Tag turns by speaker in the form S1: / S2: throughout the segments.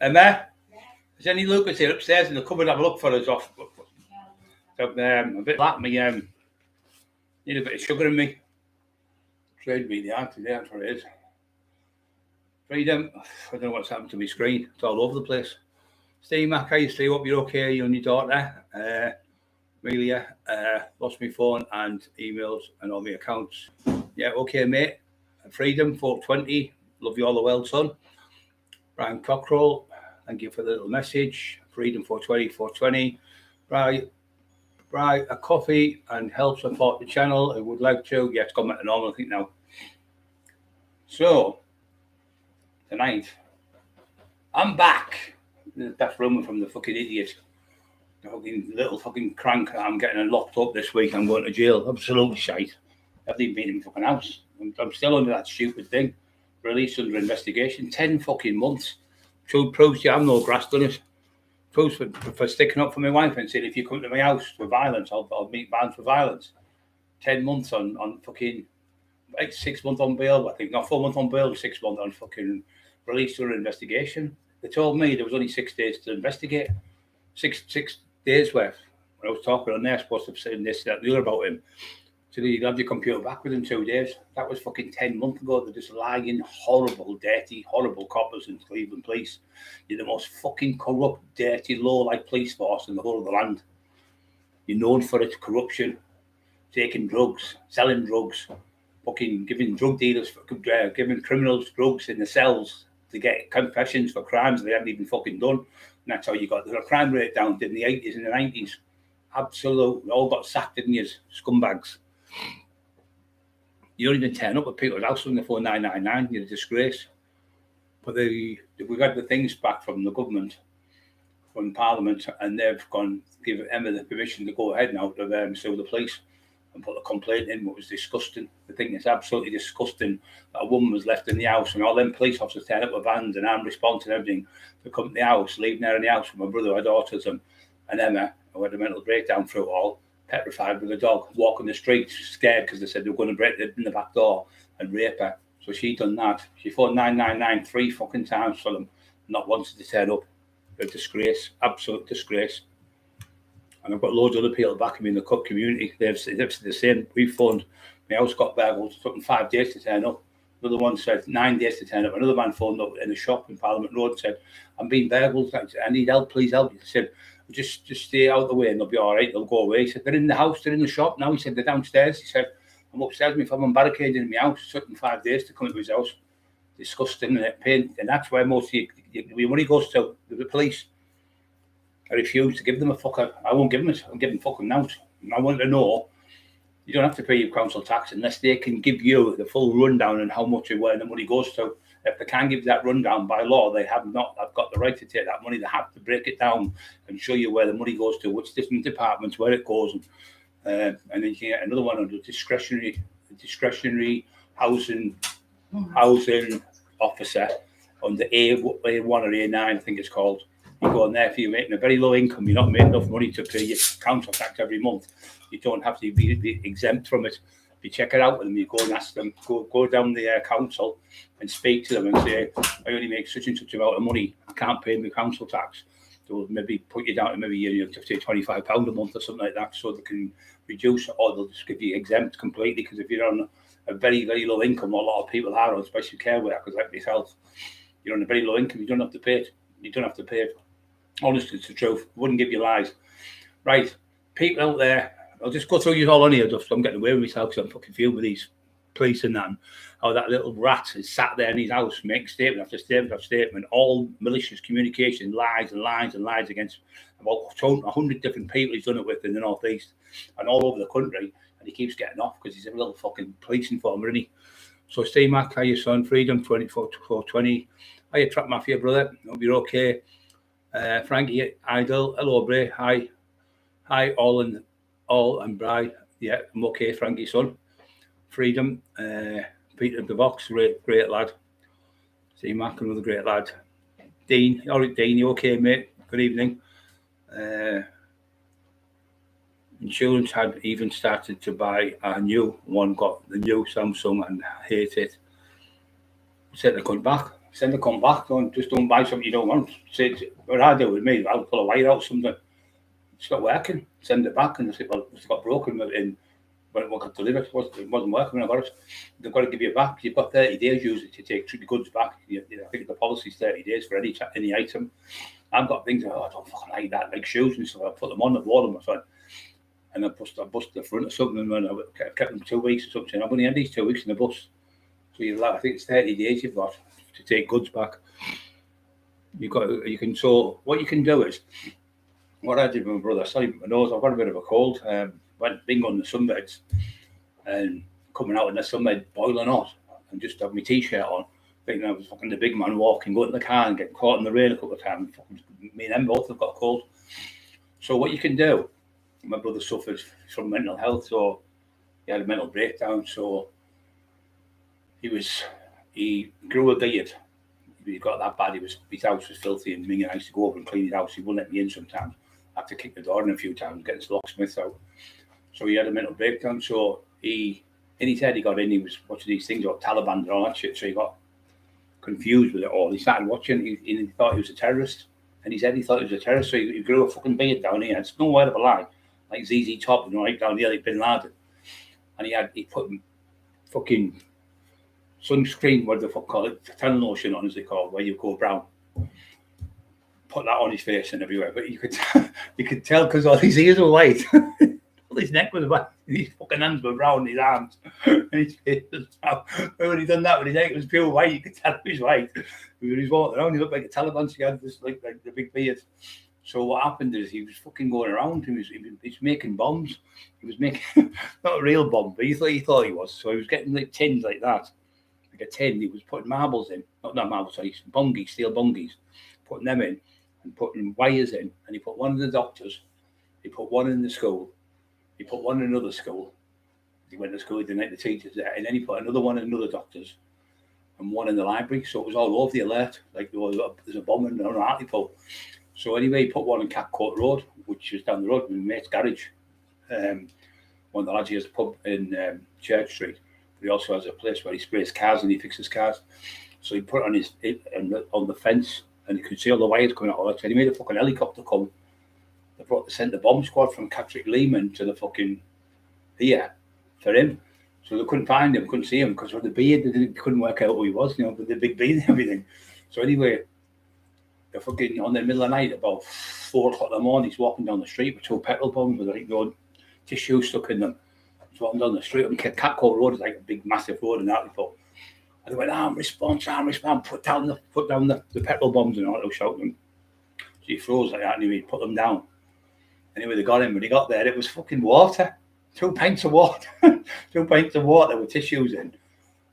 S1: Emma, is any Lucas here upstairs in the cupboard? Have a look for us off. So, a bit like me, need a bit of sugar in me. Trade me the art today, that's what it is. Freedom, I don't know what's happened to my screen. It's all over the place. Steve Mac, how you stay? Hope you're okay, you and your daughter. Amelia, lost my phone and emails and all my accounts. Yeah, okay, mate. Freedom 420. Love you all the world, son. Brian Cockerill, thank you for the little message. Freedom 420, 420. Buy a coffee and help support the channel. I would like to. Yeah, it's gone back to normal, I think, now. So, tonight, I'm back. That's rumor from the fucking idiot. The fucking little fucking crank. I'm getting locked up this week. I'm going to jail. Absolutely shite. I haven't even been in my fucking house. I'm still under that stupid thing. Released under investigation. 10 fucking months. So proves you I'm no grass done it. Proves for sticking up for my wife and saying if you come to my house for violence, I'll meet bans for violence. 10 months on fucking, like 6 months on bail, I think. Not 4 months on bail, 6 months on fucking released under investigation. They told me there was only 6 days to investigate. Six days worth. When I was talking on there, I was supposed to have said this, that, the other about him. So you have your computer back within 2 days. That was fucking 10 months ago. They're just lying, horrible, dirty, horrible coppers in Cleveland police. You're the most fucking corrupt, dirty, low-like police force in the whole of the land. You're known for its corruption, taking drugs, selling drugs, fucking giving drug dealers, giving criminals drugs in the cells to get confessions for crimes they haven't even fucking done. And that's how you got the crime rate down in the 80s and the 90s. Absolutely. All got sacked, didn't you, scumbags? You don't even turn up at people's house when they phone 999. You're a disgrace. But we've got the things back from the government, from Parliament, and they've gone give Emma the permission to go ahead now to sue the police and put a complaint in. What was disgusting. I think it's absolutely disgusting that a woman was left in the house and all them police officers turn up with vans and armed response and everything to come to the house, leaving her in the house with my brother, had autism, and Emma, who had a mental breakdown through it all, petrified with a dog, walking the streets, scared because they said they were going to break in the back door and rape her. So she done that. She phoned 999 3 fucking times for them, not once did they turn up. A disgrace, absolute disgrace. And I've got loads of other people backing me in the Cook community. They've said the same. We phoned, my house got burgled, it took them 5 days to turn up. Another one said 9 days to turn up. Another man phoned up in a shop in Parliament Road and said, I'm being burgled, I need help, please help. He said, just stay out of the way and they'll be all right, they'll go away. He said, they're in the house, they're in the shop now. He said, they're downstairs. He said, I'm upstairs, my phone barricaded in my house. It took them 5 days to come into his house. Disgusting, and pain. And that's where most of your money goes to the police. I refuse to give them a fucker. I won't give them it. I'm giving fucking out. And I want to know you don't have to pay your council tax unless they can give you the full rundown on how much and where the money goes to. If they can't give you that rundown by law, they have not. I've got the right to take that money. They have to break it down and show you where the money goes to, which different departments, where it goes. And then you can get another one on the discretionary housing officer under A1 or A9, I think it's called. You go in there if you're making a very low income, you're not making enough money to pay your council tax every month. You don't have to be exempt from it. If you check it out with them, you go and ask them, go down the council and speak to them and say, I only make such and such amount of money, I can't pay my council tax. They'll maybe put you down to maybe you have to pay £25 a month or something like that, so they can reduce it, or they'll just give you exempt completely. Because if you're on a very, very low income, a lot of people are, especially care workers like myself, you're on a very low income, you don't have to pay it. You don't have to pay it. Honestly, it's the truth. I wouldn't give you lies. Right, people out there, I'll just go through you all on here, just I'm getting away with myself because I'm fucking filled with these police and that. How that little rat is sat there in his house, making statement after statement after statement, all malicious communication, lies and lies and lies against about 100 different people he's done it with in the northeast and all over the country, and he keeps getting off because he's a little fucking police informer, isn't he? So Steve Mac, how you son? Freedom 24/420. How you Trap Mafia, brother? Hope you're okay. Frankie Idol, hello, Bray. Hi, all and Bri. Yeah, I'm okay, Frankie, son. Freedom, Peter the Box, great lad. Steve Mac, another great lad. Dean, all right, Dean, you okay, mate? Good evening. Insurance had even started to buy a new one, got the new Samsung and hate it. Said they couldn't back. Send the come back. Don't buy something you don't want. Say what I do with me, I'll pull a wire out something. It's not working. Send it back, and they say, well, it's got broken in when it got delivered. It wasn't working when I got it. They've got to give you it back. You've got 30 days usually to take the goods back. I think the policy is 30 days for any item. I've got things I don't fucking like that, like shoes and stuff. I put them on, I've worn them, and I bust the front or something, and I kept them 2 weeks or something. I've only had these 2 weeks in the bus. So I think it's 30 days you've got to take goods back. So what you can do is, what I did with my brother, sorry, my nose, I've got a bit of a cold. Went being on the sunbeds and coming out in the sunbed boiling hot, and just have my t-shirt on, thinking I was fucking the big man walking, going to the car and getting caught in the rain a couple of times. Me and them both have got a cold. So what you can do, my brother suffers from mental health, so he had a mental breakdown. So he grew a beard. He got that bad. His house was filthy, and me and I used to go over and clean his house. He wouldn't let me in sometimes. I had to kick the door in a few times, getting the locksmith out. So he had a mental breakdown. So in his head, he got in. He was watching these things about Taliban and all that shit. So he got confused with it all. He started watching. He thought he was a terrorist. And he said he thought he was a terrorist. So he grew a fucking beard down here. It's no word of a lie. Like ZZ Top, right down here, like Bin Laden. And he put fucking sunscreen, what do they call it? Tan lotion on, as they call it, where you go brown. Put that on his face and everywhere. But you could tell because all his ears were white. All his neck was white. His fucking hands were brown, his arms. And his face was brown. When he done that, when his neck was pure white, you could tell he was white. When he was walking around, he looked like a Taliban. So he had this, like the big beard. So what happened is he was fucking going around. He was making bombs. He was making, not a real bomb, but he thought he was. So he was getting like tins like that. Like a tin. He was putting marbles in. Not marbles, sorry, bungies, steel bungies. Putting them in. And putting wires in, and he put one in the doctors, he put one in the school, he put one in another school. He went to school, he didn't like the teachers there, and then he put another one in another doctor's, and one in the library. So it was all over the alert, like there's a bomb in an article. So anyway, he put one in Cockerill Road, which is down the road, my mate's garage. One of the lads, he has a pub in Church Street, but he also has a place where he sprays cars and he fixes cars. So he put it on the fence. And you could see all the wires coming out of it. So he made a fucking helicopter come. They sent the bomb squad from Catrick Lehman to the fucking here for him. So they couldn't find him, couldn't see him because of the beard. They couldn't work out who he was, with the big beard and everything. So anyway, they're fucking on the middle of the night, about 4 o'clock in the morning, he's walking down the street with 2 petrol bombs with like tissue stuck in them. He's walking down the street on Cockerill Road, is like a big massive road in Hartlepool. And they went, arm response, put down the petrol bombs and all, they were shouting. So he froze like that and he put them down. Anyway, they got him. When he got there, it was fucking water. 2 pints of water. 2 pints of water with tissues in.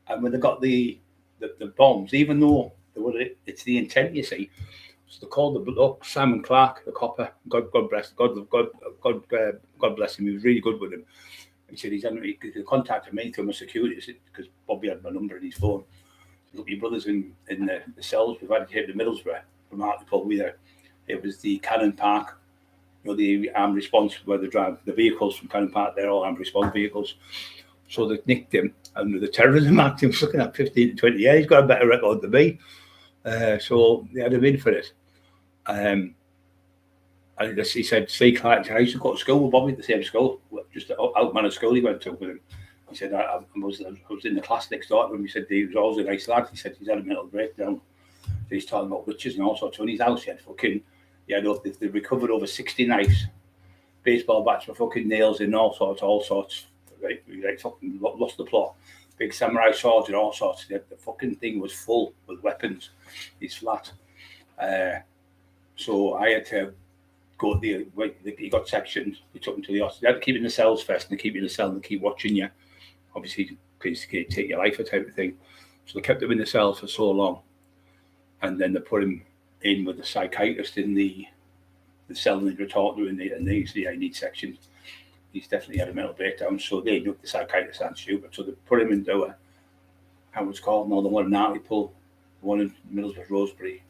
S1: And when they got the bombs, even though it's the intent, you see. So they called Simon Clark, the copper. God bless him. He was really good with him. He said he contacted me through my security because Bobby had my number in his phone. Look, your brother's in the cells. We've had to take to Middlesbrough from Hartlepool. It was the Cannon Park, the armed response where they drive the vehicles from Cannon Park. They're all armed response vehicles. So they nicked him, and the Terrorism Act, he was looking at 15 to 20 years. He's got a better record than me. So they had him in for it. And he said, see, Clark, I used to go to school with Bobby, the same school, just out man of school he went to with him. He said, I was in the class next door to him. He said, he was always a nice lad. He said, he's had a mental breakdown. He's talking about witches and all sorts. So in his house, they recovered over 60 knives, baseball bats with fucking nails in, all sorts. Right, fucking lost the plot. Big samurai swords and all sorts. The fucking thing was full with weapons. He's flat. So I had to go to he got sectioned. We took him to the hospital. They had to keep him in the cells first, and they keep you in the cell and they keep watching you. Obviously, because they take your life, type of thing. So they kept him in the cells for so long, and then they put him in with the psychiatrist in the cell and they were talking to him in the need section. He's definitely had a mental breakdown. So they knew the psychiatrist and stupid. So they put him into how it's called now, the one in Hartlepool, the one in Middlesbrough, Rosebery.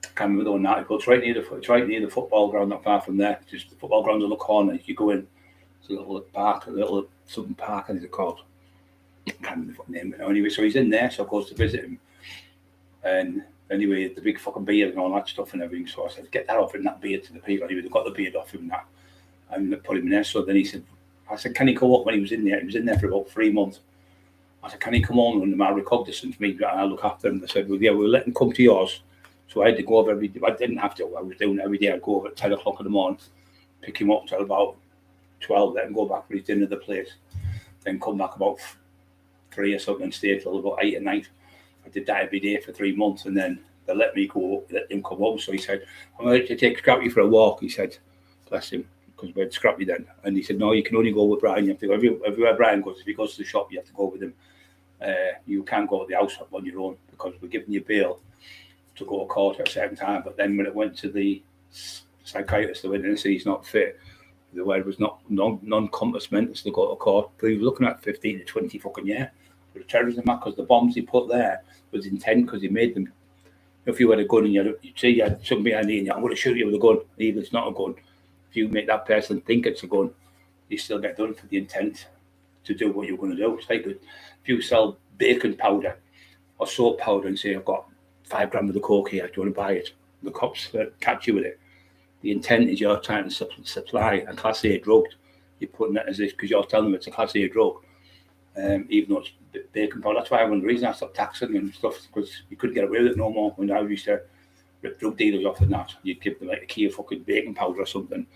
S1: I can't remember the one in Hartlepool. It's right near the football ground, not far from there. Just the football ground on the corner. You go in, it's a little park, something park, I think it's called. I can't remember the name. Anyway, so he's in there, so I goes to visit him. And anyway, the big fucking beard and all that stuff and everything. So I said, get that off him, that beard to the people. Anyway, they got the beard off him and that, and put him in there. So then he said, I said, can he come up when he was in there? He was in there for about 3 months. I said, can he come on under my recognizance me and I'll look after him? They said, well, yeah, we'll let him come to yours. So I had to go over every day. I didn't have to. I was doing it every day. I'd go over at 10 o'clock in the morning, pick him up till about 12, let him go back for his dinner at the place, then come back about 3 or something and stay till about 8 at night. I did that every day for 3 months, and then they let me go, let him come home. So he said, I'm going to take Scrappy for a walk. He said, bless him, because we had Scrappy then. And he said, no, you can only go with Brian. You have to go everywhere Brian goes. If he goes to the shop, you have to go with him. You can't go to the house on your own because we're giving you bail to go to court at a certain time. But then when it went to the psychiatrist, they went in and said he's not fit. The word was not non-compass mentis to go to court. But he was looking at 15 to 20 fucking years for the terrorism act, because the bombs he put there was intent, because he made them. If you had a gun and you'd say you had something behind you and I'm going to shoot you with a gun, even if it's not a gun, if you make that person think it's a gun, you still get done for the intent to do what you're going to do. It's like if you sell baking powder or soap powder and say, I've got 5 grams of the coke here, do you want to buy it? The cops catch you with it. The intent is you're trying to supply a Class A drug. You're putting it as this because you're telling them it's a Class A drug, even though it's baking powder. That's why one of the reasons I stopped taxing and stuff, because you couldn't get away with it no more. When I used to rip drug dealers off and that, you'd give them like a key of fucking baking powder or something,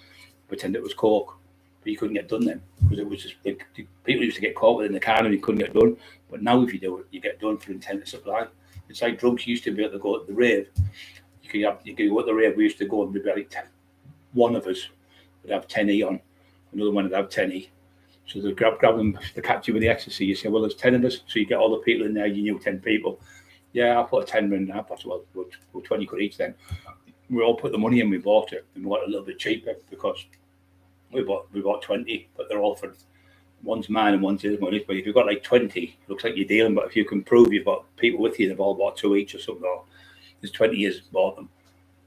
S1: pretend it was coke, but you couldn't get done then, because it was just like people used to get caught within the can and you couldn't get done. But now if you do it, you get done for intent to supply. It's like drugs. You used to be able to go to the rave. You could go to the rave. We used to go and be like one of us would have 10E on, another one would have 10E. So they grab them, they catch you with the ecstasy. You say, well, there's 10 of us. So you get all the people in there, you knew 10 people. Yeah, I'll put a 10 in there. That's well, 20 quid each then. We all put the money in, we bought it, and we got it a little bit cheaper because we bought 20, but they're all for, one's mine and one's his money. But if you've got like 20, it looks like you're dealing, but if you can prove you've got people with you, they've all bought 2 each or something, or there's 20 years bought them,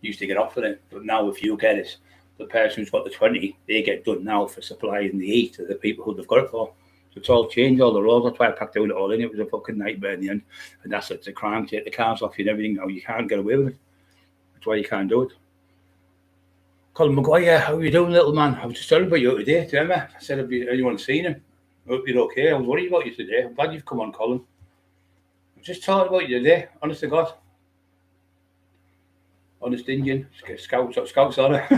S1: you used to get off with it. But now if you get it, the person who's got the 20, they get done now for supplying the E to the people who they've got it for. So it's all changed, all the rules. That's why I packed out it all in. It was a fucking nightmare in the end. And that's it's a crime, take the cars off you and everything now. You can't get away with it. That's why you can't do it. Colin Maguire, how are you doing, little man? I was just telling about you today, remember? I said, have anyone seen him? I hope you're okay. I was worried about you today. I'm glad you've come on, Colin. I just talking about you today, honest to God. Honest Indian, scouts on it.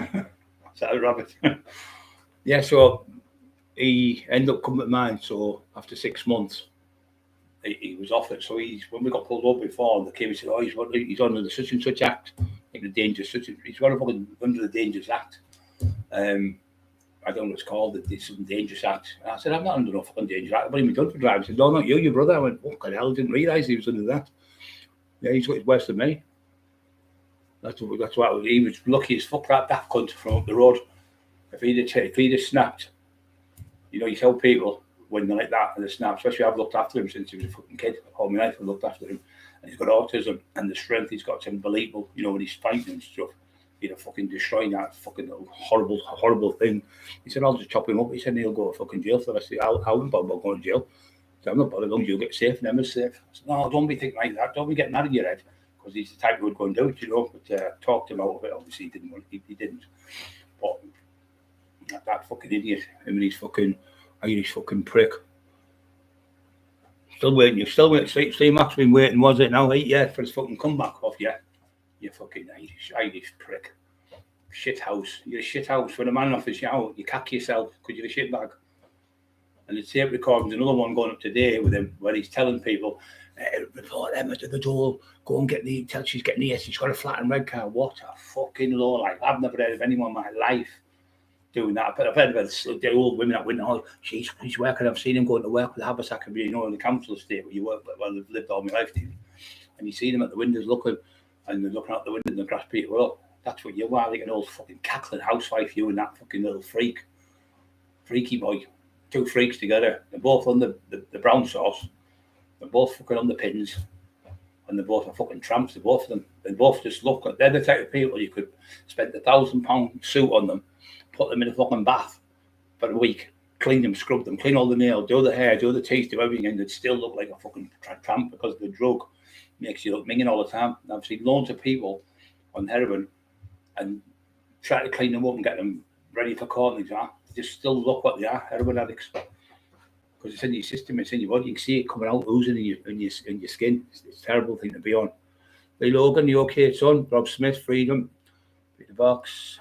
S1: Is that a rabbit? Yeah, so he ended up coming to mine. So after 6 months, he was off it. So when we got pulled up before, they came and said, oh, he's under the such and such act. Like the dangerous, he's under the Dangerous Act. I don't know what it's called, the some Dangerous Act. And I said, I'm not under no fucking Dangerous Act. What have you done for driving? He said, no, not you, your brother. I went, what the hell? I didn't realise he was under that. Yeah, he's got his worse than me. That's why he was lucky as fuck that cunt from up the road. If he'd have snapped, you tell people when they're like that and they snap, especially I've looked after him since he was a fucking kid. All my life I've looked after him. And he's got autism, and the strength he's got is unbelievable. When he's fighting and stuff, he'd have fucking destroying that fucking horrible thing. He said, I'll just chop him up. He said, he'll go to fucking jail for the rest of the day. How about going to jail? I said, I'm not bothered, as long as you get safe and Emma's safe. I said, no, don't be thinking like that. Don't be getting that in your head. Because he's the type who would go and do it, but talked him out of it. Obviously, he didn't. But that fucking idiot, him and his fucking Irish fucking prick. Still waiting. See, Mac's been waiting, was it now? 8 years for his fucking comeback off you. You fucking Irish prick. Shit house. You're a shit house. When a man offers you out, you cack yourself because you're a shit bag. And the tape recording's another one going up today with him where he's telling people, report Emma to the door, go and tell she's getting here, she's got a flat and red car. What a fucking low life. I've never heard of anyone in my life doing that. But I've heard about the old women that went, oh, she's working. I've seen him going to work with Haversack in the council estate where you work, well, they've lived all my life, and you see them at the windows looking, and they're looking out the window and the grass people up. That's what you are, like an old fucking cackling housewife, you and that fucking little freaky boy. 2 freaks together. They're both on the brown sauce. They're both fucking on the pins. And they're both fucking tramps, the both of them. They both just look, they're the type of people you could spend £1,000 suit on them, put them in a fucking bath for a week, clean them, scrub them, clean all the nails, do the hair, do the teeth, do everything, and they'd still look like a fucking tramp because of the drug. makes you look minging all the time. And I've seen loads of people on heroin and try to clean them up and get them ready for court. And they just still look what they are, heroin addicts. Because it's in your system, it's in your body. You can see it coming out, oozing in your skin. It's a terrible thing to be on. Lee Logan, the OK Son, Rob Smith, Freedom, Peter Box.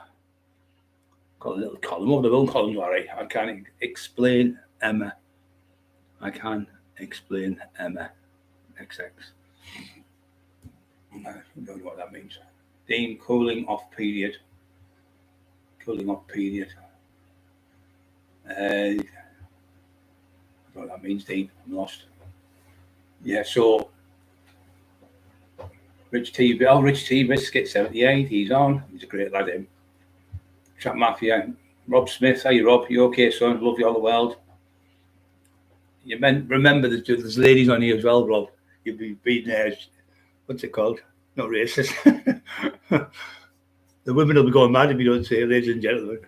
S1: Got a little column over the own column, all right. I can't explain Emma. I can explain Emma. XX. I don't know what that means. Dean, cooling off period. Cooling off period. I don't know what that means, Dean. I'm lost. Yeah, so Rich T. Biscuit 78. He's on. He's a great lad, him. Trap Mafia. Rob Smith. Hey, Rob. You okay, son? Love you all the world. You remember there's ladies on here as well, Rob. You'll be beating there. What's it called? Not racist. The women will be going mad if you don't say, ladies and gentlemen.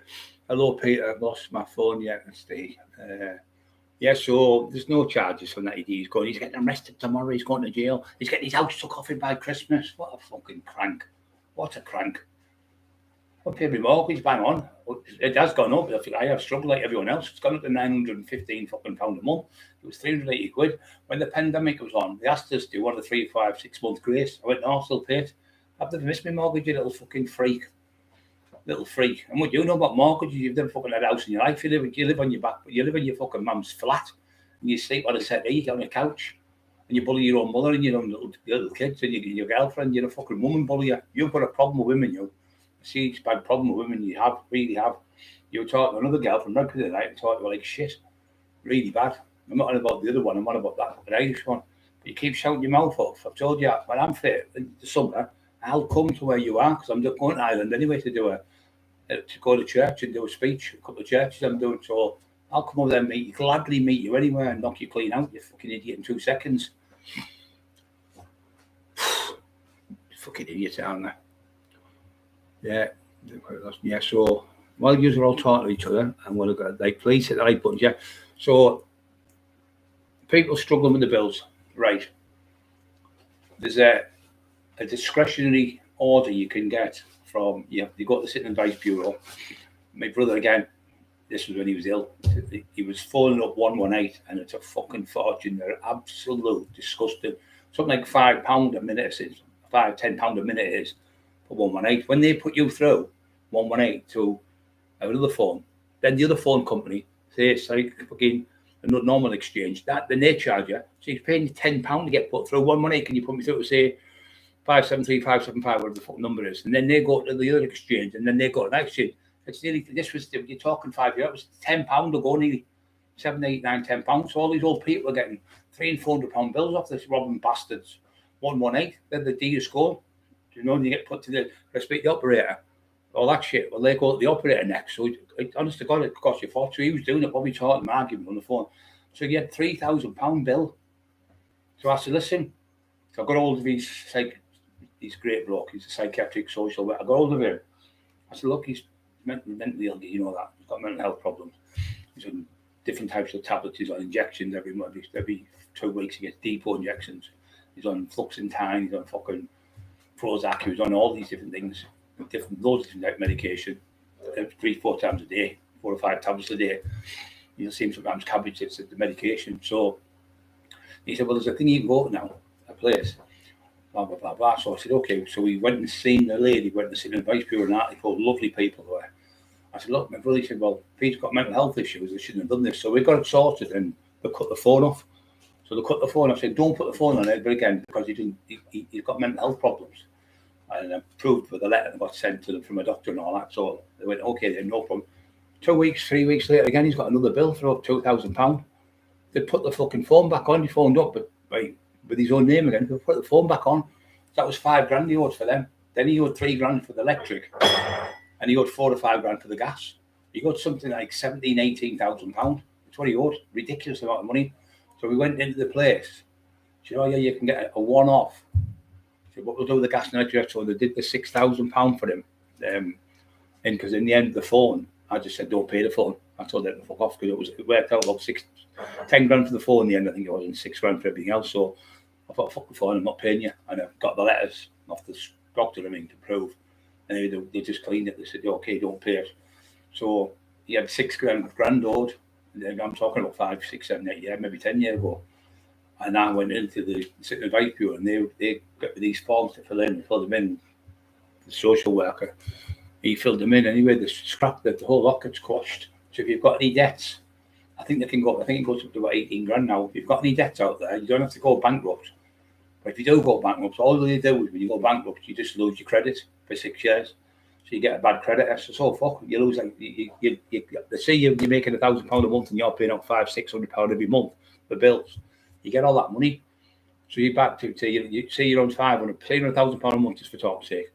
S1: Hello, Peter. I've lost my phone yet. Yeah, so there's no charges from that. He's getting arrested tomorrow. He's going to jail. He's getting his house took off him by Christmas. What a fucking crank. What a crank. I'll pay my mortgage, bang on. It has gone up. I have struggled like everyone else. It's gone up to £915 fucking pound a month. It was 380 quid. When the pandemic was on, they asked us to do one of the 3, 5, 6 month grace. I went, no, I'll still pay it. I've never missed my mortgage, you little fucking freak. Little freak. And what you know about mortgages, you've never fucking had a house in your life. You live on your back, but you live in your fucking mum's flat. And you sleep on a settee, on a couch. And you bully your own mother and your own little kids and your girlfriend. You're a fucking woman bullier. You've got a problem with women, you. See, it's a bad problem with women. You really have. You were talking to another girl from Recollections the night and talking about like shit. Really bad. I'm not on about the other one. I'm on about that Irish one. But you keep shouting your mouth off. I've told you, when I'm fit in the summer, I'll come to where you are because I'm going to Ireland anyway to go to church and do a speech. A couple of churches I'm doing. So I'll come over there and gladly meet you anywhere and knock you clean out, you fucking idiot, in 2 seconds. Fucking idiots, aren't they? Yeah. So while you are all talking to each other, I'm going to go, like, please hit the like button. Yeah. So people struggling with the bills, right? There's a discretionary order you can get from you got the Sitting Advice Bureau. My brother, again, this was when he was ill. He was phoning up 118, and it's a fucking fortune. They're absolute disgusting. Something like £5 a minute. It's £5-10 a minute it is. For 118. When they put you through 118 to another phone, then the other phone company, say it's like fucking a normal exchange, then they charge you. So you're paying £10 to get put through 118. Can you put me through to say 573, 575, whatever the fuck number is? And then they go to the other exchange, and then they go to the next exchange. It's nearly, you're talking 5 years, it was £10 to go, nearly £7, £8, £9, £10. So all these old people are getting £300 and £400 bills off this robbing bastards. 118, then the deal is gone. You know, and you get put to the operator, all that shit. Well, they go to the operator next. So, honest to God, it cost you $40. So he was doing it, probably talking, arguing on the phone. So he had £3,000 bill. So I said, listen. So I got hold of he's great bloke. He's a psychiatric social worker. I got hold of him. I said, look, he's mentally ill. You know that. He's got mental health problems. He's on different types of tablets. He's on injections every 2 weeks. He gets depot injections. He's on fluoxetine. He's on fucking Prozac. He was on all these different things, loads of different medication, 3-4 times a day, 4 or 5 tablets a day. You'll see him sometimes cabbage it's the medication. So he said, well, there's a thing you can go to now, a place, blah, blah, blah, blah. So I said, okay. So we went and seen the lady, went to see the Advice Bureau, an article, lovely people there. I said, look, my brother, he said, well, Pete's got mental health issues, they shouldn't have done this. So we got it sorted and they cut the phone off. So they cut the phone. I said, don't put the phone on it, but again, because he's got mental health problems. And approved with a letter that got sent to them from a doctor and all that. So they went, okay, then no problem. 3 weeks later, again, he's got another bill for up £2,000. They put the fucking phone back on. He phoned up, but with his own name again. They put the phone back on. That was £5,000 he owed for them. Then he owed £3,000 for the electric, and he owed £4,000 or £5,000 for the gas. He owed something like £17,000, £18,000. That's what he owed. Ridiculous amount of money. So we went into the place. So, oh yeah, you can get a one-off. So what we'll do with the gas and electric. So they did the £6,000 for him. And because in the end of the phone, I just said, don't pay the phone. I told them to fuck off because it worked out about £10,000 for the phone in the end. I think it was, and £6,000 for everything else. So I thought, fucking fine, I'm not paying you. And I've got the letters off the doctor, I mean, to prove. And they just cleaned it. They said, okay, don't pay it. So he had 6 grand owed. I'm talking about 5, 6, 7, 8 years, maybe 10 years ago. And I went into the City Advice Bureau and they got these forms to fill in, filled them in. The social worker, he filled them in anyway. They scrapped the whole lot gets quashed. So if you've got any debts, I think it goes up to about 18 grand now. If you've got any debts out there, you don't have to go bankrupt. But if you do go bankrupt, all they do is when you go bankrupt, you just lose your credit for 6 years. So you get a bad credit. So fuck, you lose like they say you're making £1,000 a month and you're paying out £500-600 every month for bills. You get all that money. So you're back to you say you're on £1,000 a month just for talk's sake.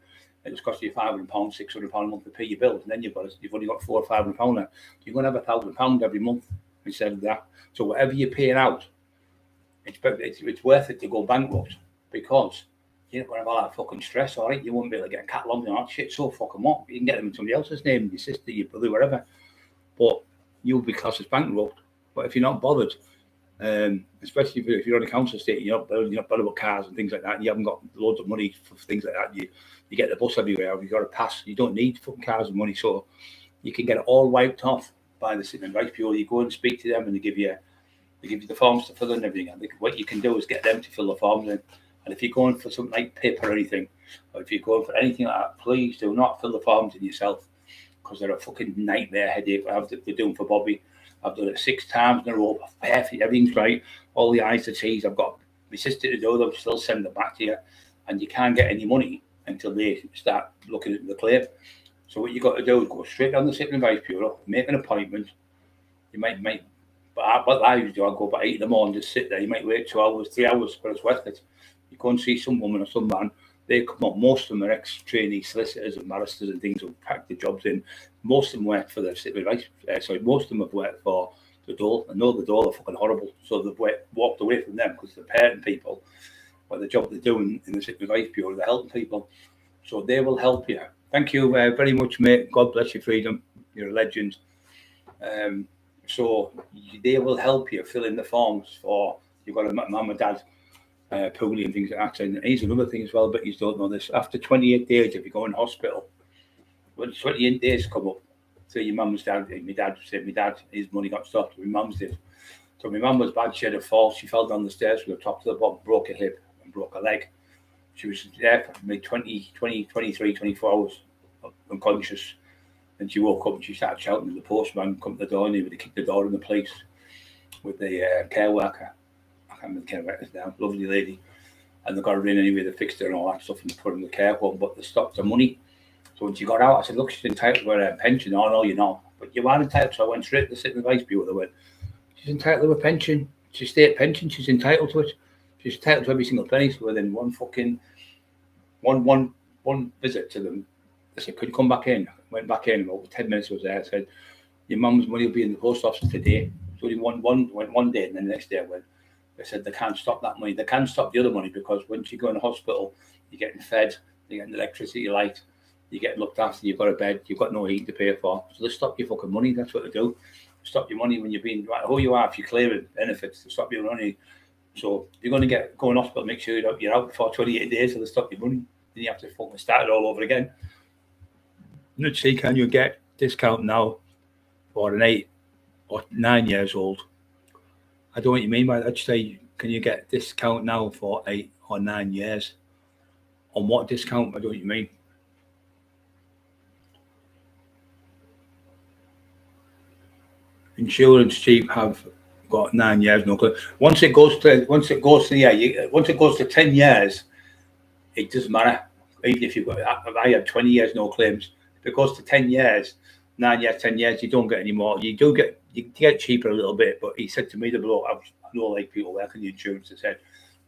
S1: It's cost you £500, £600 a month to pay your bills, and then you've only got £400 or £500 left. You're going to have £1,000 every month instead of that. So whatever you're paying out, it's worth it to go bankrupt because you're not going to have all that fucking stress. All right, you won't be able to get cat loans and all that shit. So fucking what? You can get them in somebody else's name, your sister, your brother, whatever. But you'll be classed as bankrupt. But if you're not bothered, especially if you're on a council estate, you're not bothered about cars and things like that, and you haven't got loads of money for things like that. You get the bus everywhere. You've got a pass. You don't need fucking cars and money, so you can get it all wiped off by the City Advice Bureau. You go and speak to them, and they give you the forms to fill in and everything. And what you can do is get them to fill the forms in. And if you're going for something like PIP or anything, or if you're going for anything like that, please do not fill the forms in yourself because they're a fucking nightmare headache. They're doing for Bobby. I've done it 6 times in a row. Perfect, everything's right. All the I's to T's. I've got my sister to do them. Still send them back to you, and you can't get any money until they start looking at the claim. So what you got to do is go straight down the City Advice Bureau, make an appointment. You might, but what I usually do, I'll go about 8 in the morning, just sit there. You might wait 2 hours, 3 hours, but it's worth it. You go and see some woman or some man. They come up. Most of them are ex-trainee solicitors and barristers and things who pack the jobs in. Most of them work for the City Advice. Most of them have worked for the Dole. I know the Dole are fucking horrible, so they've walked away from them because they're parenting people. But the job they're doing in the City Advice Bureau, they're helping people. So they will help you. Thank you very much, mate. God bless your freedom. You're a legend. So they will help you fill in the forms for, you've got a mum and dad, poorly and things like that. And here's another thing as well, but you don't know this. After 28 days, if you go in hospital, when 28 days come up, so your mum's dad, my dad, his money got stopped. My mum's did. So my mum was bad. She had a fall. She fell down the stairs from the top to the bottom, broke her hip and broke her leg. She was there for maybe 20, 23, 24 hours unconscious. And she woke up and she started shouting. The postman come to the door and he would have kicked the door in the place with the care worker. I can't remember the care worker's now, lovely lady. And they got her in anyway, they fixed her and all that stuff and they put her in the care home, but they stopped her money. So when she got out, I said, look, she's entitled to her pension. Oh, no, you're not. But you are entitled. So I went straight to the City Advice Bureau. They went, she's entitled to her pension. She's state pension. She's entitled to it. She's entitled to every single penny. So within one visit to them, I said, could you come back in? I went back in, about 10 minutes I was there. I said, your mum's money will be in the post office today. So only one day, and then the next day I went. They said they can't stop that money. They can't stop the other money because once you go in the hospital, you're getting fed, you're getting electricity, light, you're getting looked after, you've got a bed, you've got no heat to pay for. So they stop your fucking money. That's what they do. Stop your money when you're being, right, who you are, if you're claiming benefits, to stop your money. So if you're going to go in hospital, make sure you're out before 28 days, so they stop your money. Then you have to fucking start it all over again. Let's see, can you get discount now for an 8 or 9 years old? I don't know what you mean by that. Say, can you get discount now for 8 or 9 years? On what discount? I don't know what you mean. Insurance cheap have got 9 years, no claim. Once it goes to 10 years, it doesn't matter. Even if I had 20 years, no claims. If it goes to 10 years, 9 years, 10 years, you don't get any more. You get cheaper a little bit, but he said to me, the bloke, I know like people working in the insurance, they said,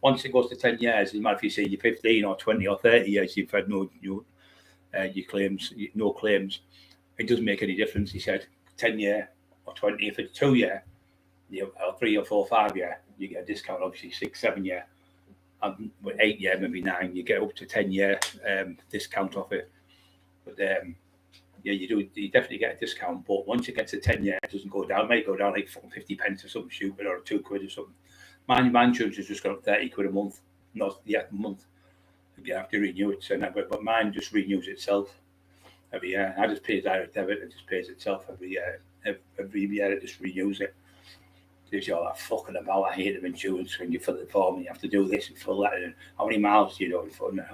S1: once it goes to 10 years, it doesn't matter if you say you're 15 or 20 or 30 years, you've had no claims, no claims. It doesn't make any difference. He said 10 year or 20, if it's 2 year, or 3 or 4, 5 year, you get a discount, obviously 6, 7 year. And with 8 year, maybe 9, you get up to 10 year discount off it. But you definitely get a discount. But once it gets to 10 years, it doesn't go down. It might go down like 50 pence or something stupid, or £2 or something. My insurance has just got up 30 quid a month. not yet a month. You have to renew it, so but mine just renews itself every year. I just pay direct debit; it just pays itself every year. Every year it just renews it. There's all that fucking about. I hate the insurance when you fill it form and you have to do this and fill that in. How many miles do you know?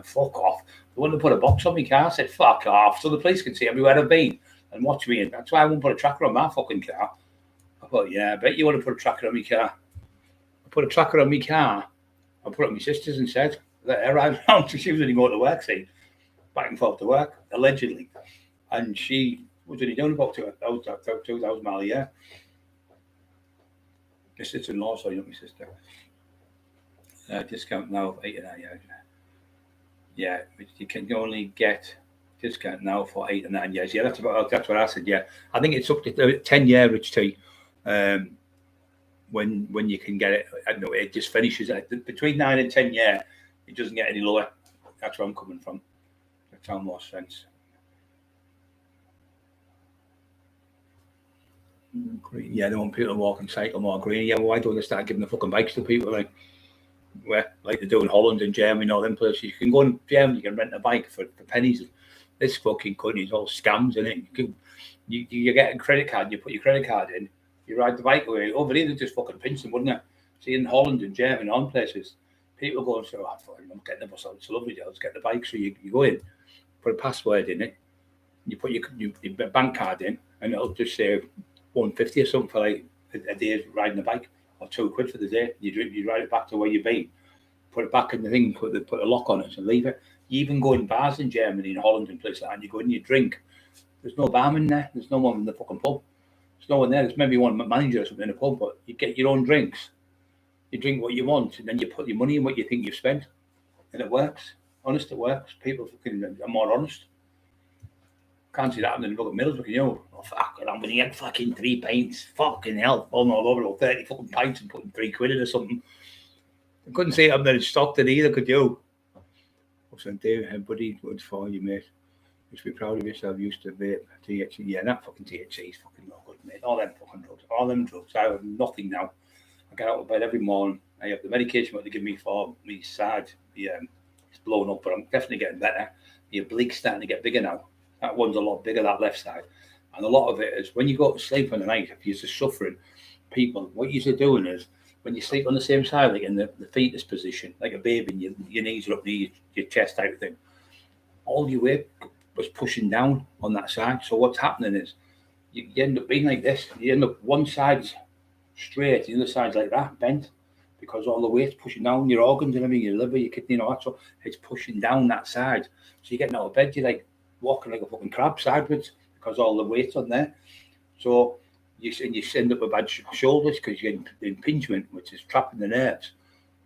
S1: Fuck off. They want to put a box on my car. I said, fuck off, so the police can see everywhere I've been and watch me. And that's why I won't put a tracker on my fucking car. I thought, yeah, I bet you want to put a tracker on my car. I put a tracker on my car. I put it on my sister's and said, let her ride around. She was only going to work, see, back and forth to work, allegedly. And she was only doing about 2,000 miles a year. My sister-in-law, sorry, not my sister. Discount now of 89 years. Yeah, you can only get discount now for 8 or 9 years. Yeah, that's what I said. Yeah, I think it's up to 10 year, Rich T. When you can get it, I don't know, it just finishes between 9 and 10 year. It doesn't get any lower. That's where I'm coming from. That's how more sense. Green. Yeah, they want people to walk and cycle more green. Yeah, well, why don't they start giving the fucking bikes to people like they do in Holland and Germany and all them places? You can go in Germany, you can rent a bike for pennies. This fucking country is all scams, isn't it? You get a credit card, you put your credit card in, you ride the bike away. Over here, they just fucking pinch them, wouldn't they? See, in Holland and Germany and all places, people go and say, oh, I'm getting the bus out. It's a lovely day. Let's get the bike. So you go in, put a password in it, you put your bank card in, and it'll just say 150 or something for like a day riding a bike, or £2 for the day. You ride it back to where you've been, put it back in the thing, put a lock on it and leave it. You even go in bars in Germany and Holland and places like that, and you go in, you drink. There's no barman there. There's no one in the fucking pub. There's no one there. There's maybe one manager or something in the pub, but you get your own drinks. You drink what you want, and then you put your money in what you think you've spent, and it works. Honest, it works. People fucking are more honest. Can't see that happening in the middles, you know. Oh, fuck, I'm going to get fucking 3 pints. Fucking hell. All over 30 fucking pints and putting £3 in or something. I couldn't say I'm in Stockton either, could you? What's on there, buddy? What's for you, mate? You should be proud of yourself. Used to vape THC. Yeah, that fucking THC is fucking not good, mate. All them fucking drugs. All them drugs. I have nothing now. I get out of bed every morning. I have the medication what they give me for me side. It's blown up, but I'm definitely getting better. The oblique's starting to get bigger now. That one's a lot bigger, that left side. And a lot of it is when you go to sleep in the night, if you're just suffering, people, what you're doing is when you sleep on the same side, like in the fetus position, like a baby, and your knees are up near your chest type of thing, all your weight was pushing down on that side. So what's happening is you end up being like this. You end up one side's straight, the other side's like that, bent, because all the weight's pushing down your organs and everything, your liver, your kidney, and all that. So it's pushing down that side. So you're getting out of bed, you're like walking like a fucking crab sideways because all the weight's on there. So you end up with bad shoulders because you get impingement, which is trapping the nerves.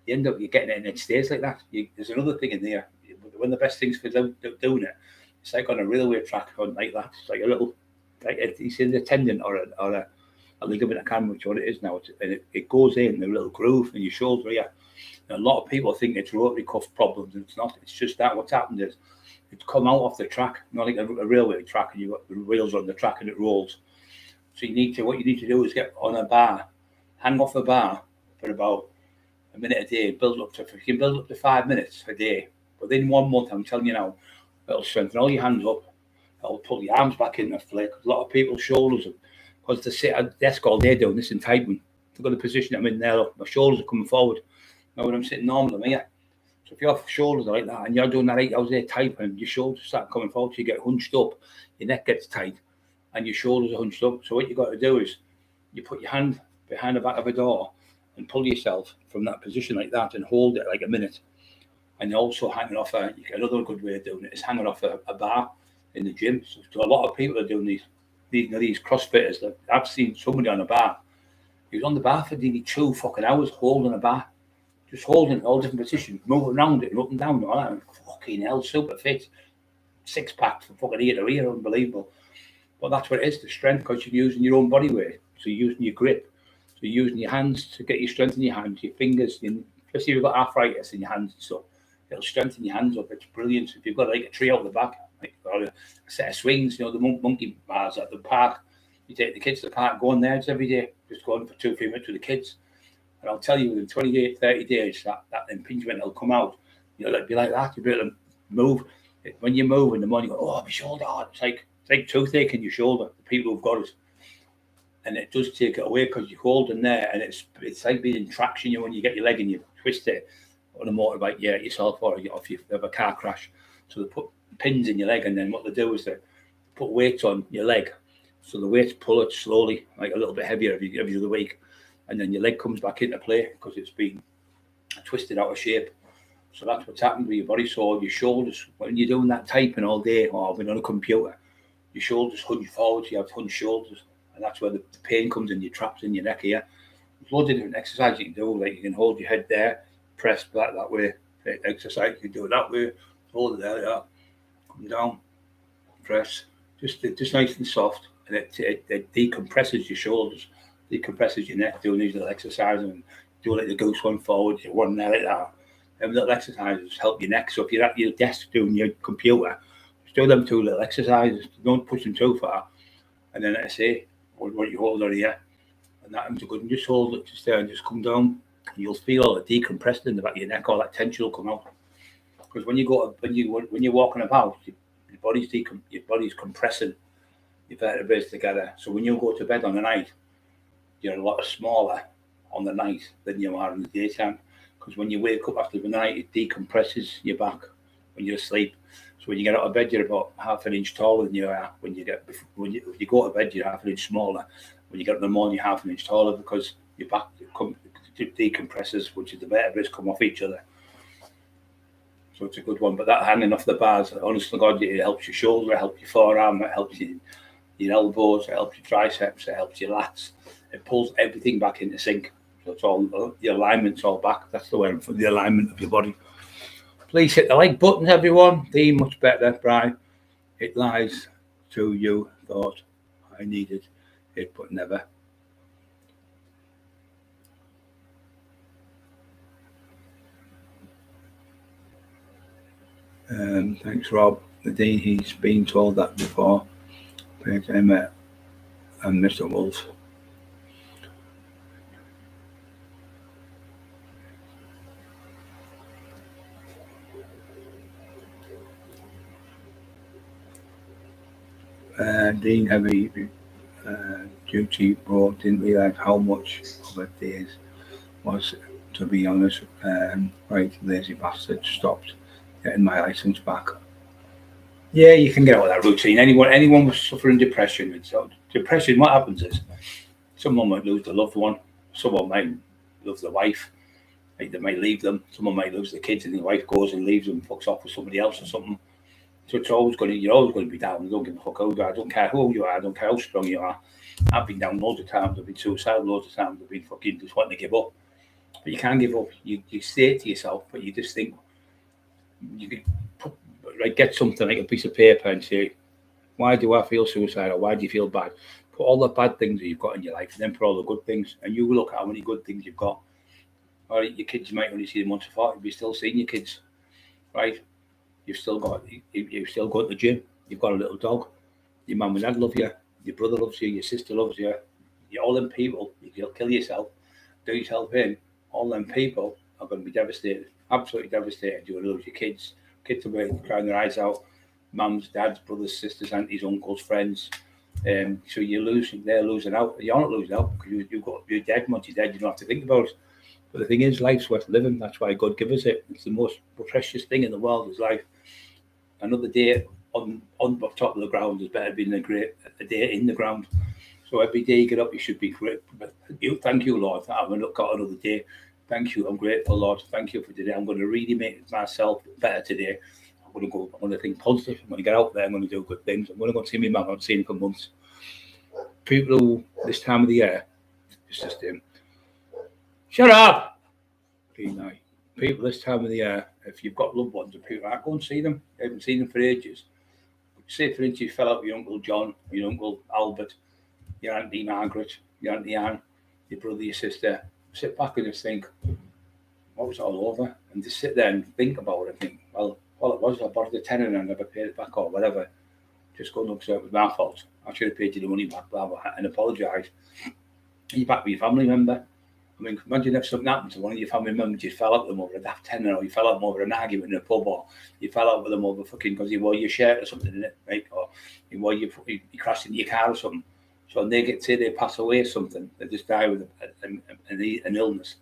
S1: You end up getting it and it stays like that. There's another thing in there. One of the best things for doing it, it's like on a railway track on like that. It's like a little, like it's in a tendon or a ligament. I can't remember what it is now. It goes in a little groove in your shoulder here. And a lot of people think it's rotary cuff problems, and it's not. It's just that what's happened is it's come out off the track, not like a railway track, and you've got the wheels on the track and it rolls. So what you need to do is get on a bar, hang off a bar for about a minute a day, you can build up to 5 minutes a day. Within 1 month, I'm telling you now, it'll strengthen all your hands up, it'll pull your arms back into play. A lot of people's shoulders, because they sit at a desk all day doing this and typing, they've got the position I'm in there, my shoulders are coming forward. Now when I'm sitting normal, I'm here. So if your shoulders are like that and you're doing that 8 hours a day typing, your shoulders start coming forward, so you get hunched up, your neck gets tight, and your shoulders are hunched up. So what you've got to do is you put your hand behind the back of a door and pull yourself from that position like that and hold it like a minute. And you're also hanging off another good way of doing it is hanging off a bar in the gym. So a lot of people are doing these CrossFitters. That I've seen somebody on a bar. He was on the bar for nearly 2 fucking hours holding a bar. Just holding it, all different positions, moving around it and up and down and all that. And fucking hell, super fit. 6-pack from fucking ear to ear, unbelievable. But that's what it is, the strength, because you're using your own body weight. So you're using your grip. So you're using your hands to get your strength in your hands, your fingers, especially if you've got arthritis in your hands and stuff. It'll strengthen your hands up. It's brilliant. If you've got like a tree out the back, like or a set of swings, the monkey bars at the park, you take the kids to the park, go on there every day, just go on for 2-3 minutes with the kids. And I'll tell you, within 28, 30 days, that impingement will come out. It'll be like that. You'll be able to move. When you move in the morning, you go, oh, my shoulder. It's like toothache in your shoulder, the people who've got it. And it does take it away because you're holding there, and it's like being in traction. When you get your leg and you twist it on a motorbike, yourself, or if you have a car crash. So they put pins in your leg, and then what they do is they put weights on your leg. So the weights pull it slowly, like a little bit heavier every other week. And then your leg comes back into play because it's been twisted out of shape. So that's what's happened with your body. So your shoulders, when you're doing that typing all day or when on a computer, your shoulders hunch forward, you have hunched shoulders. And that's where the pain comes in, your traps in your neck here. There's loads of different exercises you can do. Like you can hold your head there, press back that way. Exercise, you can do it that way. Hold it there, come down, press. Just nice and soft. And it decompresses your shoulders, decompresses your neck, doing these little exercises. And do like the goose one forward, you one there like that. Them little exercises help your neck. So if you're at your desk doing your computer, just do them 2 little exercises. Don't push them too far. And then, like I say, what you hold on here, and that one's good. And just hold it just there and just come down. And you'll feel all the decompressing in the back of your neck. All that tension will come out. Because when you're walking about, your body's compressing your vertebrae together. So when you go to bed on the night, you're a lot smaller on the night than you are in the daytime. Because when you wake up after the night, it decompresses your back when you're asleep. So when you get out of bed, you're about half an inch taller than you are when you go to bed. You're half an inch smaller. When you get up in the morning, you're half an inch taller because your back decompresses, which is the vertebrae come off each other. So it's a good one. But that hanging off the bars, honestly, God, it helps your shoulder, it helps your forearm, it helps your elbows, it helps your triceps, it helps your lats. It pulls everything back into sync. So it's all the alignment's all back. That's the way for the alignment of your body. Please hit the like button, everyone. The much better, Brian. It lies to you. Thought I needed it, but never. Thanks, Rob. The Dean, he's been told that before. Thanks, Emma and Mr. Wolf. Dean heavy duty bro didn't realise how much of a days was, to be honest. Right, lazy bastard, stopped getting my license back. Yeah, you can get out of that routine. Anyone was suffering depression. Depression, what happens is someone might lose their loved one, someone might lose their wife, like they might leave them, someone might lose their kids and the wife goes and leaves them and fucks off with somebody else or something. So you're always going to be down. I don't give a fuck who you are. I don't care who you are. I don't care how strong you are. I've been down loads of times. I've been suicidal loads of times. I've been fucking just wanting to give up. But you can't give up. You say it to yourself, but you just think you could get something like a piece of paper and say, why do I feel suicidal? Why do you feel bad? Put all the bad things that you've got in your life and then put all the good things. And you look at how many good things you've got. All right, your kids, you might only see them once a fortnight, but you're still seeing your kids, right? You've still go to the gym. You've got a little dog. Your mum and dad love you. Your brother loves you. Your sister loves you. All them people, you'll kill yourself, do yourself in. All them people are going to be devastated, absolutely devastated. You're going to lose your kids. Kids will be crying their eyes out. Mums, dads, brothers, sisters, aunties, uncles, friends. So they're losing out. You're not losing out because you're dead. Once you're dead, you don't have to think about it. But the thing is, life's worth living. That's why God gives us it. It's the most precious thing in the world is life. Another day on top of the ground is better than a day in the ground. So every day you get up, you should be grateful. Thank you, Lord, that I've got another day. Thank you. I'm grateful, Lord. Thank you for today. I'm going to really make myself better today. I'm going to think positive. I'm going to get out there. I'm going to do good things. I'm going to go see my mum. I haven't seen her for months. People who, this time of the year, it's just him. Shut up! People this time of the year, if you've got loved ones and people, go and see them. You haven't seen them for ages. Say, for instance, you fell out with your Uncle John, your Uncle Albert, your Auntie Margaret, your Auntie Anne, your brother, your sister. Sit back and just think, what was it all over? And just sit there and think about it and think, well, all it was, I borrowed the tenner and I never paid it back or whatever. Just go and look, so it was my fault. I should have paid you the money back, blah, blah, and apologise. You're back with your family member. I mean, imagine if something happened to one of your family members, you fell out with them over a daft tenner, or you fell out with them over an argument in a pub, or you fell out with them over fucking because you wore your shirt or something in it, right? Or you crashed into your car or something. So when they get to they pass away or something, they just die with an illness,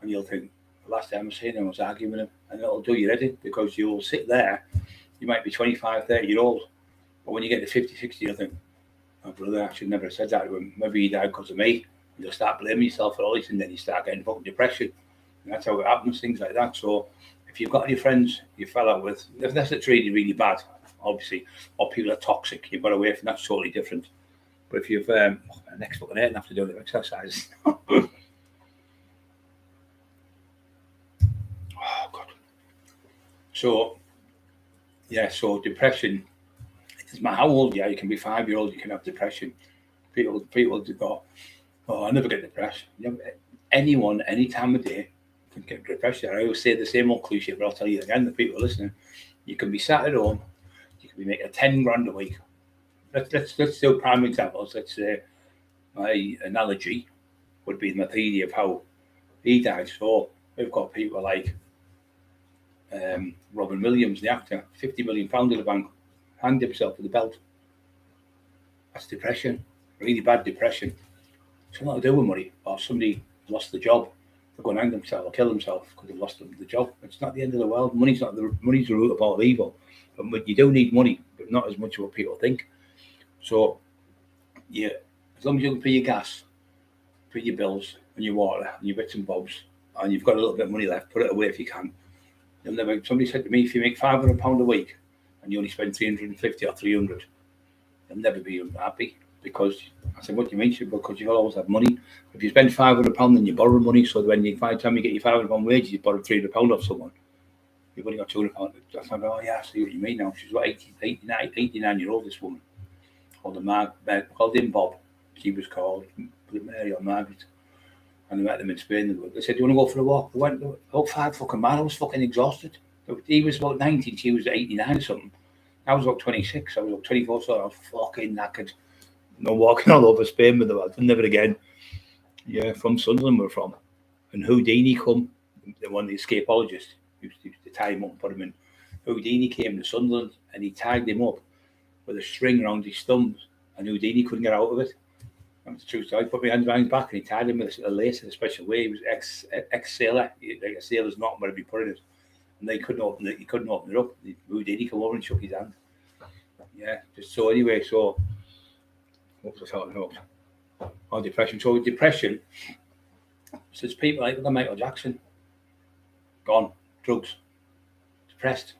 S1: and you'll think, the last time I seen him I was arguing with him, and it'll do you ready because you'll sit there. You might be 25, 30 years old, but when you get to 50, 60, you'll think, oh brother, I should never have said that to him. Maybe he died because of me. You'll start blaming yourself for all this, and then you start getting fucking depression. And that's how it happens, things like that. So if you've got any friends you fell out with, if that's really, really bad, obviously, or people are toxic, you've got away from that's totally different. But if you've next fucking hurting after doing the exercise. Oh God. So yeah, so depression, it doesn't matter how old you are, you can be 5-year-old, you can have depression. People do go, oh, I never get depressed. Anyone, any time of day can get depression. I always say the same old cliche, but I'll tell you again, the people listening, you can be sat at home, you can be making 10 grand a week. Let's do prime examples. Let's say my analogy would be the theory of how he died. So we've got people like Robin Williams, the actor, £50 million in the bank, hanged himself with a belt. That's depression, really bad depression. It's nothing to do with money, or somebody lost the job, they're going to hang themselves or kill themselves because they've lost the job. It's not the end of the world. Money's the root of all evil. But you do need money, but not as much as what people think. So, yeah, as long as you can pay your gas, pay your bills and your water and your bits and bobs, and you've got a little bit of money left, put it away if you can. You'll never. Somebody said to me, if you make £500 a week and you only spend 350 or 300, you'll never be happy. Because I said, what do you mean? Because you'll always have money. If you spend £500, then you borrow money. So when by the time you get your £500 wages, you borrow £300 off someone. You've only got £200. I thought, oh yeah, I see what you mean now. She's about 89-year-old, this woman. Called him Bob. She was called Mary or Margaret. And I met them in Spain. They said, do you want to go for a walk? They went about 5 fucking miles. I was fucking exhausted. He was about 19, she was 89 or something. I was about 26, I was about 24, so I was fucking knackered. No walking all over Spain with the lads, never again. Yeah, from Sunderland we're from. And Houdini come, the one, the escapologist, used to tie him up and put him in. Houdini came to Sunderland and he tied him up with a string around his thumbs, and Houdini couldn't get out of it. That's the truth. So I put my hands behind his back and he tied him with a lace in a special way. He was ex-sailor, like a sailor's knot, whatever you put it in. And they couldn't open it. He couldn't open it up. Houdini came over and shook his hand. Yeah, just so anyway, so what was I talking about? Oh, depression. So with depression, so it's people like Michael Jackson, gone, drugs, depressed,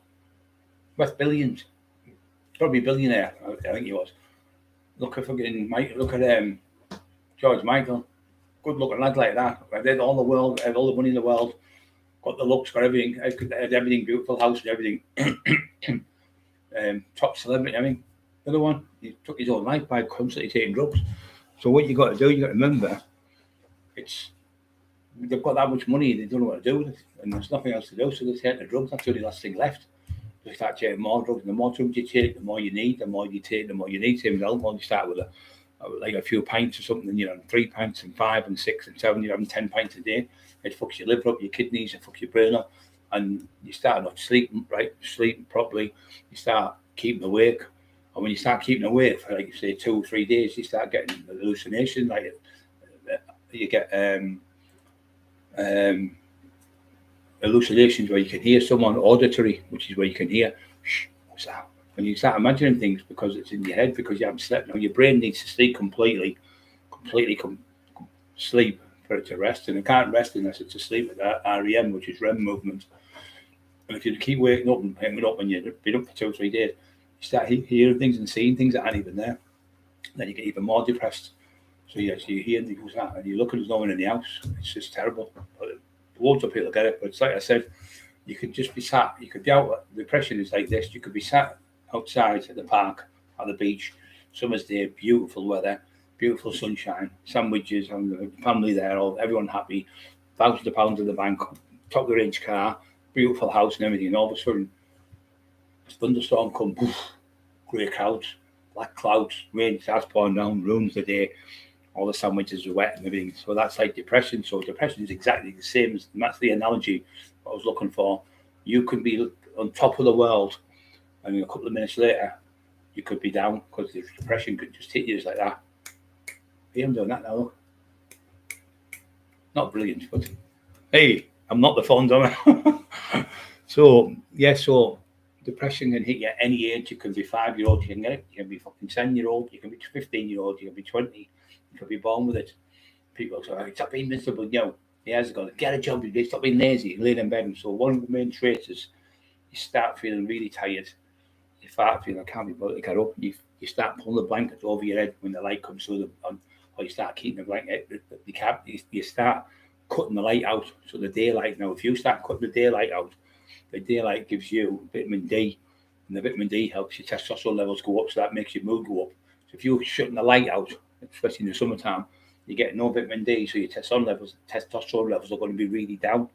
S1: worth billions, probably billionaire. I think he was. Look at George Michael, good looking lad like that. I did all the world, had all the money in the world, got the looks, got everything, had everything, beautiful house and everything. Top celebrity. I mean, the other one, he took his own life by constantly taking drugs. So what you got to do, you got to remember, they've got that much money, they don't know what to do with it, and there's nothing else to do, so they take the drugs. That's the only last thing left. They start taking more drugs, and the more drugs you take, the more you need. The more you take, the more you need. Same with alcohol. You start with a few pints or something, and you're on 3 pints and 5 and 6 and 7. You're having 10 pints a day. It fucks your liver up, your kidneys, it fucks your brain up, and you start not sleeping properly. You start keeping awake, and when you start keeping awake for, like you say, 2 or 3 days, you start getting hallucinations. Like you get hallucinations where you can hear someone, auditory, which is where you can hear, shh, what's that? And you start imagining things because it's in your head, because you haven't slept. Now your brain needs to sleep completely sleep for it to rest, and it can't rest unless it's asleep at that REM, which is REM movement. And if you keep waking up and hanging up and you've been up for 2 or 3 days, you start hearing things and seeing things that aren't even there. Then you get even more depressed. So you hear things like that, and you look at there's no one in the house. It's just terrible. But loads of people get it, but it's like I said, you could just be sat. You could be out. Depression is like this. You could be sat outside at the park, at the beach, summer's day, beautiful weather, beautiful sunshine, sandwiches, and the family there, everyone happy, thousands of pounds in the bank, top of the range car, beautiful house and everything. And all of a sudden, a thunderstorm comes, grey clouds, black clouds, rain starts pouring down, ruins the day. all the sandwiches are wet and everything. So that's like depression. So depression is exactly the same as, and that's the analogy I was looking for. You can be on top of the world, and a couple of minutes later, you could be down because the depression could just hit you just like that. Hey, I'm doing that now. Look. Not brilliant, but hey, I'm not the fond of it. So depression can hit you at any age. You can be 5-year-old, you can get it. You can be fucking 10-year-old, you can be 15-year-old, you can be 20, you can be born with it. People say, oh, stop being miserable. Years ago, get a job, you stop being lazy, lay in bed. And so one of the main traits is you start feeling really tired. You start feeling, I can't be bothered to get up. You start pulling the blanket over your head when the light comes through or you start keeping the blanket. You start cutting the light out. So the daylight, now if you start cutting the daylight out, the daylight gives you vitamin D, and the vitamin D helps your testosterone levels go up, so that makes your mood go up. So if you're shutting the light out, especially in the summertime, you get no vitamin D, so your testosterone levels are going to be really down.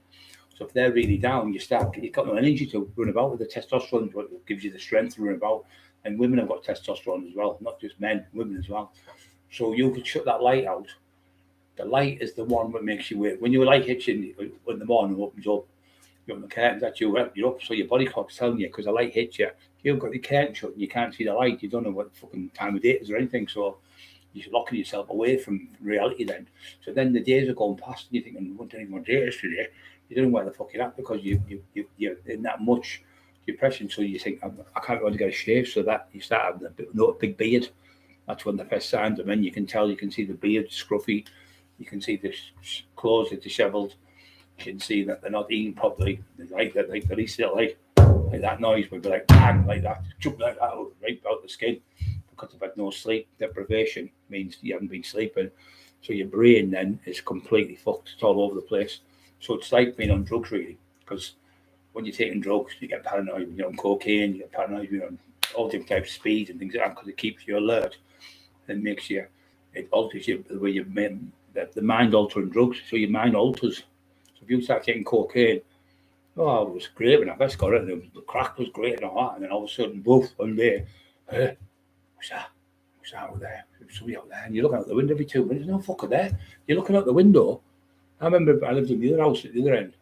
S1: So if they're really down, you've got no energy to run about with the testosterone, what gives you the strength to run about. And women have got testosterone as well, not just men, women as well. So you could shut that light out. The light is the one that makes you wake. When your light hits you in the morning, opens up, you open the curtains, that's you're up, so your body clock's telling you, because the light hits you. If you've got the curtain shut and you can't see the light, you don't know what fucking time of day it is or anything, so you're locking yourself away from reality then. So then the days are going past and you're thinking, what day is today? You don't know where the fuck you're at because you're in that much depression, so you think, I can't really get a shave, so that you start having a big beard. That's one of the first signs, and then you can see the beard scruffy, you can see the clothes are dishevelled, you can see that they're not eating properly. They're least like that noise would be like bang, like that, jump like that right out the skin because they've had no sleep. Deprivation means you haven't been sleeping, so your brain then is completely fucked. It's all over the place. So it's like being on drugs really, because when you're taking drugs, you get paranoid. When you're on cocaine, you get paranoid. You're on all different types of speeds and things like that because it keeps you alert and it alters you the way you the mind altering drugs. So your mind alters. So if you start taking cocaine, oh, it was great when I first got it. The crack was great and all that, and then all of a sudden, woof, one day, what's that? What's that out there? There's somebody out there, and you're looking out the window every 2 minutes. There's no fucker there. You're looking out the window. I remember I lived in the other house at the other end.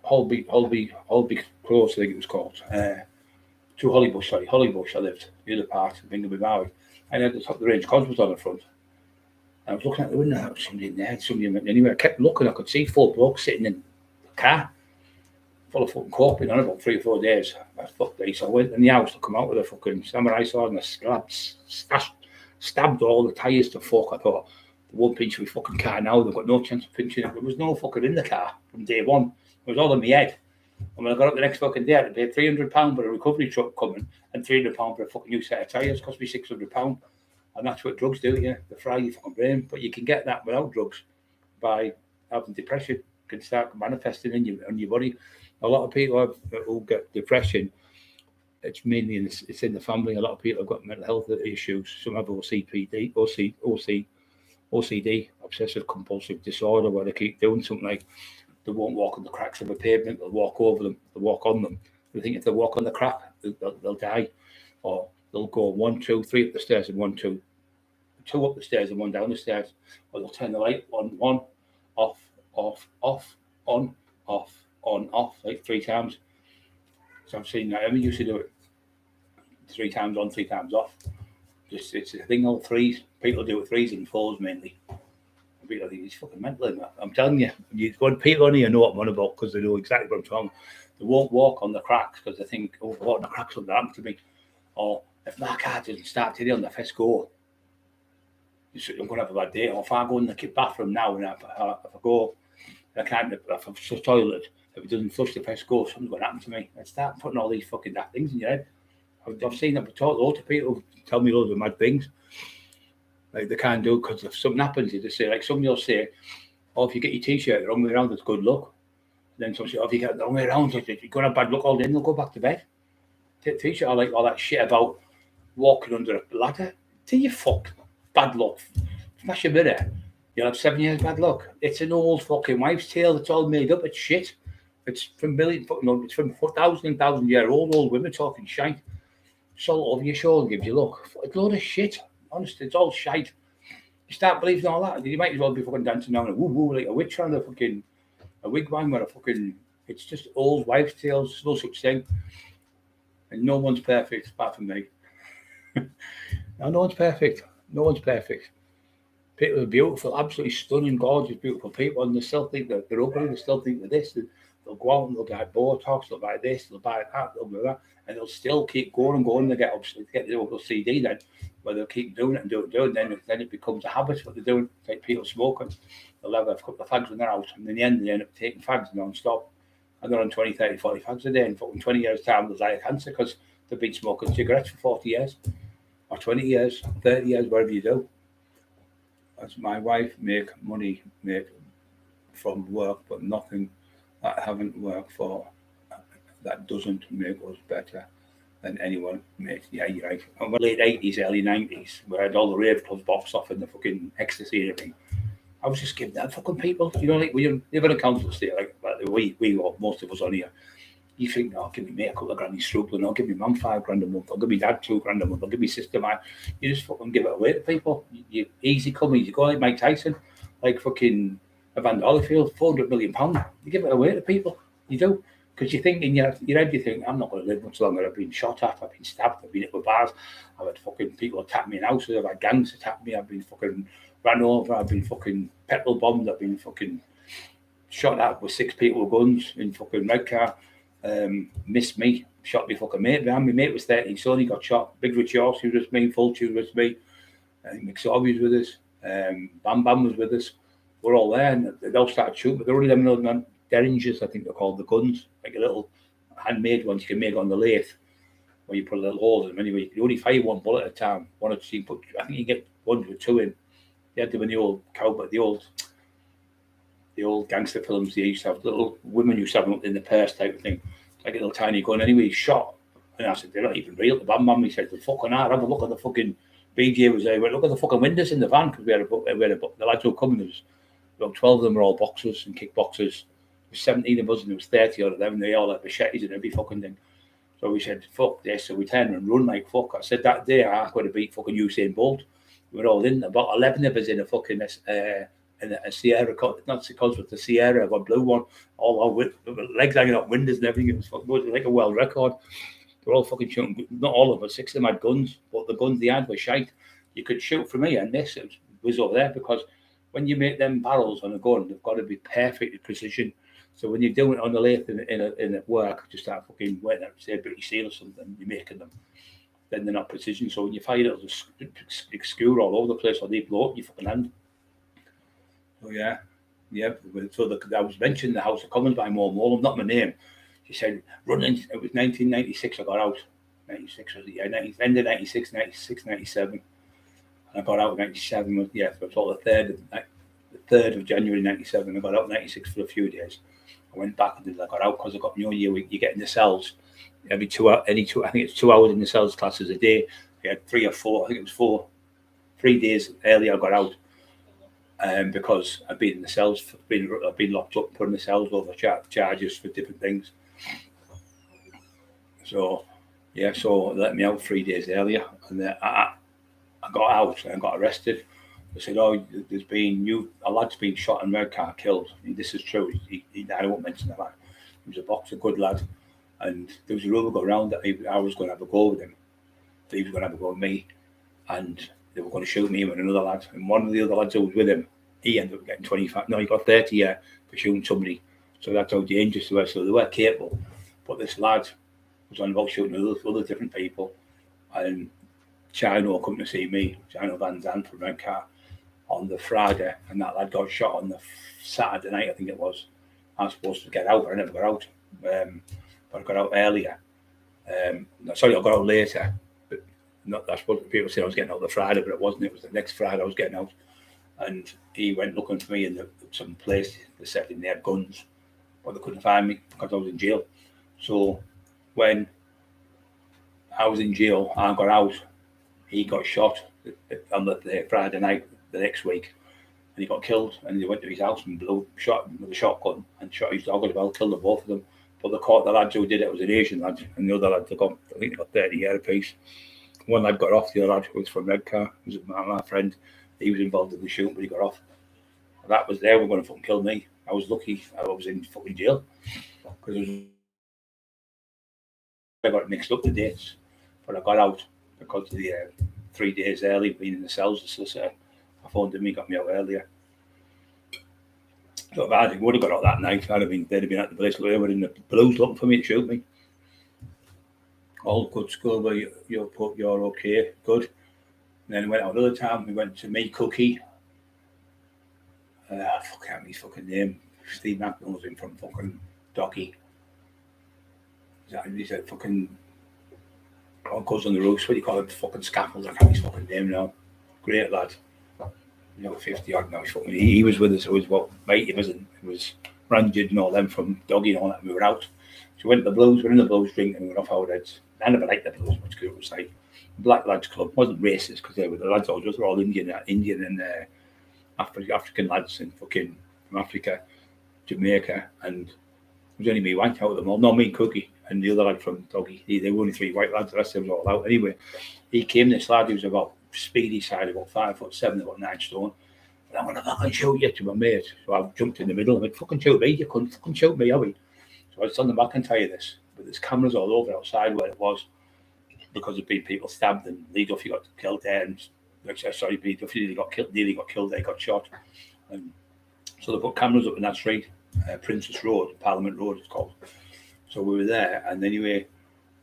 S1: Holby Close, I think it was called. To Hollybush I lived, the other part of Bingham Valley. And at the top of the range, Cos was on the front. And I was looking out the window, there was somebody in there, somebody went anywhere. I kept looking, I could see 4 blokes sitting in the car, full of fucking coke, been on about 3 or 4 days. I fucked this. So I went in the house to come out with a fucking samurai sword and I stabbed all the tyres to fuck. I thought, they won't pinch my fucking car now, they've got no chance of pinching it. There was no fucking in the car from day one. It was all in my head. And when I got up the next fucking day, I had to pay £300 for a recovery truck coming and £300 for a fucking new set of tyres. It cost me £600. And that's what drugs do, yeah. They fry your fucking brain. But you can get that without drugs by having depression. It can start manifesting in your body. A lot of people who get depression, it's mainly it's in the family. A lot of people have got mental health issues. Some have OCD, obsessive compulsive disorder, where they keep doing something like they won't walk on the cracks of a pavement, they'll walk over them, they'll walk on them. They think if they walk on the crack, they'll die. Or they'll go 1, 2, 3 up the stairs and 1, 2 up the stairs and 1 down the stairs. Or they'll turn the light on, off, on, off, like 3 times. So I've seen that. I used to do it 3 times on, 3 times off. It's a thing, all threes. People do it 3s and 4s mainly. People think he's fucking mental. I'm telling you, people only know what I'm on about because they know exactly what I'm talking. They won't walk on the cracks because they think, oh, walking the cracks won't happen to me. Or if my car doesn't start today on the first go, I'm going to have a bad day. Or if I go in the bathroom now and if I go, I can't, if I flush the toilet, if it doesn't flush the first go, something's going to happen to me. I start putting all these fucking that things in your head. I've seen that, but loads of people tell me loads of mad things. Like they can't do it because if something happens, they just say, like somebody will say, oh, if you get your t-shirt the wrong way around, it's good luck. Then somebody say, oh, if you get it the wrong way around, you're going to have bad luck all day, and they'll go back to bed. Take the t-shirt, I like all that shit about walking under a ladder. Till you fuck, bad luck. Smash your mirror, you'll have 7 years bad luck. It's an old fucking wives' tale. It's all made up. It's shit. It's from it's from 1,000 year old women talking shite. It's all over your shoulder gives you luck. It's a load of shit. Honestly, it's all shite. You start believing all that, you might as well be fucking dancing down a woo woo like a witch around a wigwam or a fucking. It's just old wives' tales. There's no such thing, and no one's perfect apart from me. No one's perfect. No one's perfect. People are beautiful, absolutely stunning, gorgeous, beautiful people, and they still think that they're ugly. They still think they're this. They'll go out and they'll buy Botox, they'll buy this, they'll buy that, they'll do that, and they'll still keep going and going. They get the old CD then, where they'll keep doing it and doing it. And then it becomes a habit what they're doing. Like people smoking, they'll have a couple of fags when they're out, and in the end they end up taking fags non-stop. And they're on 20, 30, 40 fags a day, and fucking 20 years' time they'll die of cancer because they've been smoking cigarettes for 40 years, or 20 years, 30 years, whatever you do. As my wife make money from work, but nothing that I haven't worked for that doesn't make us better than anyone makes. Yeah, you're right. In the late 80s, early 90s, where I had all the rave clubs boxed off and the fucking ecstasy and everything, I was just giving that fucking people. You know, like we live in a council estate, like we all, most of us on here. You think, oh, give me mate a couple of grand, he's struggling. I'll give me mum $5 grand a month. I'll give me dad $2 grand a month. I'll give me sister man. You just fucking give it away to people. You easy come, easy go, like Mike Tyson, like fucking Evander Holyfield, £400 million. You give it away to people. You do. Because you think in your head, you think, I'm not going to live much longer. I've been shot at, I've been stabbed, I've been hit with bars, I've had fucking people attack me in houses, I've had gangs attack me, I've been fucking ran over, I've been fucking petrol bombed, I've been fucking shot at with 6 people with guns in fucking red car. Missed me, shot me fucking mate. My mate was 13, so he got shot. Big Rich Horse, he was with me, Full Tune was with me. McSorby was with us. Bam Bam was with us. We're all there, and they all started shooting. But they're only them little derringers, I think they're called, the guns, like a little handmade ones you can make on the lathe, where you put a little hole in them. Anyway, you can only fire one bullet at a time. One or two, I think you get ones with 2 in. They had them in the old cowboy, the old gangster films. They used to have little women used to have them in the purse type of thing, like a little tiny gun. Anyway, he shot, and I said, they're not even real. The Bam Bam, he said, the fucking hard. Have a look at the fucking BJ was there. He went, look at the fucking windows in the van, because we had the lads who were coming. There was about 12 of them were all boxers and kickboxers. There was 17 of us, and there was 30 out of them, and they all had machetes and every fucking thing. So we said, fuck this. So we turned and run like fuck. I said that day I could have beat fucking Usain Bolt. We were all in, about 11 of us in a fucking in a Sierra, not because with the Sierra, a blue one, all with legs hanging out windows and everything. It was like a world record. They were all fucking shooting. Not all of us, 6 of them had guns, but the guns they had were shite. You could shoot from here, and this was over there, because when you make them barrels on a gun, they've got to be perfect precision. So when you're doing it on the lathe in a work, just start fucking waiting out, say British Steel or something, you're making them, then they're not precision. So when you fire it, it'll just skewer all over the place, or they blow up your fucking hand. Oh yeah. So I was mentioning the House of Commons by Maud Molan, not my name. She said, running, it was 1996 I got out. 96 was it, yeah, end of 96, 96, 97. And I got out in 97, yeah, so it was all the 3rd of January 97. I got out in 96 for a few days. I went back and I got out because I got, you get in the cells every 2 hours, I think it's 2 hours in the cells classes a day. I had 3 or 4, I think it was 3 days earlier I got out. Because I've been in the cells, I've been locked up, put in the cells over charges for different things. So, yeah, so they let me out 3 days earlier, and then I got out and got arrested. They said, "Oh, there's been a lad's been shot and red car killed." And this is true. I won't mention the lad. He was a boxer, good lad, and there was a rumour going around that I was going to have a go with him. He was going to have a go with me, and they were going to shoot me with another lad. And one of the other lads who was with him, he ended up getting 25. No, he got 30 years for shooting somebody. So that's how dangerous they were. So they were capable. But this lad was on about shooting other different people. And Chino come to see me, Chino Van Zandt from Red Car, on the Friday. And that lad got shot on the Saturday night, I think it was. I was supposed to get out, but I never got out. But I got out earlier. I got out later. But that's what people said I was getting out the Friday, but it wasn't. It was the next Friday I was getting out. And he went looking for me in some place. They said they had guns, but they couldn't find me because I was in jail. So when I was in jail, I got out. He got shot on the Friday night the next week, and he got killed. And they went to his house and shot him with a shotgun and shot his dog as well, killed them both of them. But the lads who did it was an Asian lad, and the other lads I think they got 30 years apiece. One lad got off, the other lad who was from Redcar, who was my friend. He was involved in the shoot, but he got off. And that was there, were going to fucking kill me. I was lucky I was in fucking jail. Because I got mixed up the dates. But I got out because of the 3 days early being in the cells, the solicitor. I phoned him, he got me out earlier. So if I would have got out that night, they'd have been at the place they were in the blues looking for me to shoot me. All good school, but you're okay, good. And then we went out another time, we went to meet Cookie. I can't his fucking name. Steve McMillan was in from fucking Docky. He's a fucking goes on the roofs, what do you call it? Fucking scaffolds, I can't his fucking name now. Great lad. 50 odd now. He was with us, it was what mate, it was Ranjid and all them from Doggy and all that, and we were out. So we went to the blues, we're in the blues drinking, and we were off our heads. I never liked the blues much because it was like a black lads club. It wasn't racist because they were the lads all just were all Indian and African lads and fucking from Africa, Jamaica, and it was only me white out of them all. No, me and Cookie and the other lad from Doggy. They were only 3 white lads, the rest of them was all out. Anyway, he came, this lad, he was about speedy side, about 5'7", about 9 stone. And I'm going to fucking shoot you to my mate. So I jumped in the middle and went, fucking shoot me, you couldn't fucking shoot me, are we? So I was on the back and tell you this, but there's cameras all over outside where it was because there'd been people stabbed and Lee Duffy got killed there, and Lee Duffy nearly got killed there, got shot. And so they put cameras up in that street, Princess Road, Parliament Road it's called. So we were there, and anyway,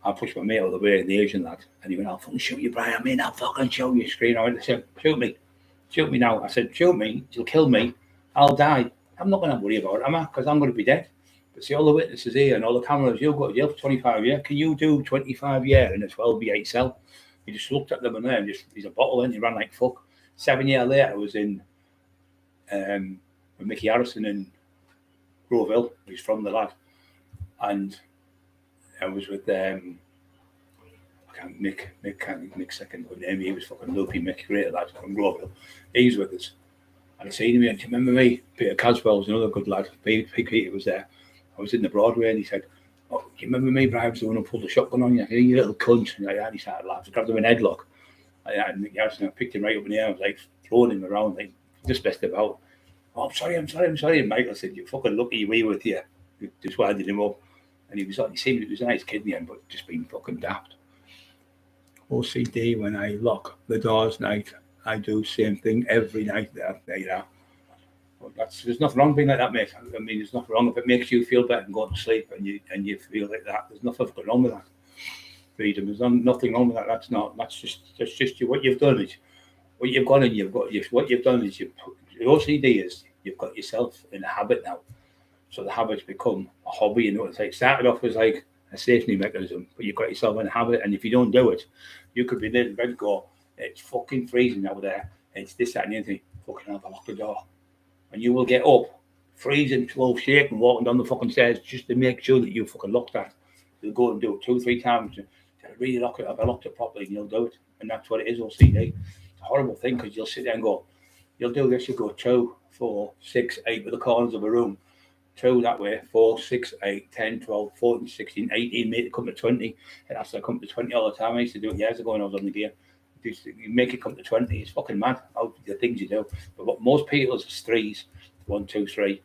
S1: I pushed my mate out of the way, the Asian lad, and he went, I'll fucking shoot you, Brian, I'll fucking shoot you, screaming. I went to him, shoot me now. I said, shoot me, you'll kill me, I'll die. I'm not going to worry about it, am I? Because I'm going to be dead. But see, all the witnesses here and all the cameras, you'll go to jail for 25 years. Can you do 25 years in a 12B8 cell? He just looked at them and then he's a bottle in, he ran like fuck. 7 years later, I was in with Mickey Harrison in Groveville. He's from the lad. And I was with Mick second name. He was fucking loopy Mick, great lad from Groveville. He's with us. And I seen him, do you remember me? Peter Caswell was another good lad. Peter was there. I was in the Broadway and he said, oh, do you remember me, Brian? I was the one who pulled the shotgun on you. Hey, you little cunt. And he started laughing. I grabbed him in a headlock. And I picked him right up in the air. I was like throwing him around, like just messed about. Oh, I'm sorry. And Michael said, you fucking lucky we were here. Just winded him up. And he seemed he was a nice kid in the end, but just being fucking daft. OCD, when I lock the doors night, I do the same thing every night there, you know. There's nothing wrong being like that, mate. I mean, there's nothing wrong if it makes you feel better than going to sleep and you feel like that. There's nothing wrong with that. Freedom. There's nothing wrong with that. That's just what you've done is what you've gone and what you've done is the OCD is you've got yourself in a habit now. So the habits become a hobby. You know, it's like started off as like a safety mechanism, but you've got yourself in a habit, and if you don't do it, you could be there in bed go, it's fucking freezing out there. It's this, that, and the other thing. Fucking hell, I locked the door. And you will get up, freezing, slow shaking, walking down the fucking stairs just to make sure that you fucking lock that. You'll go and do it 2 or 3 times. Really lock it up. I locked it properly, and you'll do it. And that's what it is, OCD. It's a horrible thing because you'll sit there and go, you'll do this, you go 2, 4, 6, 8 with the corners of a room. 2 that way, 4, 6, 8, 10, 12, 14, 16, 18, make it come to 20. It has to come to 20 all the time. I used to do it years ago when I was on the gear. You make it come to 20. It's fucking mad how the things you do. But what most people is 3s, 1, 2, 3.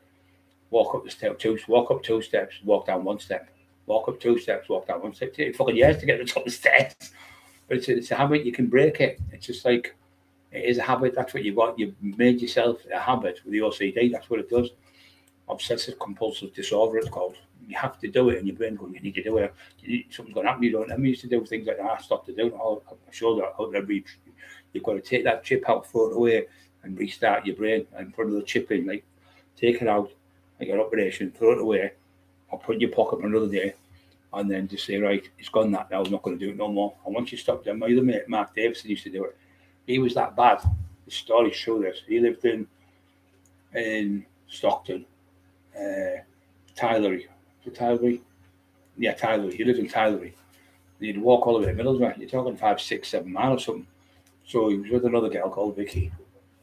S1: Walk up the step, 2, walk up 2 steps, walk down 1 step. Walk up 2 steps, walk down 1 step. It takes fucking years to get to the top of the stairs. But it's a habit, you can break it. It's just like, it is a habit. That's what you've got. You've made yourself a habit with the OCD. That's what it does. Obsessive compulsive disorder, it's called. You have to do it, and your brain going, you need to do it. Something's going to happen, you don't. I used to do things like that. I stopped to do it. I'm sure that you've got to take that chip out, throw it away, and restart your brain and put another chip in. Like, take it out, like your operation, throw it away, or put it in your pocket for another day, and then just say, right, it's gone that now, I'm not going to do it no more. And once you stop doing, my other mate, Mark Davison, used to do it. He was that bad. The story show this. He lived in Stockton. Tylery. Yeah, Tylery. He lived in Tylery. He'd walk all the way to Middlesbrough. You're talking 5, 6, 7 miles or something. So he was with another girl called Vicky,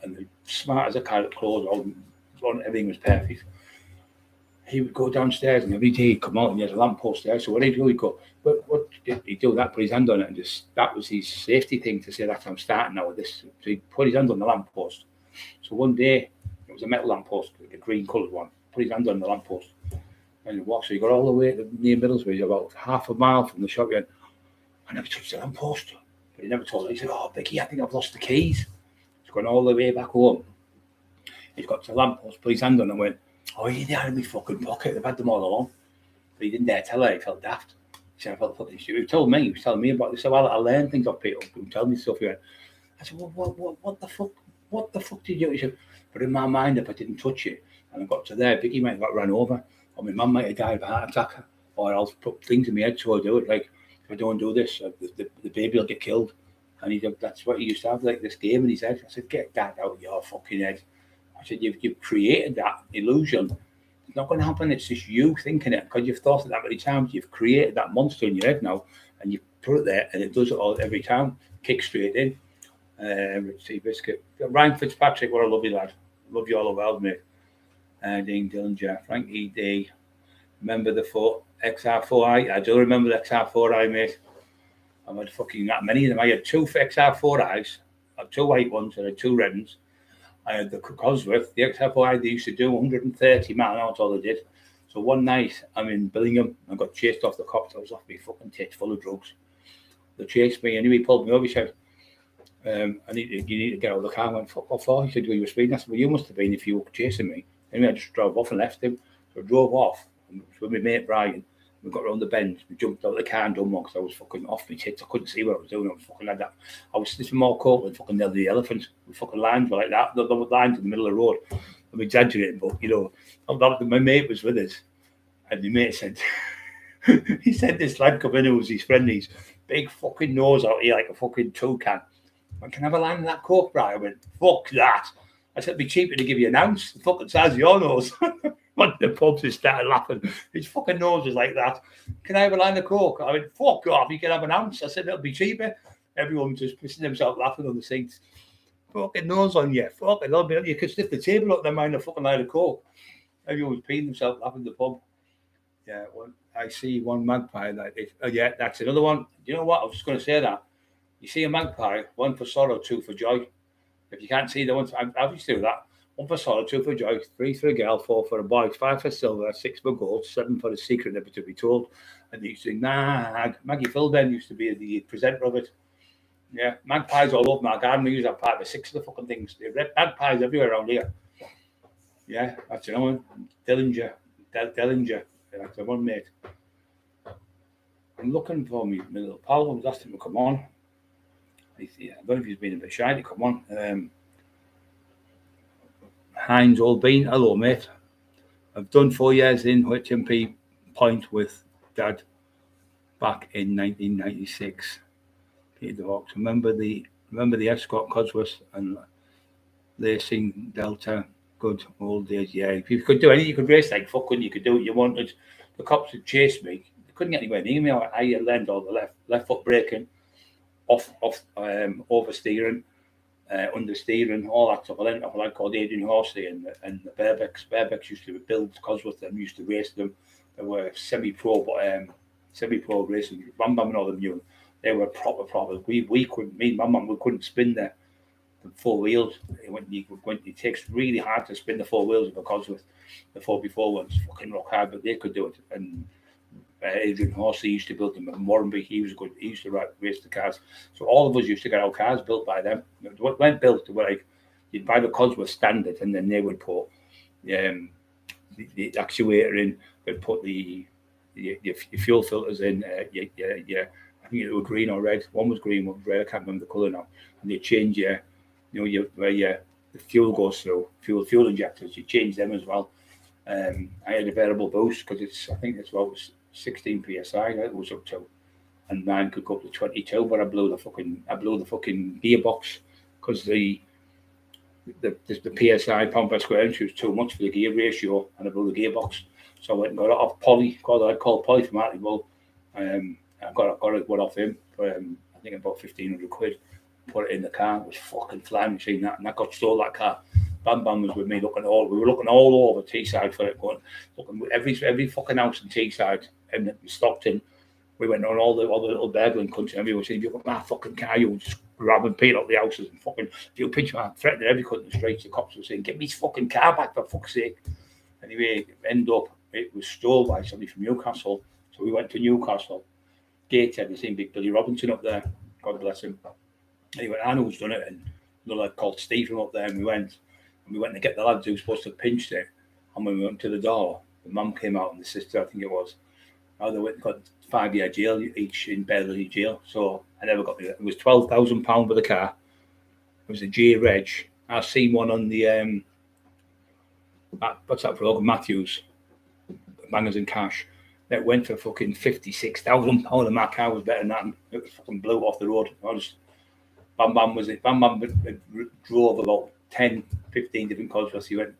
S1: and smart as a carrot, clothes, everything was perfect. he would go downstairs and every day he'd come out and he had a lamppost there. So what he'd do, he'd go, what did he do? That, put his hand on it and just, that was his safety thing to say, that's I'm starting now with this. So he put his hand on the lamppost. So one day, it was a metal lamppost, like a green coloured one, put his hand on the lamppost and he walked. So he got all the way to near Middlesbrough, about half a mile from the shop. He went, I never touched the lamppost. But he never told her. He said, oh, Vicky, I think I've lost the keys. He's gone all the way back home. He's got to the lamppost, put his hand on it and went, oh, you had in my fucking pocket. They've had them all along. But he didn't dare tell her. He felt daft. He said, I felt fucking stupid. He told me. He was telling me about this. So I learned things off people who tell me stuff. He went, I said, well, what the fuck? What the fuck did you do? He said, but in my mind, if I didn't touch it and I got to there, Vicky might have got run over, or my mum might have died of a heart attack, or I'll put things in my head so I do it. Like, if I don't do this, the baby will get killed. And that's what he used to have, like this game in his head. I said, get that out of your fucking head. I said, you've created that illusion. It's not going to happen. It's just you thinking it because you've thought it that many times. You've created that monster in your head now, and you put it there, and it does it all every time. Kick straight in. Richie Biscuit, Ryan Fitzpatrick, what a lovely lad. Love you all the world, mate. Dean Dillinger, Frankie D. Remember the XR4i? I do remember the XR4i, mate. I've had fucking that many of them. I had two XR4i's. I had two white ones and I had two red ones. I had the Cosworth, the XR4i, they used to do 130 miles, that's all they did. So one night, I'm in Billingham, I got chased off the cops. I was off my fucking tits full of drugs. They chased me, anyway, he pulled me over, he said, you need to get out of the car. I went, fuck off, he said, well, you were speeding. I said, well, you must have been if you were chasing me. Anyway, I just drove off and left him. So I drove off with my mate Brian. We got around the bend. We jumped out of the car and done one because I was fucking off my tits. I couldn't see what I was doing. I was fucking like that. I was sniffing more coke than fucking the elephants. The fucking lines were like that. The lines in the middle of the road. I'm exaggerating, but you know, my mate was with us, and my mate said, he said this lad come in who was his friend. His big fucking nose out here like a fucking toucan. I can I have a line of that coke, Brian? I went, fuck that. I said, it'd be cheaper to give you an ounce. The fucking size of your nose. One of the pubs just started laughing. His fucking nose was like that. Can I have a line of coke? I went, fuck off, you can have an ounce. I said, it'll be cheaper. Everyone was just pissing themselves laughing on the seats. Fucking nose on you. Fucking hell, you could sniff the table up there, mind a fucking line of coke. Everyone was peeing themselves laughing in the pub. Yeah, I see one magpie. Yeah, that's another one. You know what? I was just going to say that. You see a magpie, one for sorrow, two for joy. If you can't see the ones, I used to do that. 1 for sorrow, 2 for joy, 3 for a girl, 4 for a boy, 5 for silver, 6 for gold, 7 for a secret never to be told. And they used to sing, Maggie Philben used to be the presenter of it. Yeah, magpies all over my garden. We used to have 5 or 6 of the fucking things. They have magpies everywhere around here. Yeah, that's another one. Dillinger. That's the one, mate. I'm looking for me. My little pal was asking him to come on. I don't know if he's been a bit shy to come on. Heinz Oldbean, hello mate. I've done 4 years in HMP Point with Dad back in 1996. Peter the Hawks. Remember the Escort Cosworth and Racing Delta. Good old days. Yeah, if you could do anything, you could race like fucking. You could do what you wanted. The cops would chase me. They couldn't get anywhere near me. I learned all the left foot braking, off oversteering. Understeering, all that stuff. I learned off a lad called Adrian Horsey and the Bearbecks. Bearbecks used to build Cosworth and used to race them. They were semi-pro racing. Bam Bam and all them knew. They were proper. We couldn't. Me and my mum, we couldn't spin the 4 wheels. It takes really hard to spin the 4 wheels of a Cosworth. The 4x4 ones fucking rock hard, but they could do it. And Adrian Horsey used to build them at Morenby. He was good. He used to race the cars. So all of us used to get our cars built by them. What went built, were like you'd buy the Cosworth standard, and then they would put the actuator in. They'd put your fuel filters in. I think it was green or red. One was green, one was red. I can't remember the colour now. And they change where the fuel goes through. Fuel injectors. You change them as well. I had a variable boost because I think it's about 16 psi it was up to, and mine could go up to 22. But I blew the fucking gearbox because the psi pound per square inch was too much for the gear ratio, and I blew the gearbox. So I went and got it off Polly. I called Polly from Hartlepool. I got it off him for I think about £1,500. Put it in the car. It was fucking flying machine that, and I got stole that car. Bam Bam was with me we were looking all over Teesside for it, looking every fucking house in Teesside and Stockton. We went on all the little burgling country, and we were saying, if you got my fucking car, you just grabbing Pete up the houses and fucking, if you pinch my threatening every cut in the streets, the cops were saying, get me his fucking car back for fuck's sake. Anyway, it was stolen by somebody from Newcastle. So we went to Newcastle, Gateshead, and seen Big Billy Robinson up there. God bless him. Anyway, I know who's done it, and another lad called Steve from up there, and we went to get the lads who were supposed to have pinched it. And when we went to the door, the mum came out and the sister, I think it was. They went and got 5-year jail each in Beverly jail. So I never got it. It was £12,000 for the car. It was a J Reg. I've seen one on the what's that for? Matthews, Bangers and Cash. That went for fucking £56,000, and my car was better than that. It was fucking blew off the road. Bam Bam drove about 10, 15 different cars. He went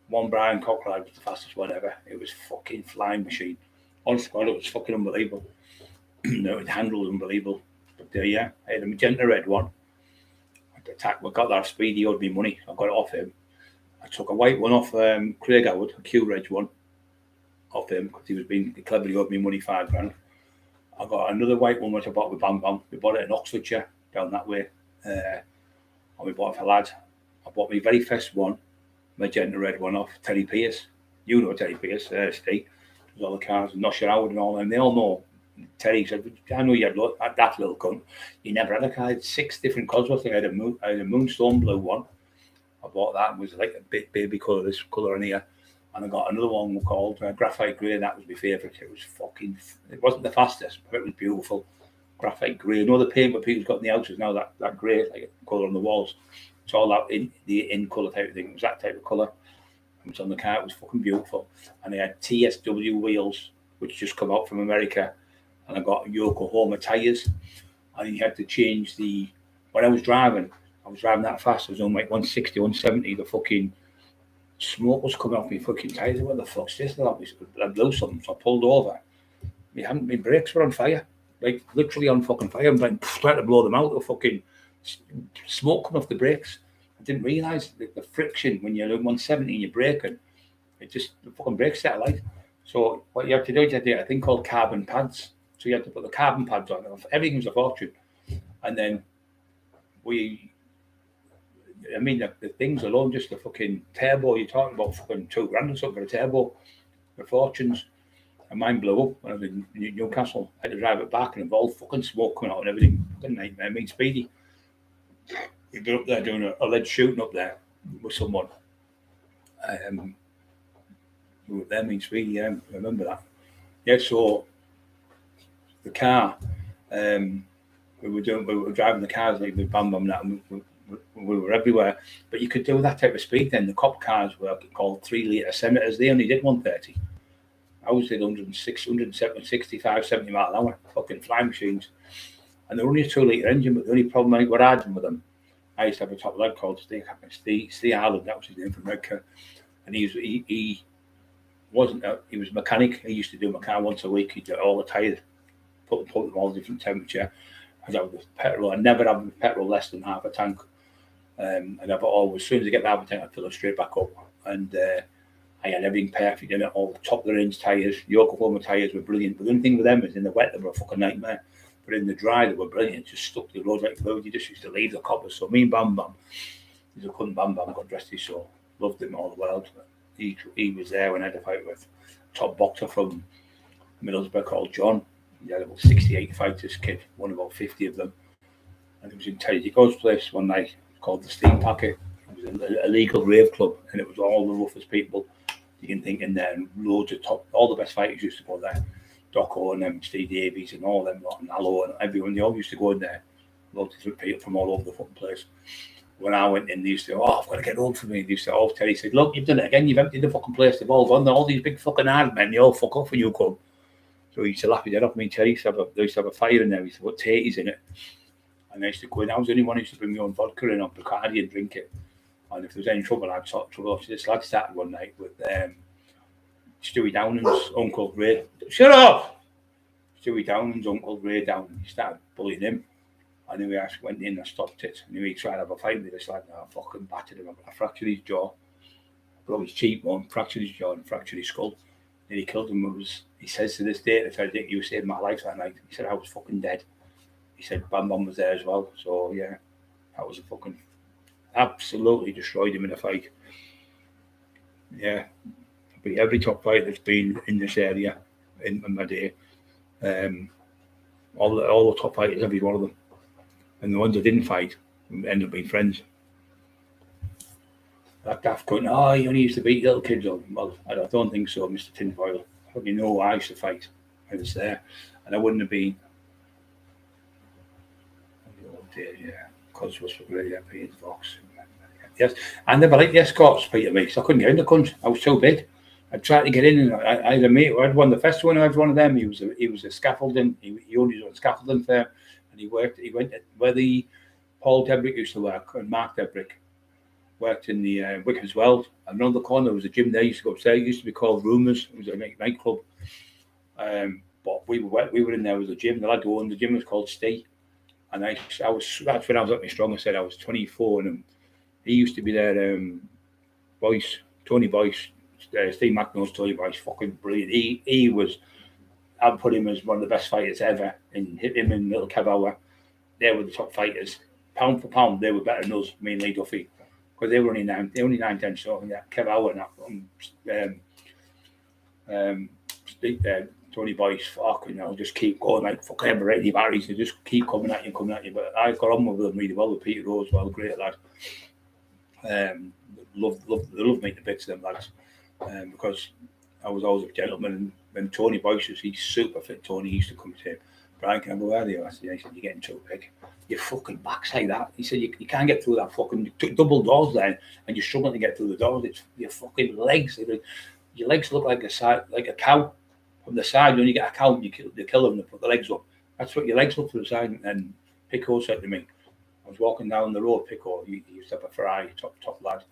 S1: one Brian Cockerill was the fastest one ever. It was fucking flying machine. Honestly, God, it was fucking unbelievable. The handle was unbelievable. But yeah, I had a magenta red one. We got that speed, he owed me money. I got it off him. I took a white one off Craig Howard, a Q Reg one, off him because he was being clever. He owed me money, £5,000. I got another white one which I bought with Bam Bam. We bought it in Oxfordshire, down that way. And we bought it for lads. I bought my very first one, magenta red one off Terry Pierce. You know Terry Pierce, Steve. All the cars, Nosher Howard and all them, they all know. Terry said, I know you had that little cunt. You never had a car. I had 6 different Cosworths. I had a Moonstone blue one. I bought that. It was like a bit baby colour, this colour in here. And I got another one called Graphite Grey. That was my favourite. It wasn't the fastest, but it was beautiful. Graphite Grey. You know the paint what people's got in the houses now, that grey like colour on the walls. It's all that in colour type of thing. It was that type of colour. It was on the car. It was fucking beautiful. And I had TSW wheels, which just come out from America. And I got Yokohama tyres. And you had to change when I was driving that fast. I was on like 160, 170. The fucking smoke was coming off my fucking tyres. What the fuck's this? I blew something, so I pulled over. My brakes were on fire. Like literally on fucking fire. I'm like trying to blow them out. The fucking smoke coming off the brakes. I didn't realise the friction when you're 170 and you're braking. The fucking brakes set alight. So what you have to do is you have to get a thing called carbon pads. So you have to put the carbon pads on. Everything's a fortune. And then the things alone, just the fucking turbo, you're talking about fucking $2,000 or something for a turbo. The fortunes. And mine blew up when I was in Newcastle. I had to drive it back and involve fucking smoke coming out and everything. Fucking nightmare. Speedy. You've been up there doing a lead shooting up there with someone. We were there, Speedy, yeah, I remember that. Yeah, so the car, we were driving the cars like with Bam Bam and we were everywhere. But you could do that type of speed then. The cop cars were called 3-litre Senators. They only did 130. I was did 165, 70 mile an hour. Fucking flying machines. And they were only a 2-litre engine, but the only problem I got arguing with them, I used to have a top lad called Steve Harland, that was his name from Redcar. And he was a mechanic. He used to do my car once a week. He'd do all the tyres, put them all different temperature. I'd have the petrol. I'd never have the petrol less than half a tank. I'd have it all. As soon as I get the half a tank, I'd fill it straight back up. And I had everything perfect in it. All the top of the range tyres, Yokohama tyres were brilliant. But the only thing with them is in the wet, they were a fucking nightmare. But in the dry, they were brilliant. Just stuck to the road like glue. You just used to leave the coppers. So me and Bam Bam, he's a cunt Bam Bam, got dressed his soul. Loved him all the world. He was there when I had a fight with a top boxer from Middlesbrough called John. He had about 68 fights, this kid, won about 50 of them. And it was in Teddy Go's place one night called the Steam Packet. It was an illegal rave club, and it was all the roughest people you can think in there, and loads of all the best fighters used to go there. Docko and them, Steve Davies and all them, and Allo and everyone, they all used to go in there. Loads of people from all over the fucking place. When I went in, they used to, I've got to get home for me. They used to, Terry said, look, you've done it again. You've emptied the fucking place. They've all gone. All these big fucking hard men, they all fuck off when you come. So he used to laugh his head off me. Terry used to have a fire in there. He used to put tatties in it. And I used to go in. I was the only one who used to bring my own vodka in on Bacardi and drink it. And if there was any trouble, I'd sort trouble. So this lad started one night with Stewie Downing's uncle Ray. Shut up! Stewie Downing's uncle Ray Downing. He started bullying him. Anyway, I went in and stopped it. Anyway, he tried to have a fight with this lad, and I fucking battered him. I fractured his jaw, broke his cheekbone, fractured his jaw, and fractured his skull. And he killed him. He says to this day, I think you saved my life that night. He said I was fucking dead. He said Bam Bam was there as well. So yeah, that was a fucking absolutely destroyed him in a fight. Yeah, but every top fight that's been in this area in my day, all the top fighters, every one of them, and the ones that didn't fight ended up being friends. That daft cunt, he only used to beat little kids. Well, I don't think so, Mr. Tinfoil. I only know I used to fight. I was there, and I wouldn't have been. Yeah, because was for great Peter Fox. Yes, I never liked the escorts, Peter Meeks. I couldn't get in the country. I was so big. I tried to get in, and I had a mate who had one. The first one, I had one of them. He was a scaffolding. He owned his own scaffolding firm, and he went where the Paul Debrick used to work, and Mark Debrick worked in the Wickham's World. And around the corner there was a gym there. Used to go upstairs. It used to be called Rumours. It was a nightclub. But we were in there with a gym. The lad who owned the gym was called Steve. And that's when I was at my strongest. I was 24, and he used to be there. Boyce, Tony Boyce, Steve McNaugh's Tony Boyce, fucking brilliant. He was. I'd put him as one of the best fighters ever. And hit him in Little Kev Hour. They were the top fighters. Pound for pound, they were better than us. Me and Lee Duffy, because they were only 9-10 short. And that Kev Hour and that Tony Boyce, just keep going like fucking ever any batteries. They just keep coming at you. But I got on with them really well with Peter Rose, well, great lad. Love me to bits of them lads, because I was always a gentleman. And when Tony Boyce was, he's super fit. Tony used to come to him. Brian, can I go earlier? I said, he said, you're getting too big. Your fucking back's like that. He said, you can't get through that fucking double doors there, and you're struggling to get through the doors. It's your fucking legs. Your legs look like a cow. From the side, when you get a cow, you kill them and put the legs up. That's what your legs look from the side. And Pico said to me, I was walking down the road. Pico, he used to have a Ferrari, top lad,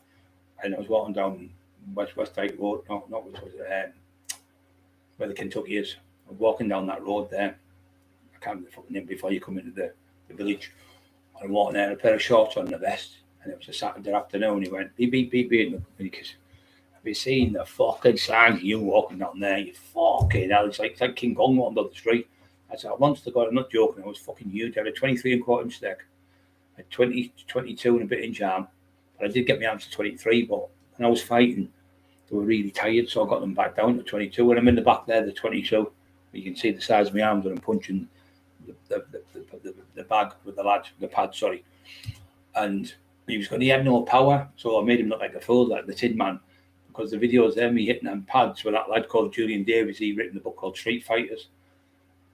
S1: and I was walking down West Dyke Road. Not which was it, where the Kentucky is. I was walking down that road there. I can't remember the fucking name before you come into the village. I'm walking there, a pair of shorts on and a vest, and it was a Saturday afternoon. He went beep beep beep beep, and he kissed. Be seeing the fucking signs of you walking down there, you fucking hell. It's like King Kong walking down the street. I said, once to God, I'm not joking, I was fucking huge. I had a 23 1/4 inch stick. I had 22 and a bit inch arm. But I did get my arms to 23, but when I was fighting, they were really tired, so I got them back down to 22. When I'm in the back there, the 22, you can see the size of my arms when I'm punching the bag with the pad, sorry. And he had no power, so I made him look like a fool, like the Tin Man. Because the videos there, me hitting them pads with that lad called Julian Davis, he written a book called Street Fighters.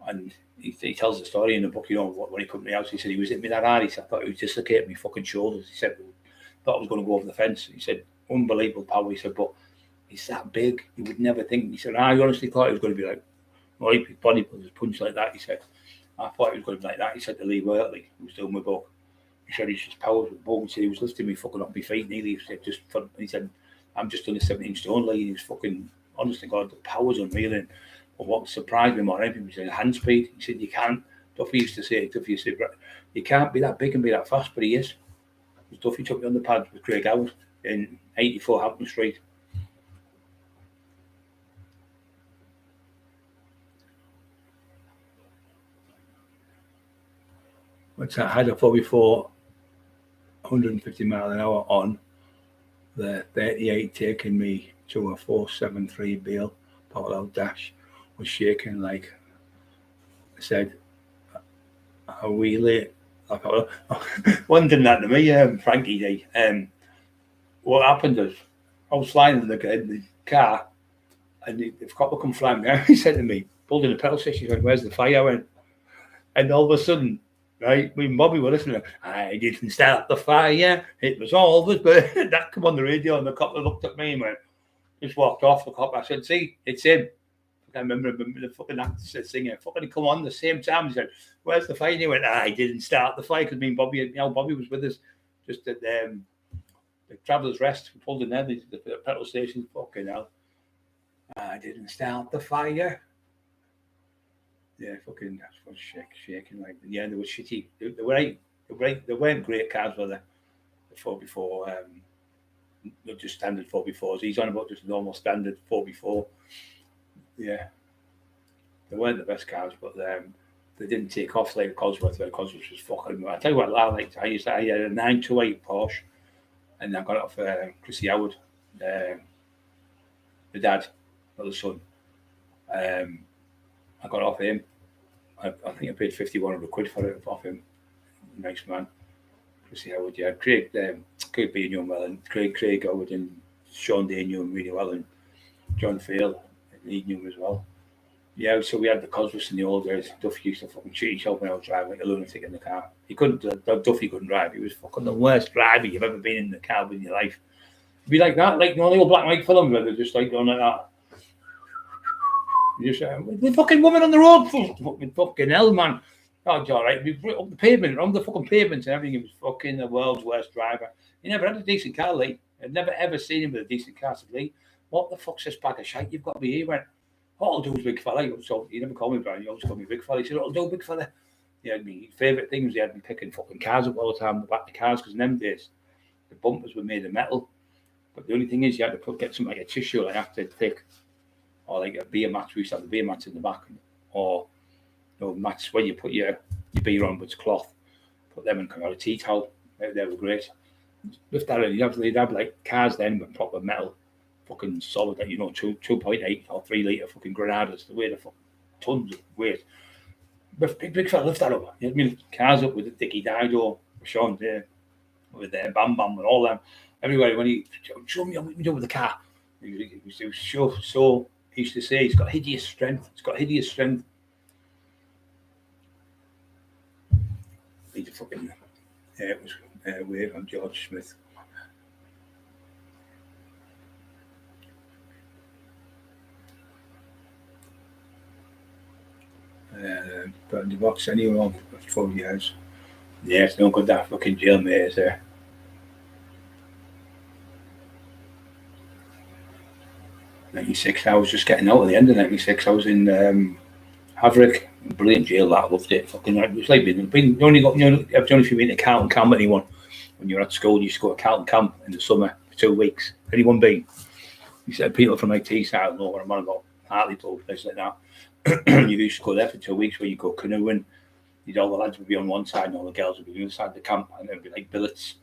S1: And he tells the story in the book, when he come to my house, he said he was hitting me that hard. He said, I thought he was dislocating my fucking shoulders. He said, thought I was going to go over the fence. He said, unbelievable power. He said, but he's that big, you would never think. He said, I honestly thought he was going to be like, Olympic bodybuilders punch like that. He said, I thought he was going to be like that. He said to Lee Wortley, who was doing my book, he said, he's just power with bone. He said, he was lifting me fucking off my feet nearly. He said, I'm just on a 17 stone leg. He was fucking, honestly, God, the power's unreal. And what surprised me more than anything was his hand speed. He said, you can't. Duffy used to say, you can't be that big and be that fast, but he is. Duffy took me on the pad with Craig Howard in 84 Hampton Street. Which I had a 44 150 mile an hour on. The 38 taking me to a 473 Beale parallel dash was shaking like I said, are we late? One did that to me, Frankie. What happened is I was flying in the car and the copper come flying out. He said to me, pulled in the pedal station, he went, where's the fire? I went, and all of a sudden, right, me and Bobby were listening. I didn't start the fire. It was all the that come on the radio, and the copper looked at me and went, just walked off. The copper. I said, "See, it's him." I remember the fucking actor singer fucking come on the same time. He said, "Where's the fire?" And he went, "I didn't start the fire," because me and Bobby, Bobby was with us just at the Traveller's Rest. We pulled in there, the petrol station. Fucking hell, I didn't start the fire. Yeah, fucking that's what shaking like. Yeah, they were shitty. They weren't great cars, were they? The 4x4, not just standard 4x4s. He's on about just normal standard 4x4. Yeah, they weren't the best cars, but they didn't take off like Cosworth. Where Cosworth was fucking. I tell you what, I liked. I had a 928 Porsche, and I got it off Chrissy Howard, the dad, not the son. I got it off him. I think I paid 5,100 quid for it off him. Nice man. Chrissy Howard, yeah. Craig B knew him well, and Craig Howard and Sean Day knew him really well, and John Fail, he knew him as well. Yeah, so we had the Cosworths in the old days. Duffy used to fucking shoot himself when I was driving like a lunatic in the car. He couldn't, Duffy couldn't drive. He was fucking the worst driver you've ever been in the car with in your life. It'd be like that, like the old black and white films where they're just like going like that. You just the fucking woman on the road, fucking hell, man. Oh, it's all right. We up the pavement, on the fucking pavements and everything. He was fucking the world's worst driver. He never had a decent car, Lee. I'd never ever seen him with a decent car. I said, Lee, what the fuck's this bag of shite you've got to be here? He went, what I'll do is big fella. So he never called me Brian, he always called me big fella. He said, what I'll do, big fella. He had me favourite things. He had me picking fucking cars up all the time, the back of the cars, because in them days, the bumpers were made of metal. But the only thing is, you had to get something like a tissue, like after thick, or like a beer mats. We used to have the beer mats in the back, or mats where you put your beer on, but it's cloth. Put them in kind of a tea towel. They were great. Lift that in, you'd have like cars then with proper metal, fucking solid, like 2.8 or 3 litre fucking Granadas, the weight of fucking tons of weight. Big fella, lift that up. You had me cars up with the Dickie Dido, Sean there, with their Bam Bam and all them. Everywhere when he show me what we do with the car. He was so he used to say he's got hideous strength. Need to fucking it was weird on George Smith. But in the box anyway for 12 years. Yeah, it's no good that fucking jailmate is there. 96, I was just getting out at the end of 96. I was in Haverick, brilliant jail. That I loved it. Fucking, it was like being only got if you've been to Carlton Camp, anyone when you were at school, you used to go to Carlton Camp in the summer for 2 weeks. Anyone been? You said people from like Teesside, know what I'm on about, Hartlepool, places like that. You used to go there for 2 weeks where you go canoeing. All the lads would be on one side and all the girls would be on the other side of the camp, and it would be like billets.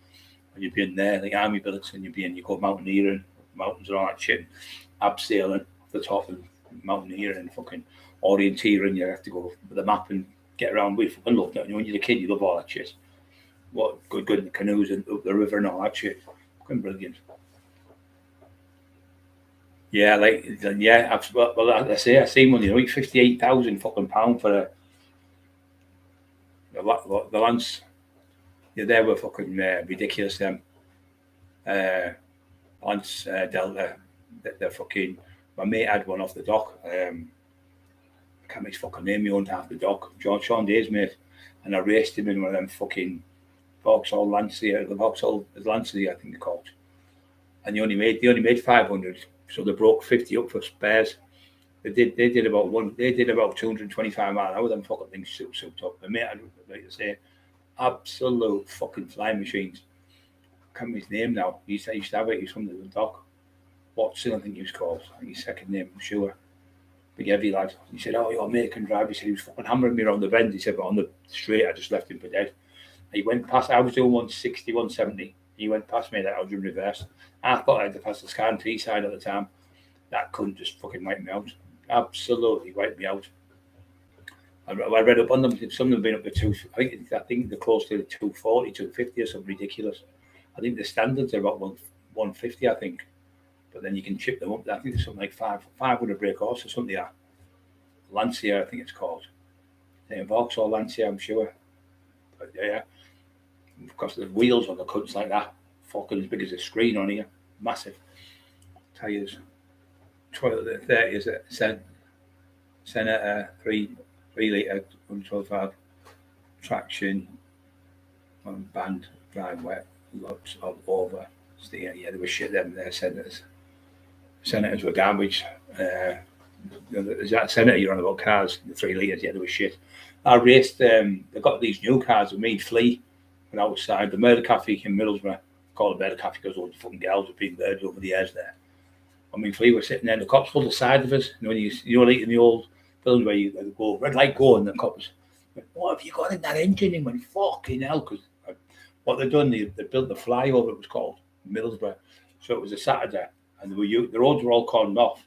S1: And you'd be in there, like army billets, and you go mountaineering, mountains and all that shit. Abseiling off the top of mountaineering and fucking orienteering. You have to go with the map and get around. We fucking loved it. When you're a kid, you love all that shit. What good in the canoes and up the river and all that shit. Fucking brilliant. Yeah, well, I say I seen one. Like £58,000 for the Lance. Yeah, they were fucking ridiculous. Them Lance Delta. They're fucking. My mate had one off the dock. I can't remember his fucking name. He owned half the dock. Sean Day's mate, and I raced him in one of them fucking Vauxhall Lancia. The Vauxhall Lancia, I think they're called. And they only made 500, so they broke 50 up for spares. They did about 225 miles an hour. Them fucking things souped up. My mate had, like I say, absolute fucking flying machines. I can't remember his name now. He used to have it. He was from the dock. Watson, I think he was called. I think his second name, I'm sure. Big heavy lad. He said, "Oh, your mate can drive." He said he was fucking hammering me around the bend. He said, but on the straight, I just left him for dead. He went past. I was doing 160, 170. He went past me. That I was in reverse. I thought I had to pass the Scan T side at the time. That couldn't just fucking wipe me out. Absolutely wiped me out. I read up on them. Some of them have been up to two. I think they're close to the 240, 250 or something ridiculous. I think the standards are about 150. I think. But then you can chip them up. I think there's something like 500 brake horse or something like that. Lancia, I think it's called. Vauxhall Lancia, I'm sure. But yeah. Of course, the wheels on the cuts like that. Fucking as big as a screen on here. Massive. Tyres. 30 is it? Senator 3 litre 125. Traction. On band. Drive wet. Lots of over. Yeah, there was shit them there, Senators. Senators were garbage. there's that senator you're on about cars, the 3 litres, yeah, they were shit. I raced, they got these new cars with me and Flea went outside the Murder Cafe in Middlesbrough. Called the Murder Cafe because all the fucking girls have been murdered over the years there. I mean, Flea was sitting there, and the cops pulled the side of us. When like in the old films where you go, red light go, and the cops went, what have you got in that engine? And went, fucking hell, because what they'd done, they built the flyover, it was called, Middlesbrough. So it was a Saturday, and the roads were all cordoned off.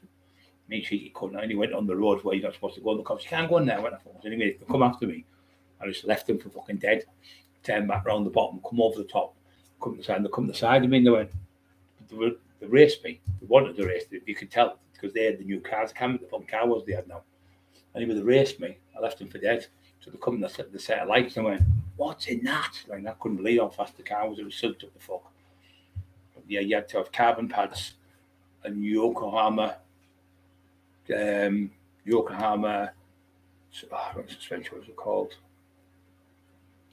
S1: Me, she couldn't. I only went on the road where you're not supposed to go. And the cops, you can't go in there. When I thought, anyway, they come after me. I just left them for fucking dead. Turned back round the bottom, come over the top, come to the side. They come to the side of me, and they went, they raced me. They wanted to race me. You could tell because they had the new cars. I can't remember the fucking car was they had now. Anyway, they raced me. I left them for dead. So they come to the set of lights and went, what's in that? Like, I couldn't believe how fast the car was. It was sucked up the fuck. But yeah, you had to have carbon pads and Yokohama, what suspension was it called?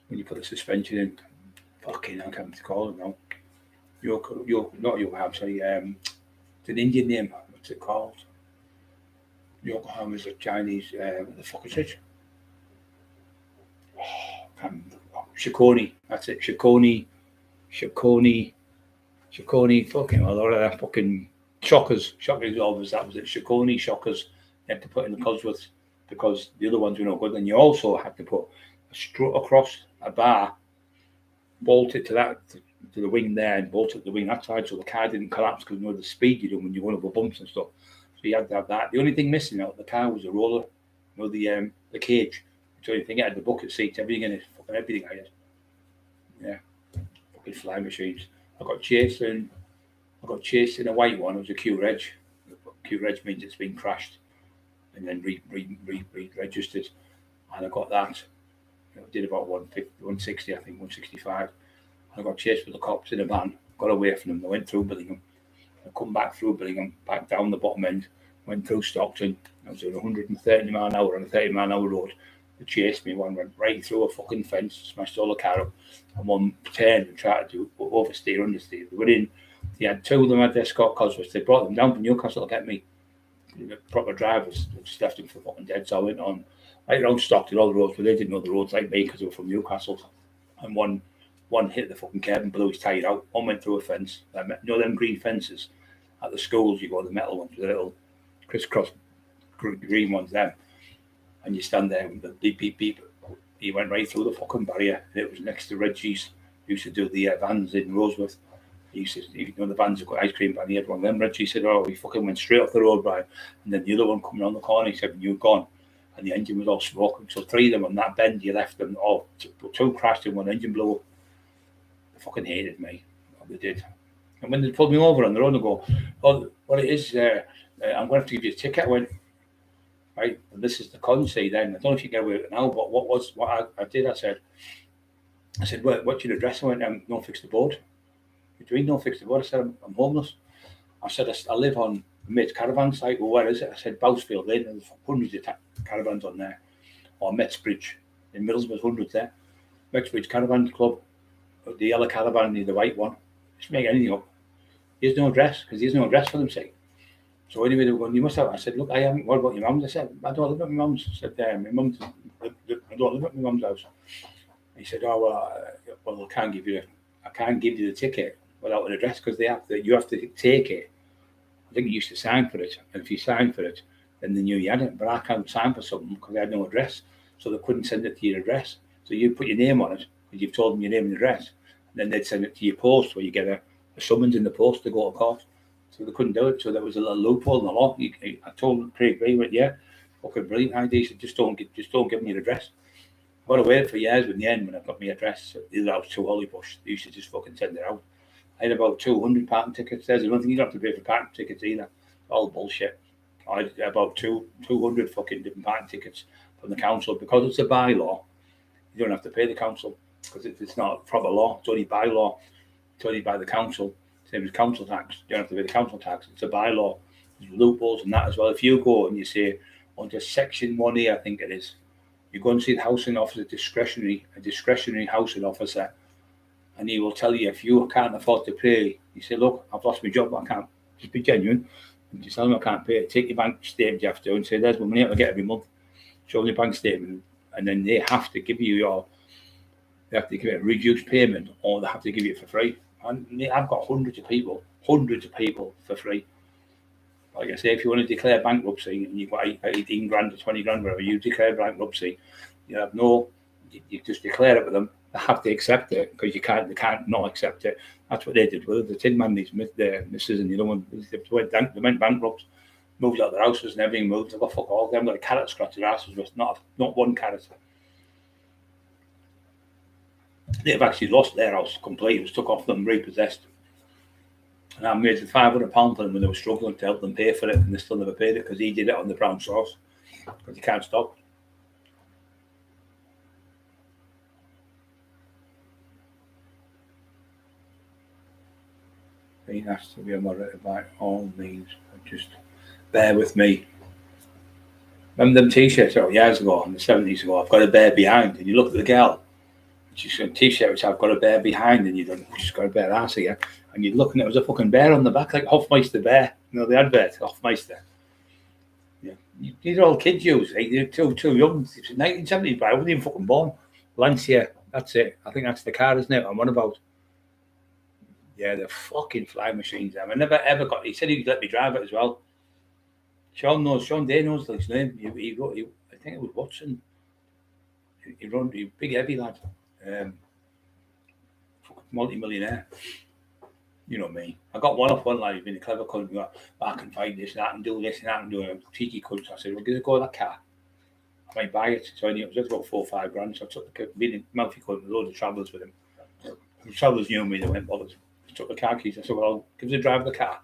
S1: When you put the suspension in, fucking, I can't remember what to call it now. Not Yokohama, sorry, it's an Indian name. What's it called? Yokohama is a Chinese, what the fuck is it? Shikoni, that's it, Shikoni, fucking, a lot of that fucking shockers always, that was it, Shikoni shockers, you had to put in the Cosworths because the other ones were no good, and you also had to put a strut across a bar, bolt it to the wing there, and bolt it to the wing that side so the car didn't collapse because you know the speed you do when you're going over bumps and stuff. So you had to have that. The only thing missing out of the car was the roller, you know, the cage. So you think it had the bucket seats, everything in it, fucking everything I had. Yeah, fucking flying machines. I got chased in a white one. It was a Q-Reg. Q-Reg means it's been crashed and then re-registered. And I got that. You know, did about 160, I think, 165. I got chased with the cops in a van, got away from them. I went through Billingham. I come back through Billingham, back down the bottom end, went through Stockton. I was doing 130 mile an hour on a 30 mile an hour road. They chased me. One went right through a fucking fence, smashed all the car up, and one turned and tried to oversteer, understeer. They were in. They had two of them had their Scott Cosworths. They brought them down from Newcastle to get me. The proper drivers just left them for fucking dead. So I went on right around Stockton, all the roads, but they didn't know the roads like me because they were from Newcastle. And one hit the fucking curb and blew his tyre out. One went through a fence. You know them green fences at the schools, you go the metal ones with the little crisscross green ones, them. And you stand there with the beep, beep, beep. He went right through the fucking barrier. And it was next to Reggie's. He used to do the vans in Roseworth. He used to, you know, the vans have got ice cream van. He had one of them. Reggie said, oh, he fucking went straight off the road, Brian. And then the other one coming around the corner, he said, when you were gone. And the engine was all smoking. So three of them on that bend, you left them all. Two crashed and one engine blew up. They fucking hated me. They did. And when they pulled me over on the road, they go, oh, well, it is, I'm going to have to give you a ticket. I went, right, and this is the concede then. I don't know if you get away with it now, but what I did, I said, what's your address? I went, no fix the board. What do you mean, no fix the board? I said, I'm homeless. I said, I live on a mate's caravan site. Well, where is it? I said, Bousfield Lane. There's hundreds of caravans on there. Or Metsbridge. In Middlesbrough, hundreds there. Metsbridge Caravan Club. The yellow caravan, the white one. Just make anything up. There's no address, because there's no address for them, say. So anyway, they were going, you must have. I said, look, I haven't. What about your mum's? I said, I don't live at my mum's. I said, my mum's, I don't live at my mum's house. He said, oh, well, I can't give you the ticket without an address because you have to take it. I think you used to sign for it. And if you signed for it, then they knew you had it. But I can't sign for something because I had no address. So they couldn't send it to your address. So you put your name on it because you've told them your name and address. And then they'd send it to your post where you get a summons in the post to go to court. So they couldn't do it. So there was a little loophole in the law. I told Craig Gray, went, yeah, fucking brilliant idea. He said, just don't give me your address. I got away for years. But in the end, when I got my address, the other house to Hollybush, they used to just fucking send it out. I had about 200 parking tickets. There's one thing you don't have to pay for parking tickets either. All bullshit. I had about 200 fucking different parking tickets from the council because it's a bylaw. You don't have to pay the council because it's not proper law. It's only bylaw. It's only by the council. Same as council tax. You don't have to pay the council tax. It's a bylaw. There's loopholes and that as well. If you go and you say under section 1A, I think it is, you go and see the housing officer, a discretionary housing officer, and he will tell you if you can't afford to pay, you say, look, I've lost my job, I can't. Just be genuine. And you tell them I can't pay it, take your bank statement you have to and say, there's my money I get every month. Show them your bank statement, and then they have to give you a reduced payment, or they have to give you it for free. And I've got hundreds of people for free. Like I say, if you want to declare bankruptcy and you've got 18 grand or 20 grand, whatever, you declare bankruptcy, you just declare it with them. They have to accept it because they can't not accept it. That's what they did with the Tin Man, these missus and the other one. They went bankrupt, moved out their houses and everything, moved. They got fuck all. They haven't got a carrot scratch their asses with, not one carrot. They've actually lost their house completely. It was took off them, repossessed. And I made £500 for them when they were struggling to help them pay for it, and they still never paid it because he did it on the brown sauce. Because you can't stop. Being asked to be a moderator by all means, just bear with me. Remember them t-shirts years ago, in the 70s ago, I've got a bear behind, and you look at the girl, she's got a t-shirt which I've got a bear behind, and you don't, she's got a bear ass here, and you're looking at it, was a fucking bear on the back, like Hofmeister bear, the advert, Hofmeister. Yeah, these are all kids use, they're too young. It's 1970s, but I wasn't even fucking born. Lancia, that's it. I think that's the car, isn't it? I'm on about. Yeah, they're fucking flying machines. I never ever got. He said he'd let me drive it as well. Sean Day knows his name. He wrote. I think it was Watson. He big heavy lad, multi-millionaire. You know me. I got one off one lad. He's been a clever cunt. I can find this and I can do this and I can do it. Cheeky cunt. So I said, "Well, give it a go with that car. I might buy it." So I knew it was just about 4 or 5 grand. So I took the being a mouthy cunt with loads of travellers with him. The travellers knew me. They went bothered. Took the car keys. I said, "Well, give us a drive of the car."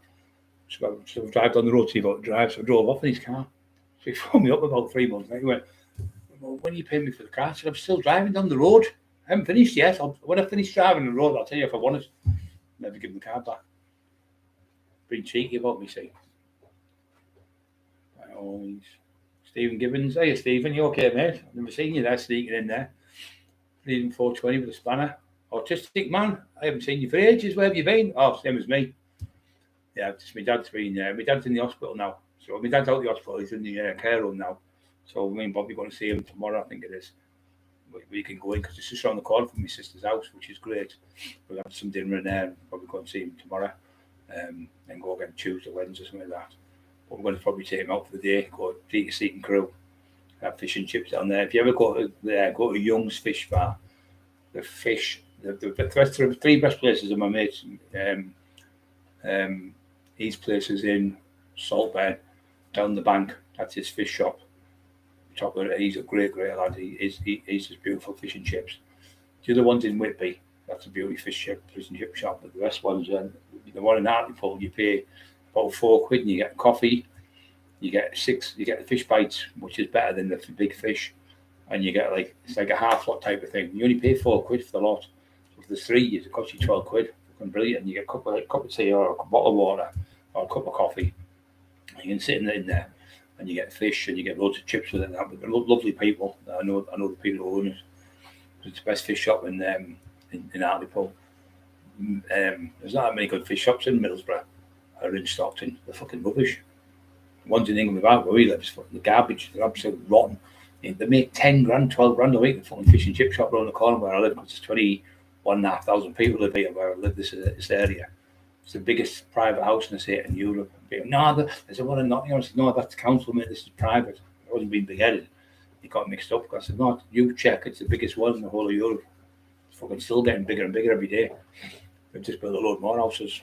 S1: So I drive down the road, see about the drive. So I drove off in his car. So he phoned me up about 3 months. And he went, "Well, when are you paying me for the car?" I said, "I'm still driving down the road. I haven't finished yet. When I finish driving the road, I'll tell you if I want it." Never give him the car back. Being cheeky about me, see. By all means. Stephen Gibbons. Hey, Stephen, you okay, mate? I've never seen you there sneaking in there. Leading 420 with a spanner. Autistic man, I haven't seen you for ages. Where have you been? Oh, same as me. Yeah, just my dad's been there. My dad's in the hospital now. So my dad's out of the hospital. He's in the care room now. So me and Bobby are going to see him tomorrow, I think it is. We can go in because it's just around the corner from my sister's house, which is great. We'll have some dinner in there and probably go and see him tomorrow. And go again Tuesday, Wednesday, something like that. But we're going to probably take him out for the day, go to Peter Seaton Crew, have fish and chips down there. If you ever go to Young's Fish Bar, the fish. The 3 best places are my mates. His place is in Saltburn, down the bank. That's his fish shop. Top of it, he's a great lad. He's just beautiful fish and chips. The other one's in Whitby. That's a beauty fish and chip shop. But the best ones, the one in Hartlepool, you pay about £4 and you get coffee. You get the fish bites, which is better than the big fish, and you get it's like a half lot type of thing. You only pay £4 for the lot. If there's 3, it costs you £12. Fucking brilliant. You get a cup of tea or a bottle of water or a cup of coffee. You can sit in there and you get fish and you get loads of chips with it. But they're lovely people. I know the people who own it. It's the best fish shop in Hartlepool. There's not that many good fish shops in Middlesbrough or in Stockton. They're fucking rubbish. The ones in England where we live is fucking garbage. They're absolutely rotten. They make 10 grand, 12 grand a week. The fucking fish and chip shop around the corner where I live, because there's 21,500 people live here where I live this area. It's the biggest private house in the state in Europe. No, there's one in Nottingham. I said, no, that's council, mate. This is private. I wasn't being big-headed. He got mixed up. I said, no, you check. It's the biggest one in the whole of Europe. It's fucking still getting bigger and bigger every day. They've just built a load more houses.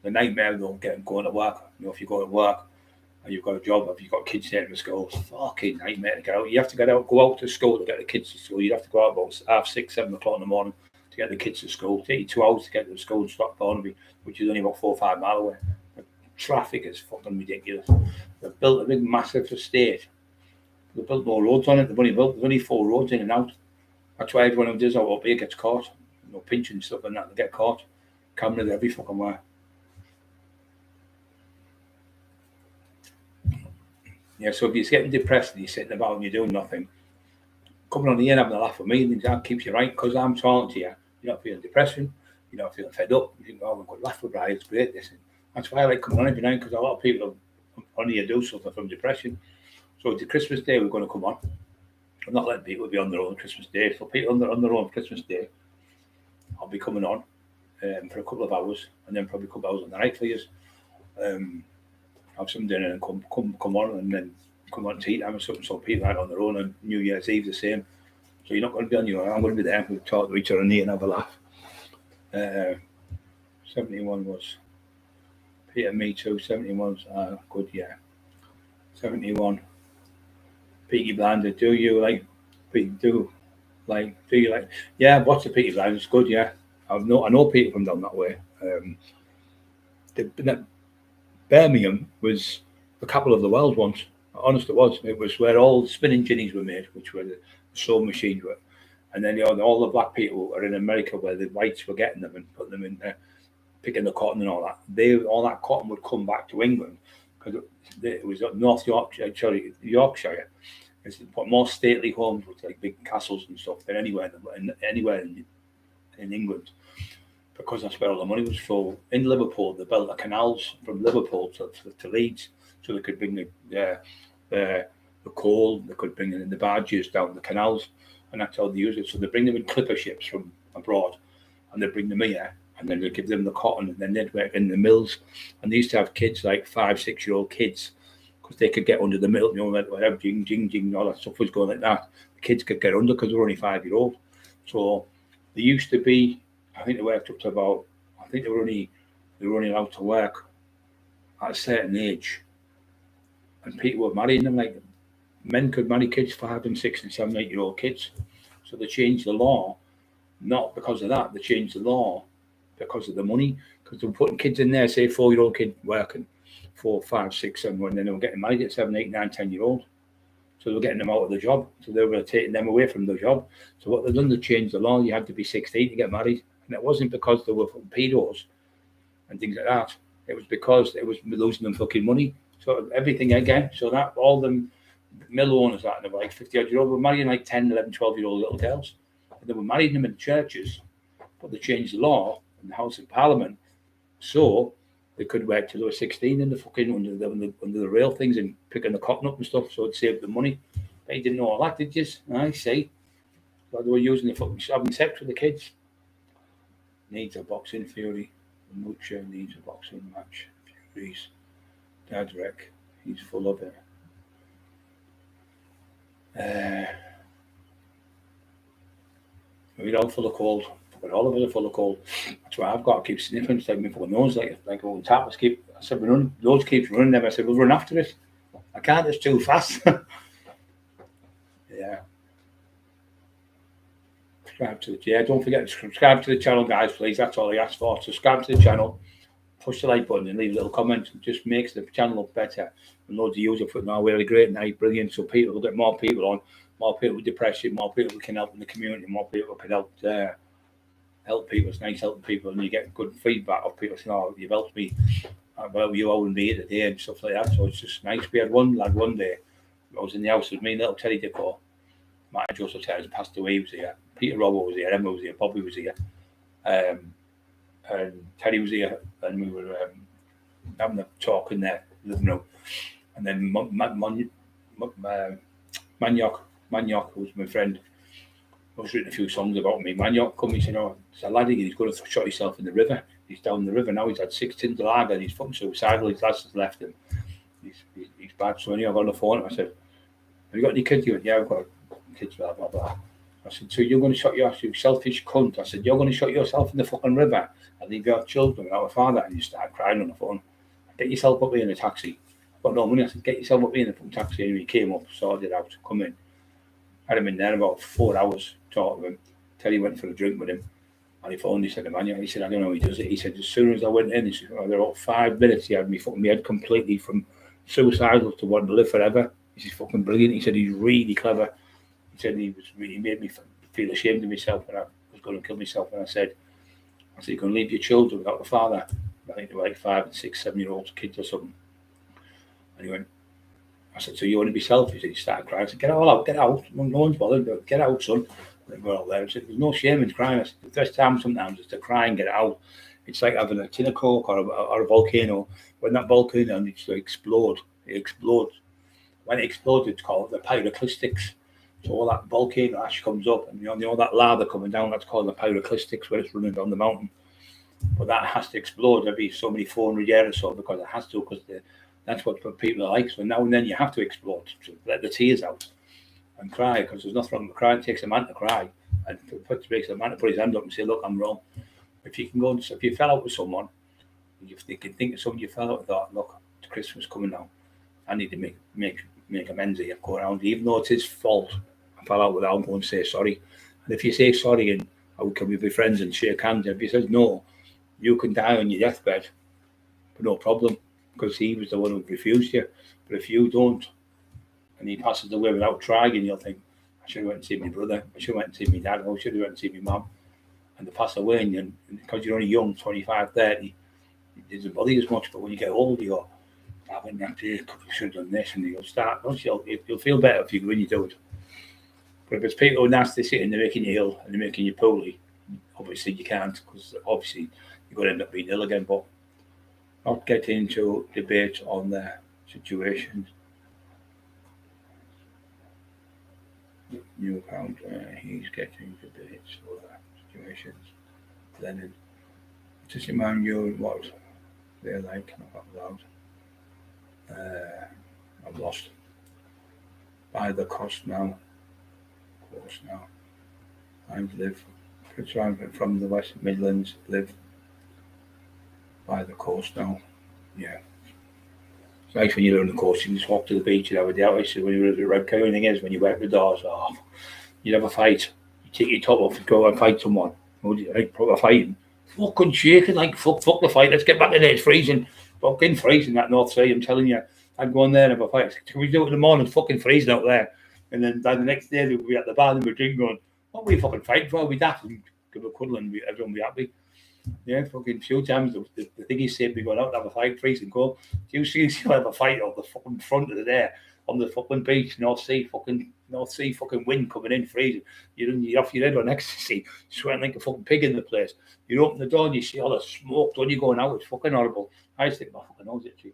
S1: The nightmare, though, going to work. If you go to work and you've got a job, if you've got kids taking to school, it's a fucking nightmare to get out. You have to go out to school to get the kids to school. You have to go out about 6-7 o'clock in the morning to get the kids to school. It takes you 2 hours to get to the school in Stockthornaby, which is only about 4 or 5 miles away. The traffic is fucking ridiculous. They've built a big, massive estate. They've built more roads on it. There's only 4 roads in and out. That's why everyone who does out up here gets caught. Pinching stuff and that, they get caught. Cameras every fucking way. Yeah, so if you're getting depressed and you're sitting about and you're doing nothing, coming on here and having a laugh with me, that keeps you right, because I'm talking to you. You're not feeling depression, you're not feeling fed up. You think, oh, we've got to laugh with Brian, it's great, this. That's why I like coming on every night, because a lot of people on here do suffer from depression. So the Christmas Day we're going to come on. I'm not letting people be on their own Christmas Day. So people on their own Christmas Day, I'll be coming on for a couple of hours, and then probably a couple of hours on the night for you. Have some dinner and come on, and then come on tea time or something. So people aren't on their own, and New Year's Eve the same. So you're not going to be on your own. I'm going to be there. We'll talk to each other and eat and have a laugh. 71 was Peter, me too. 71 was good, yeah. 71. Peaky Blinders. Do you like? Yeah, I've watched the Peaky Blinders. It's good, yeah. I know people from down that way. Birmingham was the capital of the world once. Honest, it was. It was where all the spinning jennies were made, which were the sewing machines were. And then all the black people are in America, where the whites were getting them and putting them in there, picking the cotton and all that. All that cotton would come back to England, because it was up North Yorkshire. It's more stately homes with like big castles and stuff than anywhere in England, because that's where all the money was flowing. In Liverpool, they built the canals from Liverpool to Leeds, so they could bring the coal, they could bring in the barges down the canals, and that's how they use it. So they bring them in clipper ships from abroad, and they bring them here, and then they give them the cotton, and then they'd work in the mills. And they used to have kids, like 5-6-year-old kids, because they could get under the mill, whatever, jing, jing, jing, all that stuff was going like that. The kids could get under because they were only 5-year-old. So they used to be, I think they worked up to about, I think they were only allowed to work at a certain age, and people were marrying them. Like, men could marry kids, 5 and 6 and 7, 8-year-old kids. So they changed the law, not because of that. They changed the law because of the money, because they were putting kids in there, say 4-year-old kid working, 4, 5, 6, 7, and then they were getting married at 7, 8, 9, 10-year-old. So they were getting them out of the job. So they were taking them away from the job. So what they've done, they changed the law. You had to be 16 to get married. And it wasn't because they were pedos and things like that. It was because it was losing them fucking money. So everything again. So that all them mill owners that they were like 50-odd-year-old were marrying like 10, 11, 12-year-old little girls. And they were marrying them in churches, but they changed the law in the House of Parliament, so they could work till they were 16 in the fucking under the rail things and picking the cotton up and stuff, so it saved them money. They didn't know all that, did you? I see. So they were using the fucking having sex with the kids. Needs a boxing Fury. Mucha needs a boxing match. Fury's dad Rick. He's full of it. We're all full of cold. But all of us are full of cold. That's why I've got to keep sniffing. It's like my full nose, like all the tappers keep. I said, nose keeps running them. I said, we'll run after it. I can't, it's too fast. Yeah. Don't forget to subscribe to the channel, guys, please. That's all I ask for. Subscribe to the channel, push the like button and leave a little comment. It just makes the channel look better. And loads of users putting our really great night, brilliant. So people will get more people on, more people with depression, more people who can help in the community, more people who can help people. It's nice helping people, and you get good feedback of people saying, "Oh, you've helped me. Well, you owe me today," and stuff like that. So it's just nice. We had one lad one day. I was in the house with me, little Teddy Dicko. Matt Joseph Terry passed away. He was here. Peter Robbo was here. Emma was here. Bobby was here. And Teddy was here, and we were having a talk in there, living room. And then Maniok, who was my friend, I was written a few songs about me. Maniok come, he said, "Oh, it's a laddie, he's going to shot himself in the river. He's down the river now. He's had 6 tins of lager. He's fucking suicidal. His lads has left him. He's bad." So anyway, I got on the phone. I said, "Have you got any kids?" He went, "Yeah, I've got kids." Blah blah blah. I said, "So you're going to shot yourself, you selfish cunt?" I said, "You're going to shot yourself in the fucking river and leave your children without a father?" And he started crying on the phone. "Get yourself up here in a taxi. I've got no money." I said, "Get yourself up here in a fucking taxi." Anyway, he came up, sorted it out, come in. Had him in there about 4 hours, talking to him. Teddy went for a drink with him, and he phoned. He said, "Emmanuel," he said, "I don't know how he does it." He said, "As soon as I went in," he said, "there were about 5 minutes, he had me fucking my head completely from suicidal to wanting to live forever." He's fucking brilliant. He said, "He's really clever." He said, "He made me feel ashamed of myself when I was going to kill myself." And I said, "You're going to leave your children without a father." I think they were like 5 and 6, 7-year-old kids or something. And he went, I said, "So you want to be selfish?" He started crying. I said, "Get all out, get out. No one's bothered, but get out, son." And we're all there. I said, "There's no shame in crying." I said, "The first time sometimes is to cry and get out." It's like having a tin of coke or a volcano. When that volcano needs to explode, it explodes. When it explodes, it's called the pyroclastics. So all that volcano ash comes up, and all that lava coming down. That's called the pyroclastics when it's running down the mountain. But that has to explode every so many 400 years or so because it has to, because that's what people are like. So now and then you have to explode to let the tears out and cry, because there's nothing wrong with crying. It takes a man to cry, and it makes a man to put his hand up and say, "Look, I'm wrong." If you can go, if you fell out with someone, if they can think of someone you fell out with, thought, "Look, it's Christmas coming now. I need to make amends here. Go around, even though it's his fault. I fell out with that. I'm going to say sorry." And if you say sorry, and how can we be friends and shake hands? If he says no, you can die on your deathbed, but no problem, because he was the one who refused you. But if you don't, and he passes away without trying, you'll think, "I should have went and seen my brother. I should have went and seen my dad. I should have went and seen my mum." And they pass away, and because you're only young, 25, 30, it doesn't bother you as much. But when you get older, you go, "I went back there, I should have done this," and you'll start. You'll feel better if when you do it. But if it's people who are nasty sitting, they're making you ill and they're making you poorly, obviously you can't, because obviously you're going to end up being ill again. But not get into debate on their situations. New account, he's getting debates for their situations. Then just remind you what they're like. I'm not loud. I've lost. By the cost now. Of course now. I live. I'm from the West Midlands. Live by the coast now. Yeah. It's nice when you're on the coast, you can just walk to the beach and have a day out. So when you were at the Recollections, thing is when you wet the doors off, you'd have a fight. You take your top off and go and fight someone. Like proper fighting. Fucking shaking, like fuck the fight. Let's get back in there. It's freezing. Fucking freezing that North Sea, I'm telling you. I'd go in there and have a fight. Can we do it in the morning? Fucking freezing out there. And then by the next day we'd be at the bar and we'd drink going, "What were we fucking fighting for? We'd daft and give a cuddle and everyone would be happy." Yeah, fucking few times the thing he said, we going out and have a fight, freezing cold. Do you see have a fight on the fucking front of the there on the fucking beach, North Sea fucking wind coming in, freezing. You're off your head on ecstasy, sweating like a fucking pig in the place. You open the door and you see all the smoke when you're going out. It's fucking horrible. I just think my fucking nose itchy.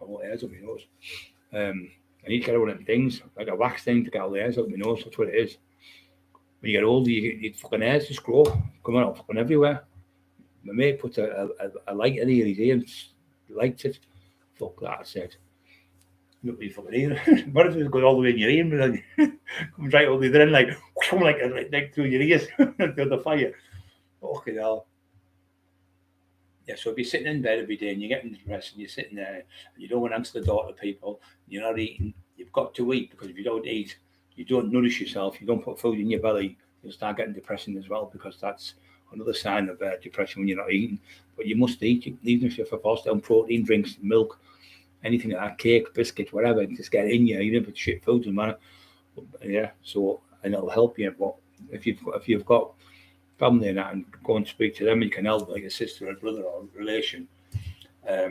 S1: Got all the hairs up my nose. I need to get one of them things, like a wax thing to get all the hairs up my nose. That's what it is. When you get older, your fucking hairs just grow, coming out fucking everywhere. My mate put a light in his ear and liked it. Fuck that, I said. Look at your fucking ear. What if it goes all the way in your ear and then comes right over the end, like through your ears through the fire? Fucking hell. Yeah, so if you're sitting in bed every day and you're getting depressed and you're sitting there and you don't want to answer the door to people, you're not eating, you've got to eat, because if you don't eat, you don't nourish yourself, you don't put food in your belly, you'll start getting depression as well, because that's another sign of depression when you're not eating. But you must eat, even if you're forced down protein drinks, milk, anything like that, cake, biscuit, whatever, just get in you, even if it's shit food, doesn't matter. Yeah, so, and it'll help you. But if you've got family and that, and go and speak to them, you can help, like a sister or brother or a relation. Yeah,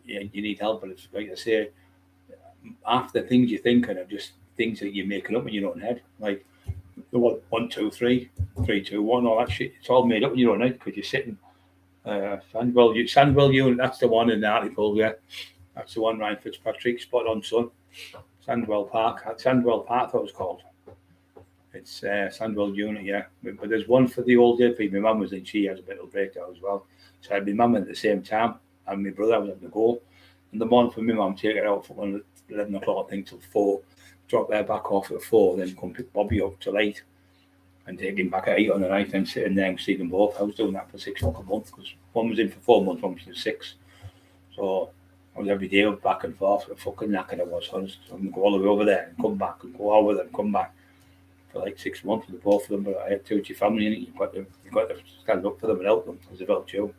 S1: you need help, but it's like I say, half the things you're thinking are just things that you're making up in your own head, like the 1, 2, 3, 3, 2, 1, all that shit. It's all made up in your own head because you're sitting. Sandwell unit, that's the one in the article. Yeah, that's the one. Ryan Fitzpatrick, spot on, son. Sandwell Park. Sandwell Park, I thought it was called. It's Sandwell unit, yeah. But there's one for the old day. My mum was in, she has a bit of a breakdown as well. So I had my mum at the same time, and my brother was having to go. And the morning for my mum, take her out for 11 o'clock, I think, till 4. Drop her back off at 4, then come pick Bobby up till 8. And take him back at 8 on the night, and sitting there and see them both. I was doing that for £6 a month, because one was in for 4 months, one was in 6. So I was every day back and forth. A fucking knackered I was. So I would go all the way over there and come back, and go over there and come back for like 6 months with both of them. But I had to, with your family in it, you've got to stand up for them and help them, because they've helped you.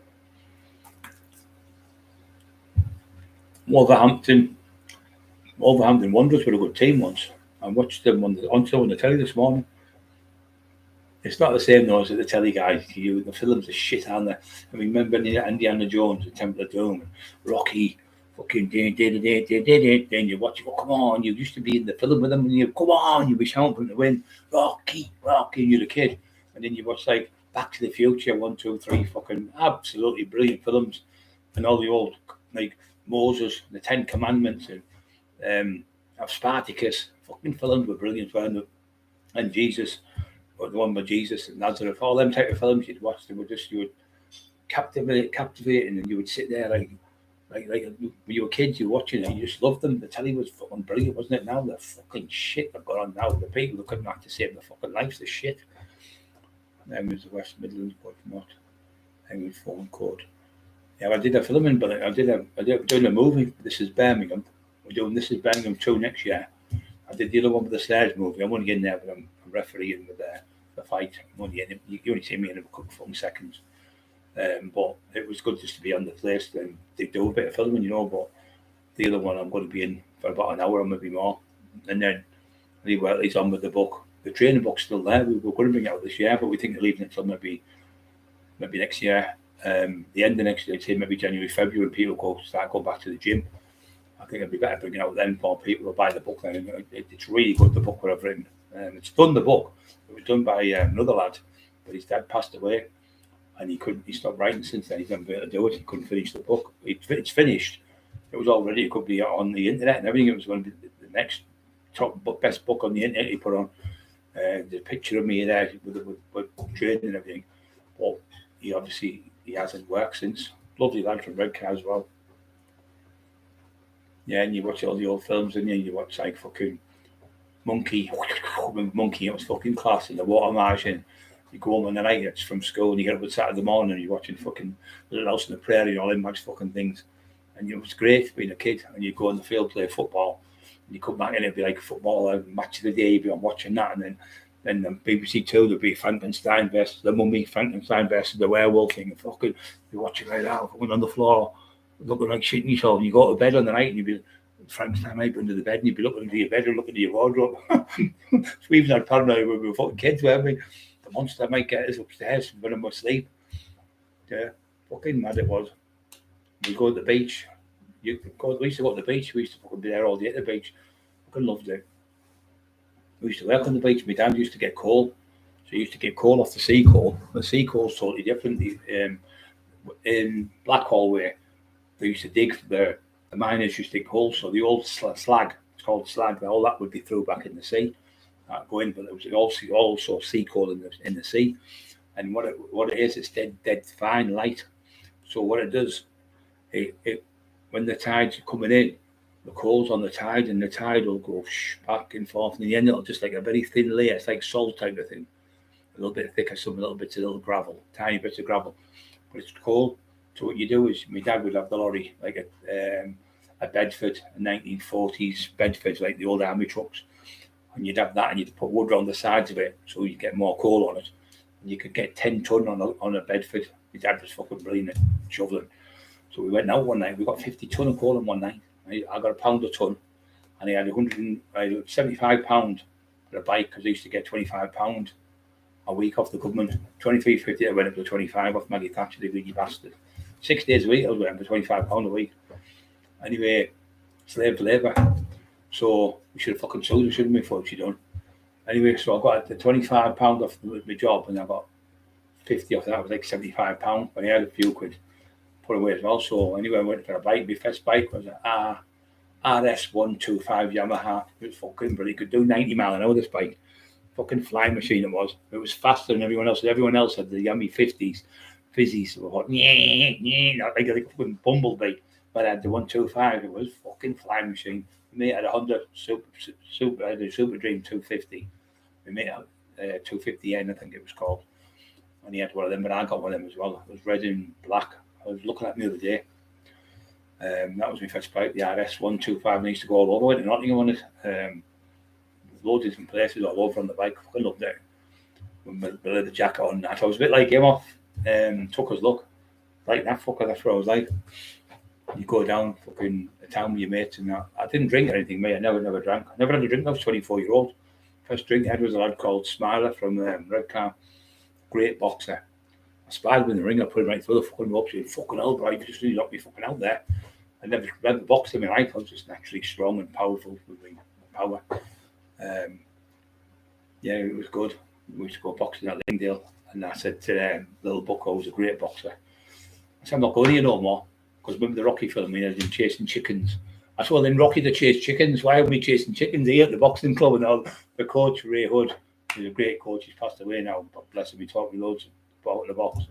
S1: Wolverhampton Wanderers were a good team once. I watched them on the telly this morning. It's not the same though as the telly guys. The films are shit, aren't they? I mean, remember Indiana Jones, the Temple of Doom, Rocky, fucking then you watch it, oh, come on, you used to be in the film with them, and you come on, you'd be shouting from the wind, Rocky, and you're a kid. And then you watch like Back to the Future, 1, 2, 3, fucking absolutely brilliant films, and all the old like Moses, the Ten Commandments, and Spartacus, fucking films were brilliant, weren't they? And Jesus, or the one with Jesus and Nazareth, all them type of films you'd watch, they were just, you would captivating, and you would sit there like when you were kids, you were watching it, and you just loved them. The telly was fucking brilliant, wasn't it? Now the fucking shit they've got on now, the people who couldn't have to save their fucking lives, the shit. Then was the West Midlands, but not. Then was phone code. Yeah, I did a filming, but I did doing a movie. This is Birmingham. We're doing This is Birmingham 2 next year. I did the other one with the Stairs movie. I'm only getting there, but I'm refereeing with the fight. I'm only in, you only see me in a couple of seconds. But it was good just to be on the place and they do a bit of filming, you know. But the other one I'm going to be in for about an hour or maybe more. And then he's on with the book. The training book's still there. We were going to bring it out this year, but we think of leaving it till maybe next year. The end of next year, I'd say maybe January, February, when people start going back to the gym. I think it'd be better bringing it out then for people to buy the book then. It's really good, the book that I've written. It's done, the book. It was done by another lad, but his dad passed away. And he stopped writing since then. He's never been able to do it. He couldn't finish the book. It's finished. It was all ready. It could be on the internet and everything. It was going to be the next best book on the internet. He put on the picture of me there with training and everything. But he hasn't worked since. Lovely lad from Redcar as well. Yeah, and you watch all the old films, and you watch like fucking Monkey. It was fucking class in the water margin. You go home on the night, it's from school, and you get up on Saturday morning, and you're watching fucking Little House on the Prairie and all them much fucking things. And it was great being a kid, and you go on the field, play football, and you come back and it'd be like football, match of the day, you'd be on watching that, and then the BBC Two, there'd be Frankenstein versus the Mummy, Frankenstein versus the werewolf thing, and fucking you're watching right now, fucking on the floor, looking like shit in yourself, and you go to bed on the night, and you'd be Frankenstein might be under the bed, and you'd be looking into your bed or looking into your wardrobe. So we even had paranoid when we were fucking kids, weren't we? The monster might get us upstairs when I'm asleep. Yeah, fucking mad it was. We go to the beach. We used to go to the beach. We used to fucking be there all day at the beach. Fucking loved it. We used to work on the beach. My dad used to get coal. So he used to get coal off the sea coal. The sea coal's totally different. In Blackhall way, they used to dig, the miners used to dig holes. So the old slag, it's called slag, all that would be thrown back in the sea. Going, but there was also sea coal in the sea, and what it is, it's dead fine light. So what it does, it when the tide's coming in, the coal's on the tide, and the tide will go back and forth, and in the end it'll just like a very thin layer. It's like salt type of thing, a little bit thicker, some little bits of gravel, tiny bits of gravel, but it's coal. So what you do is, my dad would have the lorry like a Bedford, a 1940s Bedford, like the old army trucks. And you'd have that, and you'd put wood around the sides of it, so you get more coal on it. And you could get 10 ton on a Bedford. My dad was fucking brilliant at shoveling. So we went out one night. We got 50 ton of coal in one night. I got £1 a ton, and he had £75 for a bike, because I used to get £25 a week off the government. 23.50. I went up to 25 off Maggie Thatcher, the greedy bastard. 6 days a week I was waiting for £25 a week. Anyway, slave labour. So we should have fucking sold it, shouldn't we, for what she done? Anyway, so I got the £25 off my job, and I got 50 off that. It was like £75, but I had a few quid put away as well. So anyway, I went for a bike. My first bike was a RS125 Yamaha. It was fucking brilliant. It could do 90 miles an hour, this bike. Fucking flying machine it was. It was faster than everyone else. Everyone else had the yummy 50s, fizzies. So like a fucking bumblebee. But I had the 125. It was fucking flying machine. We made it a Honda Super Dream 250. We made it 250N, I think it was called. And he had one of them, but I got one of them as well. It was red and black. I was looking at it the other day. That was my first bike, the RS125. And I used to go all over to Nottingham on it. Loads of different places all over on the bike. I loved it. With the leather jacket on that. I was a bit like him off Tucker's Luck. Like that fucker, that's what I was like. You go down fucking the town with your mates and that. I didn't drink anything, mate. I never drank. I never had a drink. I was 24-year-old. First drink I had was a lad called Smiler from Redcar. Great boxer. I spied him in the ring. I put him right through the fucking ropes. He fucking hell, bro. You just really knocked me fucking out there. I never boxed in my life. I was just naturally strong and powerful with power. Yeah, it was good. We used to go boxing at Lingdale. And I said to little Bucko, who's a great boxer, I said, I'm not going here no more. Because remember the Rocky film, he had him chasing chickens. I said, well, in Rocky, they chase chickens. Why are we chasing chickens here at the boxing club? And all the coach, Ray Hood, he's a great coach. He's passed away now, but bless him, he taught me loads about the box.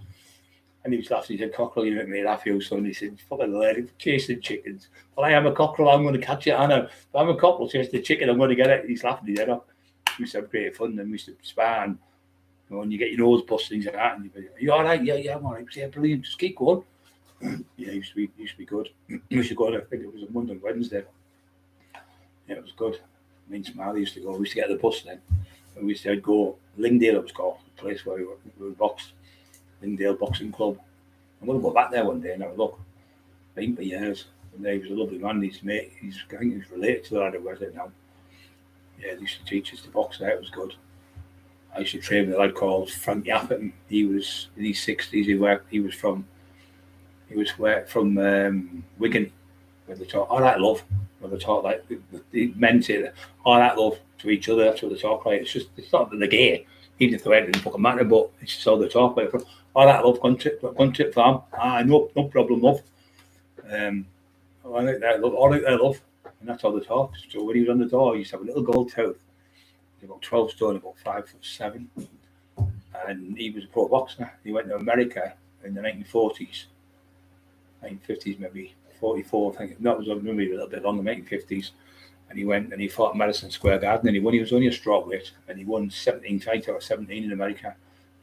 S1: And he was laughing. He said, Cockerill, you make me laugh, you son. He said, fucking hilarious, chasing chickens. Well, I am a Cockerill, I'm going to catch it. I know. If I'm a Cockerill chasing the chicken, I'm going to get it. He's laughing his head off. We used to have great fun. Then we used to spar, and you know, and you get your nose busted, things like that. And you'd be, are you all right? Yeah, I'm all right. Yeah, brilliant. Just keep going. Yeah, it used to be good. We used to go, I think it was a Monday and Wednesday. Yeah, it was good. Me and Smiley used to go. We used to get the bus then. And we used to go, Lingdale it was called, the place where we boxed, Lingdale Boxing Club. I'm going to go back there one day and have a look. Been for years. And he was a lovely man. His mate, I think he's related to the lad who wears it now. Yeah, they used to teach us to box there. It was good. I used to train with a lad called Frank Yappett. He was in his 60s. He was from Wigan, where they talk all that love. Where they talk like the men say that all that love to each other. That's what they talk like. It's not that they're gay, even if they weren't, it didn't fucking matter. But it's just all they talk like. All that love, country farm. No problem, love. I like that love. All like that love, and that's all they talk. So when he was on the door, he used to have a little gold tooth. He was about 12 stone, about 5'7", and he was a pro boxer. He went to America in the 1940s. 1950s, maybe 44. I think no, it was maybe a little bit longer, 1950s. And he went and he fought Madison Square Garden, and he won. He was only a strawweight, and he won 17 fights out of 17 in America.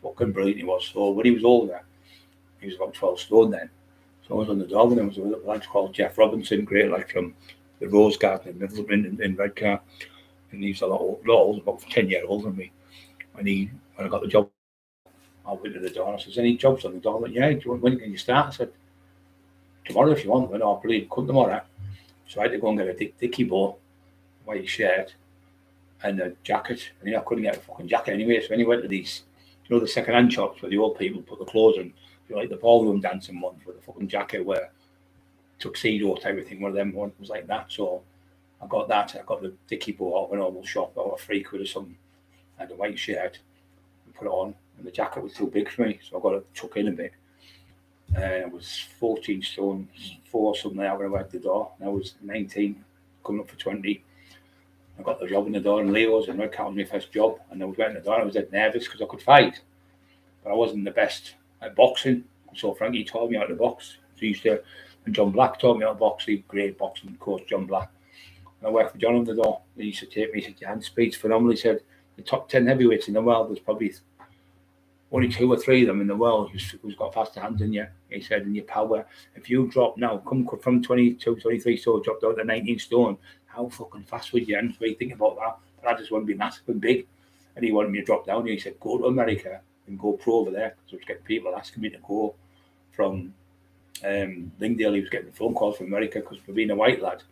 S1: Fucking brilliant he was. So when he was older, he was about 12 stone then. So I was on the dog, and there was a little lad called Jeff Robinson, great lad from the Rose Garden in Middleton in Redcar, and he was a lot older, about 10 years older than me. And when I got the job, I went to the door. I said, "Is any jobs on the door?" I went, "Yeah. When can you start?" I said, "Tomorrow if you want." I went, "Oh, brilliant, come tomorrow." So I had to go and get a Dickie bow, white shirt, and a jacket. And I couldn't get a fucking jacket anyway. So when he went to these, you know, the second-hand shops where the old people put the clothes on, you know, like the ballroom dancing ones with a fucking jacket where tuxedo type of thing, one of them ones was like that. So I got that. I got the Dickie bow out of a normal shop, about £3 or something. I had a white shirt and put it on, and the jacket was too big for me, so I got to tuck in a bit. I was 14 stone 4 something like that when I went to the door. And I was 19, coming up for 20. I got the job in the door in Leo's, and Redcar was my first job. And I was went in the door, and I was dead nervous because I could fight, but I wasn't the best at boxing. So Frankie taught me how to box. So he used to, and John Black taught me how to box. He's great boxing coach, John Black. And I worked for John on the door. He used to take me. He said, "Your hand speed's phenomenal." He said, "The top 10 heavyweights in the world, there's probably only 2 or 3 of them in the world who's got faster hands than you." He said, "And your power, if you drop now, come from 22, 23 stone, dropped out to 19 stone, how fucking fast would your hands be? Think about that." But I just want to be massive and big. And he wanted me to drop down. And he said, "Go to America and go pro over there." So I was getting people asking me to go from Lingdale. He was getting phone calls from America because for being a white lad,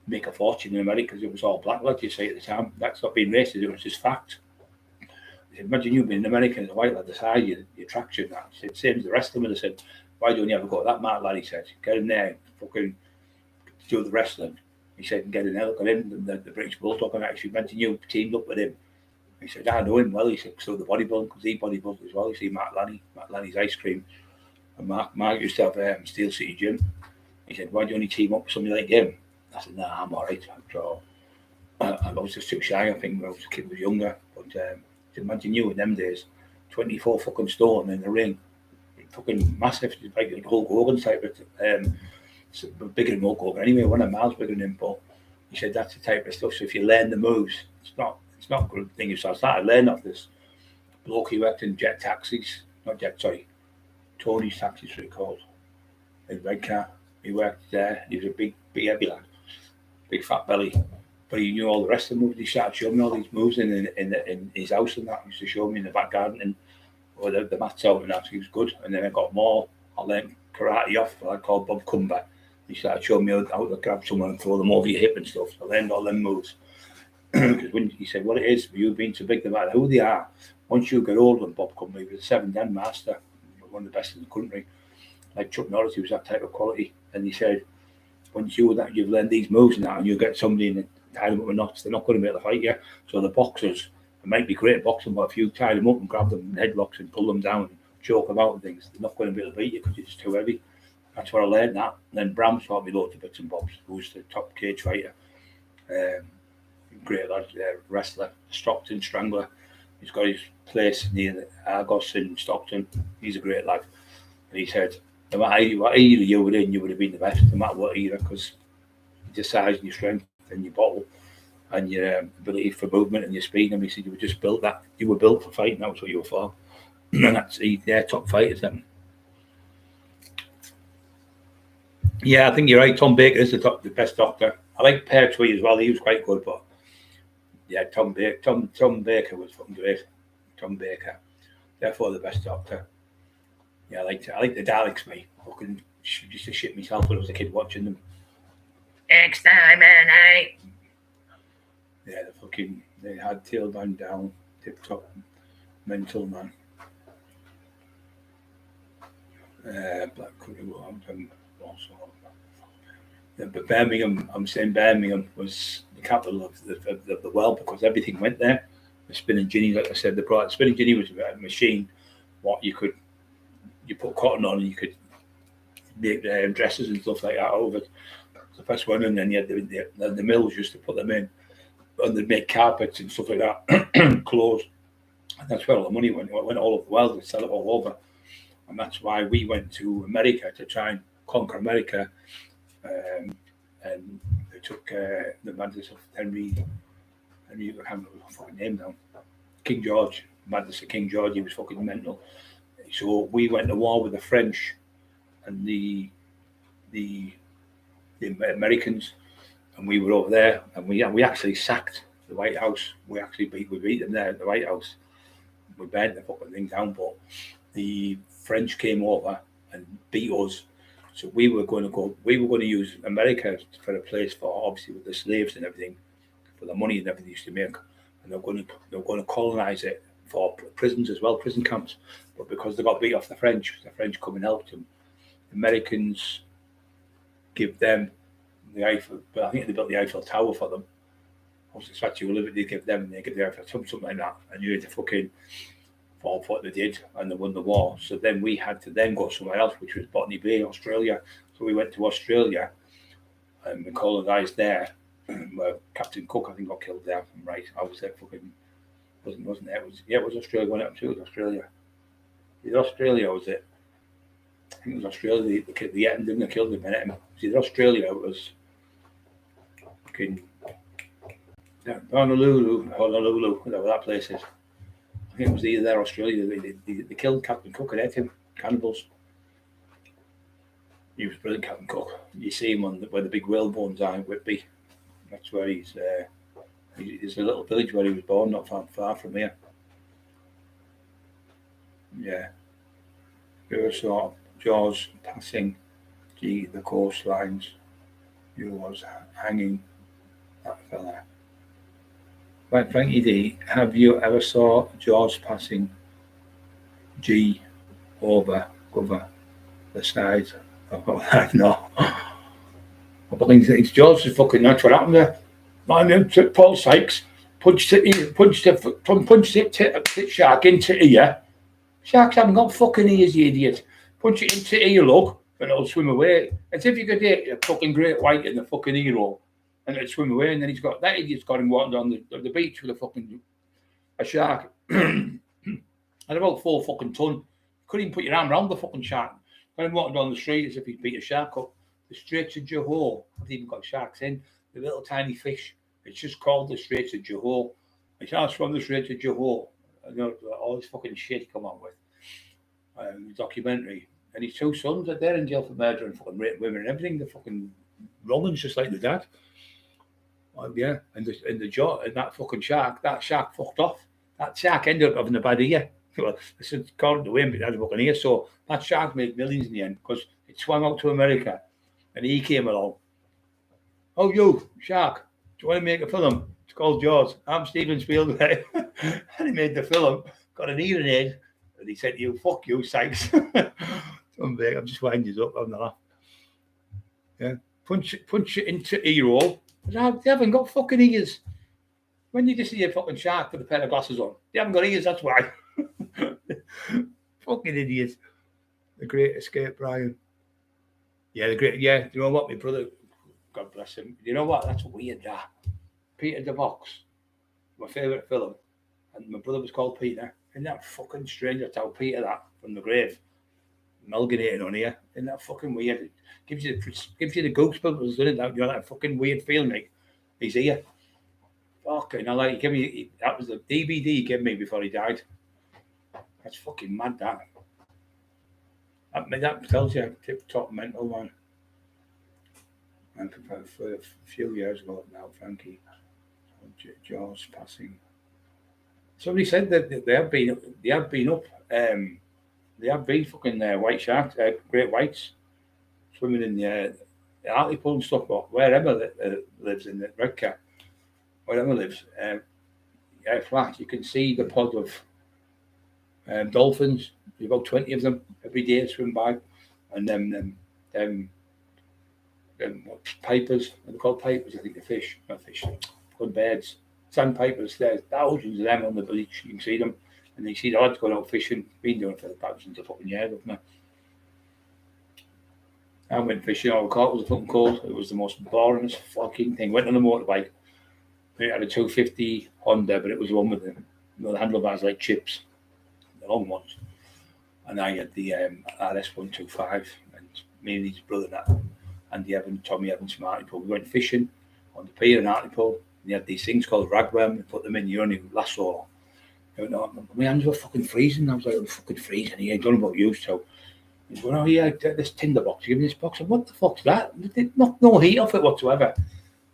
S1: make a fortune in America because it was all black lads, you say at the time. That's not being racist, it was just fact. He said, "Imagine you being an American as a white lad, decide your attraction." That. He said, "Same as the rest of them." And I said, "Why don't you ever go to that Mark lad?" He said, "Get in there, fucking do the wrestling." He said, "Get in there, look at him, the British Bulldog, and actually imagine you teamed up with him." He said, "I know him well." He said, "So the bodybuilding, because he bodybuilded as well." You see, Mark Lanny's ice cream. And Mark used to have Steel City Gym. He said, "Why don't you team up with somebody like him?" I said, "Nah, I'm all right." So I was just too shy, I think, when I was a kid, was younger. But imagine you in them days, 24 fucking stone in the ring, fucking massive, like Hulk Hogan type of, bigger than Hulk Hogan anyway, 100 miles bigger than him. But he said that's the type of stuff. So if you learn the moves, it's not a good thing. So I started learning off this bloke. He worked in Tony's Taxis, what he called, in Redcar. He worked there. He was a big heavy lad, big fat belly. But he knew all the rest of the moves. He started showing me all these moves in his house and that. He used to show me in the back garden and or the mats out and that. He was good. And then I got more. I learned karate off a lad called Bob Cumber. He started showing me how to grab someone and throw them over your hip and stuff. So I learned all them moves. Because when he said, "What it is, you being so big, no matter who they are, once you get older," and Bob Cumber, he was a 7-dan master, one of the best in the country. Like Chuck Norris, he was that type of quality. And he said, "Once you've learned these moves and that, and you get somebody and tie them up with knots, they're not going to be able to fight you." So the boxers It might be great boxing, but if you tie them up and grab them in headlocks and pull them down and choke them out and things, they're not going to be able to beat you because it's too heavy. That's where I learned that. And then Bram taught me loads of bits and bobs, who's the top cage fighter. Great lad, wrestler, Stockton Strangler. He's got his place near the Argos in Stockton. He's a great lad. And he said, no matter what era you were in, you would have been the best, no matter what era, because your size and your strength and your bottle and your ability for movement and your speed. And he said, you were just built that. You were built for fighting. That was what you were for. And that's they're top fighters then. Yeah, I think you're right. Tom Baker is the best doctor. I like Pertwee as well. He was quite good, but yeah, Tom Baker was fucking great. Tom Baker, therefore the best doctor. Yeah, I like the Daleks, mate. Fucking used to shit myself when I was a kid watching them. Exterminate. Yeah, they had Tailband down, tip top, mental man. Black Cockerill, also. But Birmingham, I'm saying Birmingham was the capital of the world because everything went there. The spinning jinny, like I said, the spinning jinny was a machine. What you put cotton on and you could make dresses and stuff like that over the first one, and then you had the mills used to put them in, and they'd make carpets and stuff like that, clothes. And that's where all the money went. It went all over the world. They'd sell it all over, and that's why we went to America to try and conquer America. And they took the madness of Henry, I can't remember the fucking name now. King George, madness of King George. He was fucking mental. So we went to war with the French and the Americans, and we were over there, and we actually sacked the White House. We beat them there at the White House. We burnt the fucking thing down, but the French came over and beat us. So we were going to use America for a place for, obviously, with the slaves and everything, for the money and everything they used to make, and they're going to colonize it for prisons as well, prison camps. But because they got beat off the French come and helped them. The Americans give them the Eiffel, but I think they built the Eiffel Tower for them. Also, the Statue of Liberty, they give them the Eiffel, something like that, and you had to fucking fall for what they did, and they won the war. So then we had to then go somewhere else, which was Botany Bay, Australia. So we went to Australia and we colonised there. Where Captain Cook, I think, got killed there. Right, I was there fucking wasn't there? It was Australia. Went up to Australia. Either Australia was it? I think it was Australia. The end didn't kill him. It was either Australia. It was fucking Honolulu, whatever that place is. I think it was either there or Australia. They killed Captain Cook and ate him. Cannibals. He was brilliant, Captain Cook. You see him where the big whalebones are in Whitby. That's where he's. There's a little village where he was born, not far from here. Yeah. There saw Jaws passing the coastlines. He was hanging that fella. Right, Frankie D, have you ever saw Jaws passing G over the side of that? No. But it's Jaws is fucking, that's what happened there. My name is Paul Sykes, punched the shark into ear. Sharks haven't got fucking ears, you idiot. Punch it into ear, look, and it'll swim away. As if you could hit a fucking great white in the fucking ear hole, and it'll swim away, and then that idiot's got him walking on the beach with a shark. And about 4 fucking ton. Couldn't even put your arm around the fucking shark. Got him walking down the street as if he'd beat a shark up. The Straits of Johor, I've even got sharks in. The little tiny fish. It's just called the Straits of Johor. It's not from the Straits of Johor. I know all this fucking shit he come on with. Documentary. And his 2 sons are there in jail for murder and fucking raping women and everything. They're fucking Romans just like the dad. Yeah. And the jaw and that fucking shark, that shark fucked off. That shark ended up having a bad ear. Well, this is according to him, but it had a fucking ear. So that shark made millions in the end because it swam out to America and he came along. Oh, you, shark, do you want to make a film? It's called Jaws. I'm Steven Spielberg. And he made the film, got an ear in it, and he said to you, fuck you, Sykes. I'm just winding you up, having a laugh. Yeah. Punch it into ear hole. They haven't got fucking ears. When you just see a fucking shark with a pair of glasses on, they haven't got ears, that's why. Fucking idiots. The Great Escape, Brian. Yeah, do you know what? My brother, God bless him. You know what? That's weird, that. Peter the Box, my favourite film. And my brother was called Peter. Isn't that fucking strange? I tell Peter that from the grave. Amalgamating on here. Isn't that fucking weird? It gives you the goosebumps, doesn't it? You know, that fucking weird feeling like he's here. Fucking, I like, that was the DVD he gave me before he died. That's fucking mad, that. That tells you tip top mental, man. And for a few years ago now, Frankie, Jaws passing. Somebody said that they have been up. They have been fucking white sharks, great whites, swimming in the Hartlepool and stuff. But wherever that lives in the Redcar, wherever lives, flat, you can see the pod of dolphins. There's about 20 of them every day swim by, and them pipers. They're called pipers. I think the fish, not fish, called birds. Sandpipers. There's thousands of them on the beach. You can see them, and you see the lads going out fishing. Been doing it for thousands of fucking years, haven't I went fishing. All I caught was a fucking cold. It was the most boringest fucking thing. Went on a motorbike. It had a 250 Honda, but it was one with the handlebars like chips, the long ones. And I had the RS125, and me and his brother and Tommy Evans from Hartlepool. We went fishing on the pier in Hartlepool. They had these things called ragworm. They put them in. You only last so long. My hands were fucking freezing. I was like, I'm fucking freezing here. I don't know about you, so. He's going, oh yeah, this tinder box. Give me this box. And what the fuck's that? No heat off it whatsoever.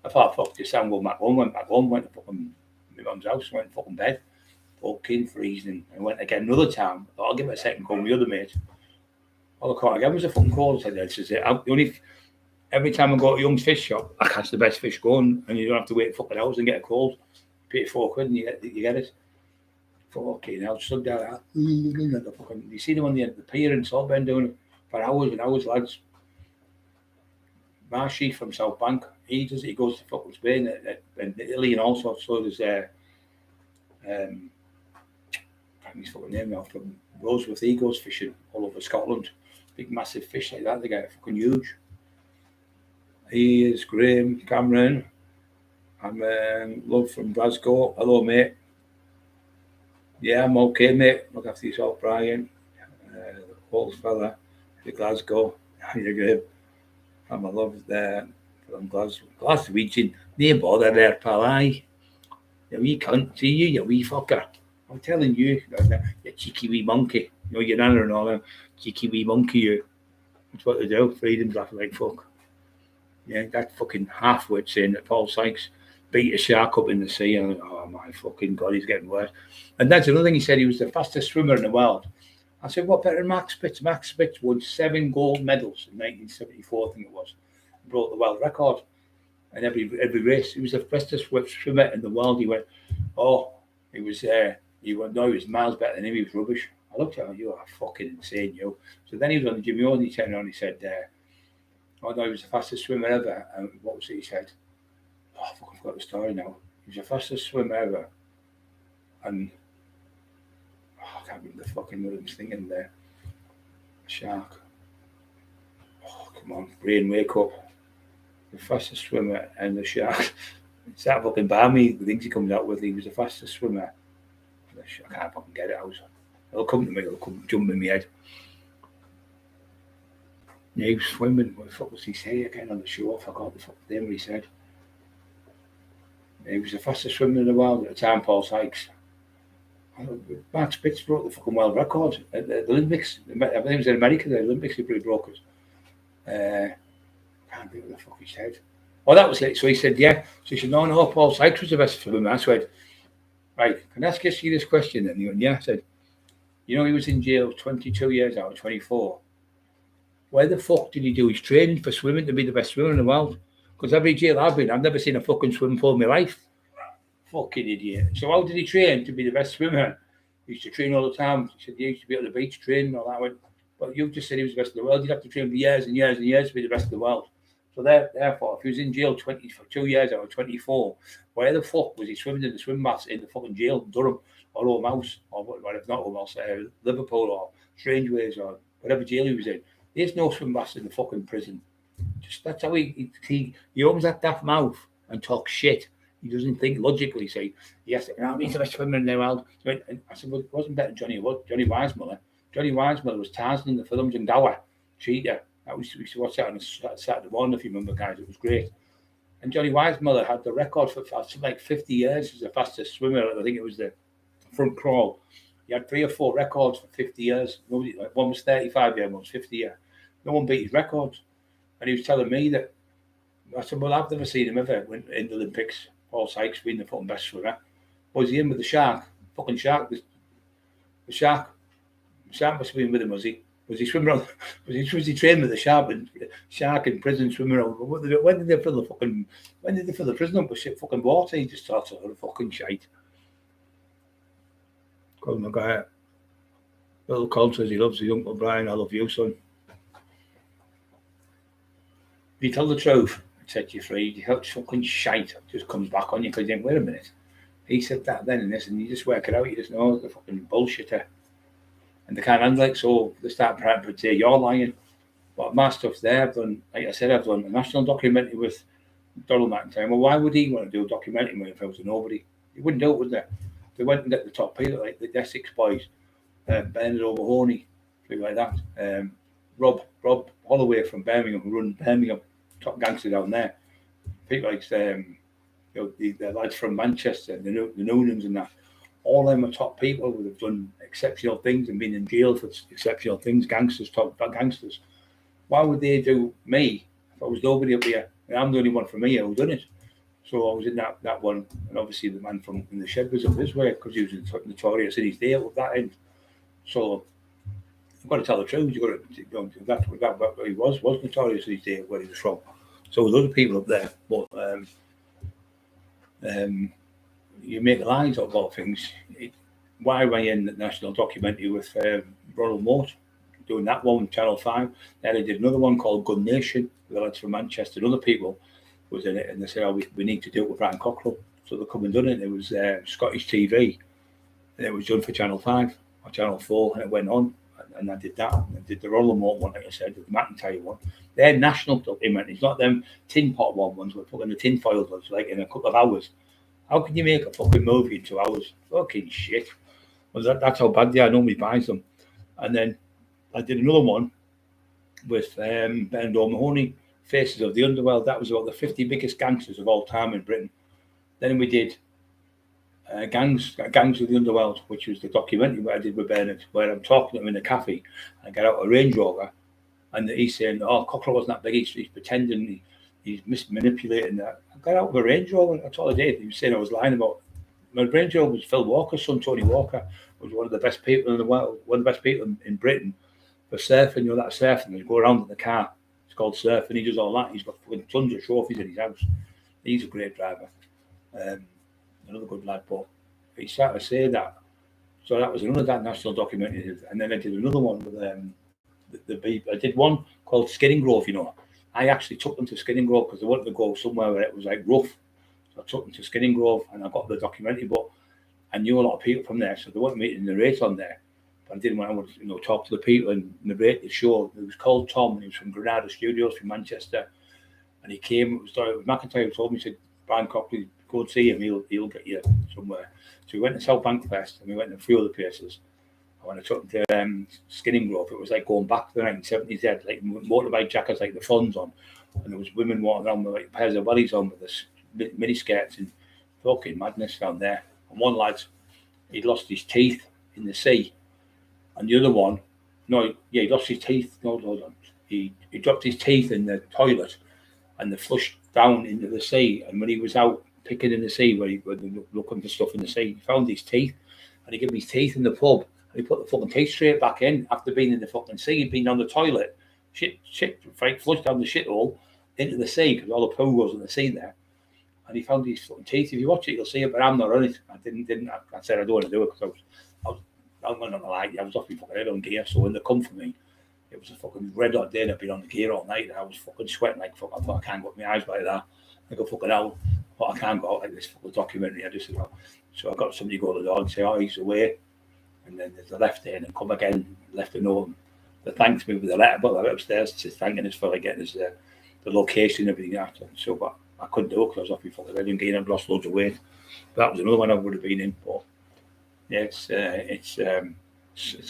S1: I thought, fuck this, I'm going back home. Went back home, went to fucking my mum's house, went to fucking bed. Fucking freezing. I went again another time. I thought, I'll give it a second go. My other mate. All I caught again was a fucking cold. I said, this is it. Every time I go to Young's fish shop, I catch the best fish going, and you don't have to wait fucking hours and get a cold. Pay £4 and you get it. Fucking hell, stood there. You see them on the pier in Saltburn doing it for hours and hours, lads. Marshy from South Bank, he does it. He goes to fucking Spain and Italy and all sorts. So there's I can't remember his fucking name now. From Roseworth, he goes fishing all over Scotland. Big massive fish like that. They get fucking huge. He is Graham Cameron. I'm Love from Glasgow. Hello, mate. Yeah, I'm okay, mate. Look after yourself, Brian. The old fella, the Glasgow. You're good. I'm a love there from Glaswegian. No bother there, pal. Aye. You wee cunt, see you wee fucker. I'm telling you, you cheeky wee monkey. You know, your nana and all that. Cheeky wee monkey, you. That's what they do. Freedom's laughing like fuck. Yeah, that fucking half-wit saying that Paul Sykes beat a shark up in the sea, and oh my fucking God, he's getting worse. And that's another thing he said, he was the fastest swimmer in the world. I said, what better than Max Spitz? Max Spitz won 7 gold medals in 1974, I think it was. He broke the world record in every race. He was the fastest swimmer in the world. He went, he was miles better than him. He was rubbish. I looked at him, you are fucking insane, you. So then he was on the Jimmy Owen, he turned around and he said, he was the fastest swimmer ever. And what was it he said? I forgot the story now. He was the fastest swimmer ever. And I can't remember the fucking word I was thinking there. Shark. Oh, come on. Brain, wake up. The fastest swimmer and the shark. It's that fucking balmy, the things he comes out with. He was the fastest swimmer. I can't fucking get it out. It'll come to me, it'll come jump in my head. Yeah, he was swimming. What the fuck was he saying again on the show? I forgot the fucking name what he said. He was the fastest swimmer in the world at the time, Paul Sykes. Max Spitz broke the fucking world record at the Olympics. I think it was in America, the Olympics, he probably broke it. Can't think what the fuck he said. Oh, that was it. So he said, yeah. So he said, no, Paul Sykes was the best swimmer. I said, right, can I ask you this question then? He went, yeah. I said, you know, he was in jail 22 years out of 24. Where the fuck did he do his training for swimming to be the best swimmer in the world? Because every jail I've been, I've never seen a fucking swimming pool in my life. Fucking idiot. So how did he train to be the best swimmer? He used to train all the time. He said he used to be at the beach training and all that. But you just said he was the best in the world. You'd have to train for years and years and years to be the best in the world. So therefore, if he was in jail for 2 years out of 24, where the fuck was he swimming in the swim baths in the fucking jail, Durham or Home House or whatever, not Home House, Liverpool or Strangeways or whatever jail he was in? There's no swim baths in the fucking prison. Just that's how he opens that daft mouth and talks shit. He doesn't think logically. Say yes, he's a swimmer in there. Well, and I said, well, it wasn't better Johnny Weissmuller. Johnny Weissmuller was Tarzan in the films and Gower, Cheetah. That was, we used to watch that on a Saturday morning, if you remember, guys. It was great. And Johnny Weissmuller had the record for like 50 years as the fastest swimmer. I think it was the front crawl. He had 3 or 4 records for 50 years. Nobody, one was 35 years, one was 50 years. No one beat his records. And he was telling me that, I said, well, I've never seen him ever win in the Olympics. Paul Sykes being the fucking best swimmer. Was he in with the shark? Fucking shark. The shark. The shark must have been with him, was he? Was he swimming around? Was he trained with the shark in prison swimming around? When did they fill the prison up with shit fucking water? He just starts out of fucking shite. Call my guy. Little Cole says he loves his Uncle Brian. I love you, son. If you tell the truth, it set you free. You help fucking shite. It just comes back on you because you think, wait a minute. He said that then and this, and you just work it out. You just know the fucking bullshitter. And they can't handle it, so they start trying to say you're lying. But my stuff's there. I've done, like I said, I've done a national documentary with Donald McIntyre. Well, why would he want to do a documentary if it was a nobody? He wouldn't do it, would they? They went and get the top people, like the Essex boys, Bernard O'Mahony, things like that. Rob Holloway from Birmingham, who run Birmingham, top gangster down there. People like the lads from Manchester, the Noonans and that. All them are top people who have done exceptional things and been in jail for exceptional things, gangsters, top gangsters. Why would they do me if I was nobody up here? And I'm the only one from here who done it. So I was in that one, and obviously the man from in the shed was up this way because he was notorious in his day up that end. So you've got to tell the truth. You've got to that he was notorious in his day where he was from. So there's other people up there, but you make lies of all things. Why am I in the national documentary with Ronald Moat, doing that one with Channel 5? Then I did another one called Gun Nation with the lads from Manchester and other people was in it, and they said, oh, we need to do it with Brian Cockerill. So they come and done it. It was Scottish TV, and it was done for Channel 5 or Channel 4, and it went on, and I did that. And I did the Ronald Moat one, like I said, the McIntyre one. They're national documentaries, not them tin pot ones we're putting the tin foil ones, like in a couple of hours. How can you make a fucking movie in 2 hours? Fucking shit. Well, that's how bad they are. Nobody buys them. And then I did another one with Bernard O'Mahony, Faces of the Underworld. That was about the 50 biggest gangsters of all time in Britain. Then we did Gangs of the Underworld, which was the documentary that I did with Bernard, where I'm talking to him in a cafe. I get out a Range Rover, and he's saying, oh, Cockerill wasn't that big. He's pretending he's manipulating that. I got out of a Range Rover. That's all I did. He was saying I was lying about. My Range Rover was Phil Walker's son, Tony Walker, was one of the best people in the world, one of the best people in Britain for surfing. You know that surfing, you go around in the car. It's called surfing. He does all that. He's got tons of trophies in his house. He's a great driver. Another good lad, but he started to say that. So that was another national documentary, and then I did another one with I did one called Skinning Grove. You know, I actually took them to Skinning Grove because they wanted to go somewhere where it was like rough. So I took them to Skinning Grove, and I got the documentary. But I knew a lot of people from there, so they wanted me to narrate on there. But I didn't want to, talk to the people and narrate the show. It was called Tom, and he was from Granada Studios from Manchester, and he came. It was McIntyre who told me, he said, Brian Cockerill, go and see him. He'll get you somewhere. So we went to South Bank Fest, and we went to a few other places. When I took them to Skinning Grove, it was like going back to the 1970s. They had like motorbike jackets like the Fonz on, and there was women walking around with like pairs of wellies on with this mini skirts and fucking madness down there. And one lad, he'd lost his teeth in the sea, and the other one, he lost his teeth. No, hold on. He dropped his teeth in the toilet, and they flushed down into the sea. And when he was out picking in the sea, where he was looking for stuff in the sea, he found his teeth, and he gave me his teeth in the pub. He put the fucking teeth straight back in after being in the fucking sea. He'd been on the toilet, shit, flushed down the shithole into the sea because all the poo was in the sea there. And he found his fucking teeth. If you watch it, you'll see it, but I'm not on it. I said I don't want to do it because I'm not gonna lie, I was off my fucking head on gear. So when they come for me, It was a fucking red hot day, and I'd been on the gear all night, and I was fucking sweating like fuck. I thought I can't go up my eyes like that. I go fucking out. But I can't go out like this fucking documentary. I just well. So I got somebody to go to the door and say, oh, he's away. And then there's a left in and come again, left a note. They thanked me with a letter, but I went upstairs to thanking us for like getting us the location and everything after. So, but I couldn't do it because I was off before the wedding gain. I'd lost loads of weight. But that was another one I would have been in. But yeah, it's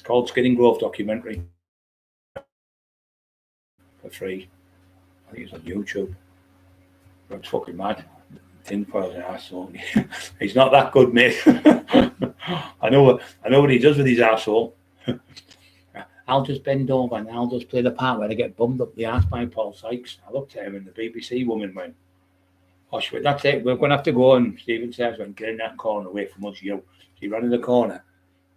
S1: called Skinning Grove documentary for free. I think it's on YouTube. But it's fucking mad. Tinfoil's an arsehole. He's not that good, mate. I know what he does with his arsehole. I'll just bend over and I'll just play the part where I get bummed up the arse by Paul Sykes. I looked at him and the BBC woman went, oh, she went, that's it, we're going to have to go. And Stephen says, when get in that corner away from us, you. He ran in the corner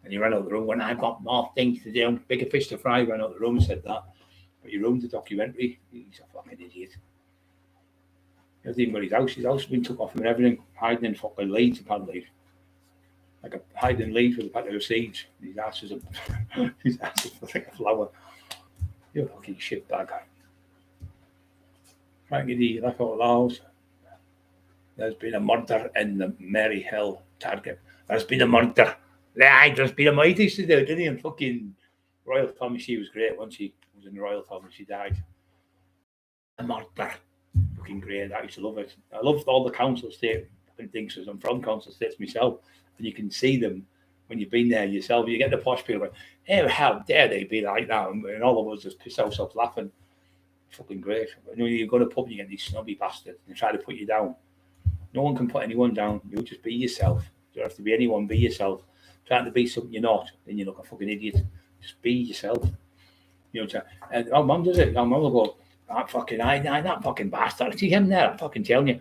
S1: and he ran out of the room. When I've got more things to do, bigger fish to fry, ran out of the room and said that. But he ruined the documentary. He's a fucking idiot. He hasn't even got his house. His house has been took off him and everything, hiding in fucking Leeds, apparently. Like a hiding Leeds with a packet of seeds. His ass is like a flower. You're a fucking shitbag. Frankie D, left out loud. There's been a murder in the Maryhill target. There's been a murder. There's been a mighty to do, didn't he? And fucking Royal Tommy, she was great once she was in the Royal Tommy, she died. A murder. Fucking great. I used to love it. I loved all the council estate things because I'm from council estates myself, and you can see them when you've been there yourself. You get the posh people going, hey, how dare they be like that? And all of us just piss ourselves laughing. Fucking great. When you go to the pub, you get these snobby bastards and they try to put you down. No one can put anyone down. You just be yourself. You don't have to be anyone. Be yourself. Trying to be something you're not, then you look a fucking idiot. Just be yourself. You know, and our mum does it. Our mum will go, that fucking bastard. See him there, I'm fucking telling you.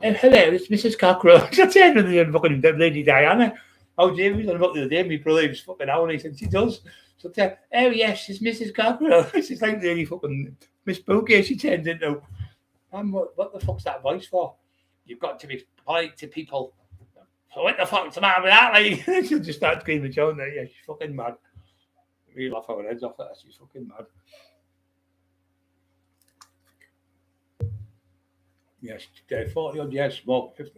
S1: Hello, it's Mrs. Cockerill. That's it, and fucking Lady Diana. Oh, Jamie's on about the other day, my brother was fucking out, and he said, she does. So, oh, yes, it's Mrs. Cockerill. She's like really fucking Miss Bouquet, she turns into. What the fuck's that voice for? You've got to be polite to people. So, what the fuck's the matter with that? Like, she'll just start screaming, John. Yeah, she's fucking mad. We laugh our heads off at her. She's fucking mad. Yes, 40 odd years, more, 50,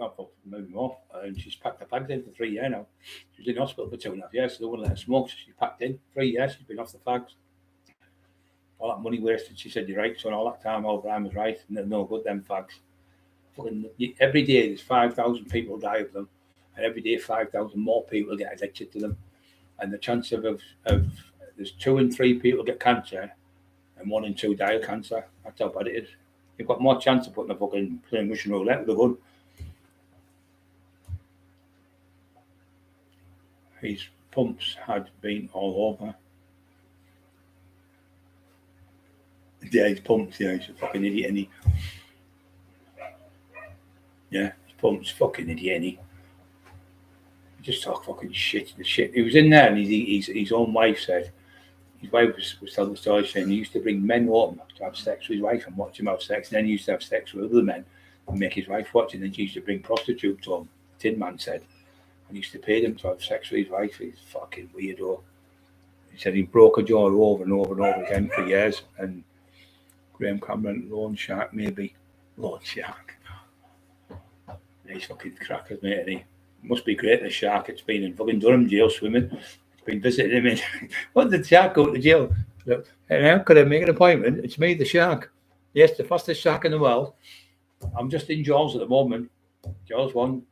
S1: maybe more. And she's packed her bags in for 3 years now. She was in hospital for 2.5 years, so they wouldn't let her smoke. So she packed in 3 years. She's been off the fags. All that money wasted. She said, you're right, son. All that time, all Brian was right. No good, them fags. Fucking every day, there's 5,000 people die of them. And every day, 5,000 more people get addicted to them. And the chance of there's 2 in 3 people get cancer, and 1 in 2 die of cancer. That's how bad it is. You've got more chance of putting a fucking playing Russian roulette with a gun. His pumps had been all over. Yeah, his pumps, yeah, he's a fucking idiot, and yeah, his pumps, fucking idiot, and he just talk fucking shit. The shit. He was in there, and his own wife said, his wife was telling the story saying he used to bring men home to have sex with his wife and watch him have sex, and then he used to have sex with other men and make his wife watch, and then she used to bring prostitutes home, Tin Man said, and he used to pay them to have sex with his wife. He's fucking weirdo. He said he broke a jaw over and over and over again for years, and Graham Cameron, Loan Shark, maybe. Loan Shark. He's fucking crackers, mate, and he must be great, the shark. It's been in fucking Durham jail swimming. Been visiting him in. What did the shark go to jail? Look, and how could I make an appointment? It's me, the shark. Yes, the fastest shark in the world. I'm just in Jaws at the moment. Jaws 1,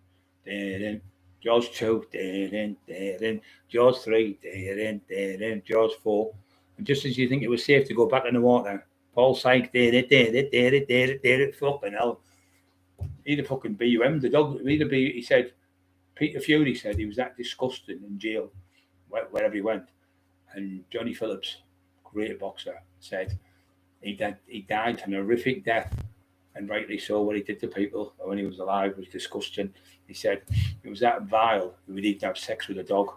S1: Jaws 2, Jaws 3, Jaws 4. And just as you think it was safe to go back in the water, Paul Sykes fucking hell. He'd a fucking BUM. The dog, he said, Peter Fury said he was that disgusting in jail. Wherever he went, and Johnny Phillips, great boxer, said he died an horrific death, and rightly so. What he did to people when he was alive was disgusting. He said it was that vile he would even have sex with a dog,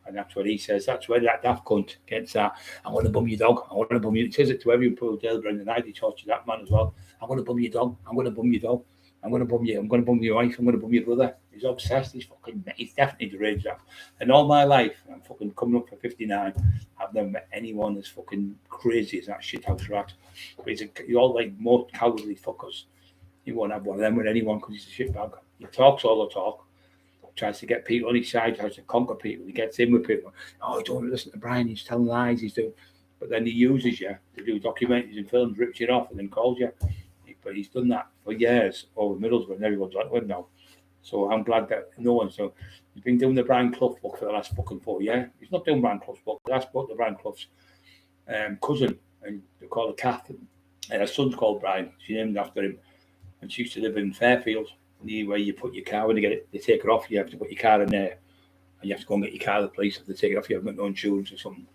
S1: and that's what he says. That's where that daft cunt gets that. I want to bum your dog. I want to bum you. He says it to every poor Dale Brendan night. He tortured that man as well. I want to bum your dog. I'm going to bum your dog. I'm going to bum you. I'm going to bum your wife. I'm going to bum your brother. He's obsessed. He's definitely deranged. That. And all my life, I'm fucking coming up for 59. I've never met anyone as fucking crazy as that shithouse rat. But he's all like more cowardly fuckers. He won't have one of them with anyone because he's a shitbag. He talks all the talk. Tries to get people on his side. Tries to conquer people. He gets in with people. Oh, don't listen to Brian. He's telling lies. He's doing. But then he uses you to do documentaries and films, rips you off, and then calls you. But he's done that for years over Middlesbrough, and everyone's like him now. So I'm glad that no one. So he's been doing the Brian Clough book for the last fucking 4 years. He's not doing Brian Clough's book. That's book the Brian Clough's cousin, and they call her Kath. And her son's called Brian. She's named after him, and she used to live in Fairfield. Where you put your car when they get it, they take it off. You have to put your car in there, and you have to go and get your car at the police. If they take it off, you haven't got no insurance or something.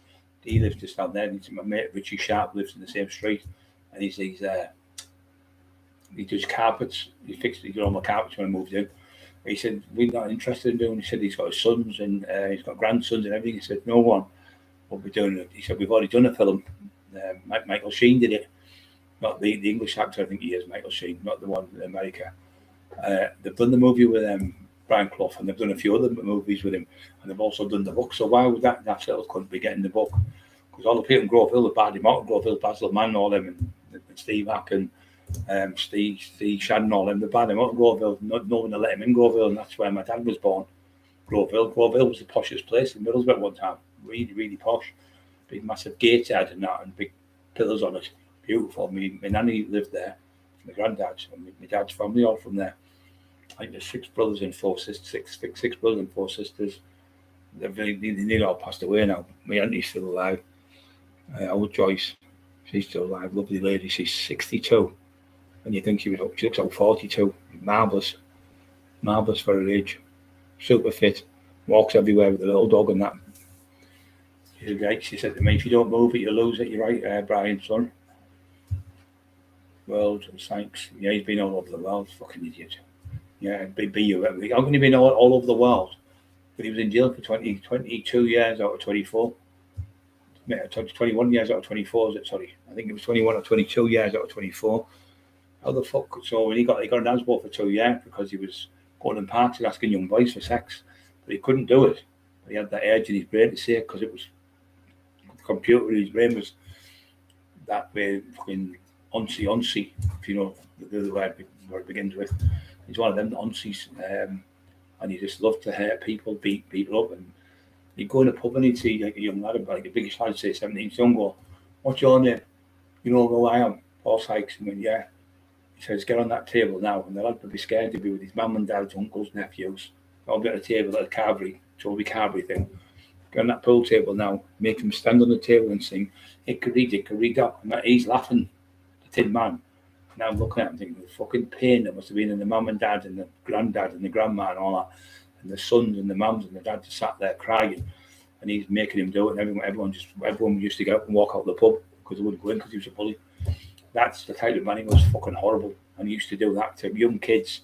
S1: He lives just down there. And my mate Richie Sharp lives in the same street, and he does carpets. He did all my carpets when I moved in. He said we're not interested in doing. He said he's got his sons and he's got grandsons and everything. He said no one will be doing it. He said we've already done a film. Michael Sheen did it, not the English actor. I think he is Michael Sheen, not the one in America. They've done the movie with Brian Clough, and they've done a few other movies with him, and they've also done the book. So why would that little couldn't be getting the book? Because all the people in Groveville, the bad him out, Groveville, Basil Mann, all them, and Steve Hack and Steve Shannon, all them, they bad him out in Groveville. No one to let him in Groveville, and that's where my dad was born. Groveville was the poshest place in Middlesbrough at one time. Really, really posh. Big massive gates had and that, and big pillars on it. Beautiful. My nanny lived there. My granddad's and my dad's family all from there. I think there's six brothers and four sisters. They've nearly all passed away now. My auntie's still alive. Old Joyce, she's still alive. Lovely lady. She's 62. And you think she looks like 42. Marvellous for her age. Super fit. Walks everywhere with a little dog and that. She said to me, if you don't move it, you'll lose it. You're right, Brian, son. World, thanks. Yeah, he's been all over the world. Fucking idiot. Yeah, be you. How can he been all over the world? But he was in jail for 22 years out of 24. 21 years out of 24, is it? Sorry. I think it was 21 or 22 years out of 24. How the fuck? So when he got an answer for 2 years because he was going in parks and asking young boys for sex. But he couldn't do it. But he had that urge in his brain to say it because it was the computer in his brain was that way fucking unsy, if you know the word where it begins with. He's one of them, the unsies, and he just loved to hurt people, beat people up, and he'd go in a pub and he'd see like a young lad, like a biggish lad, say 17, young, go, what's your name? You know who I am? Paul Sykes. And went, yeah. He says, get on that table now, and the lad would be scared to be with his mum and dad's, uncles, nephews. I'll be at a table at a Carvery, Toby Carvery thing. Get on that pool table now, make him stand on the table and sing, Hickory Dock, and he's laughing. Tin man. Now I'm looking at him thinking the fucking pain that must have been in the mum and dad and the granddad and the grandma and all that, and the sons and the mums and the dad just sat there crying, and he's making him do it, and everyone used to get up and walk out the pub because they wouldn't go in because he was a bully. That's the type of man. He was fucking horrible, and he used to do that to young kids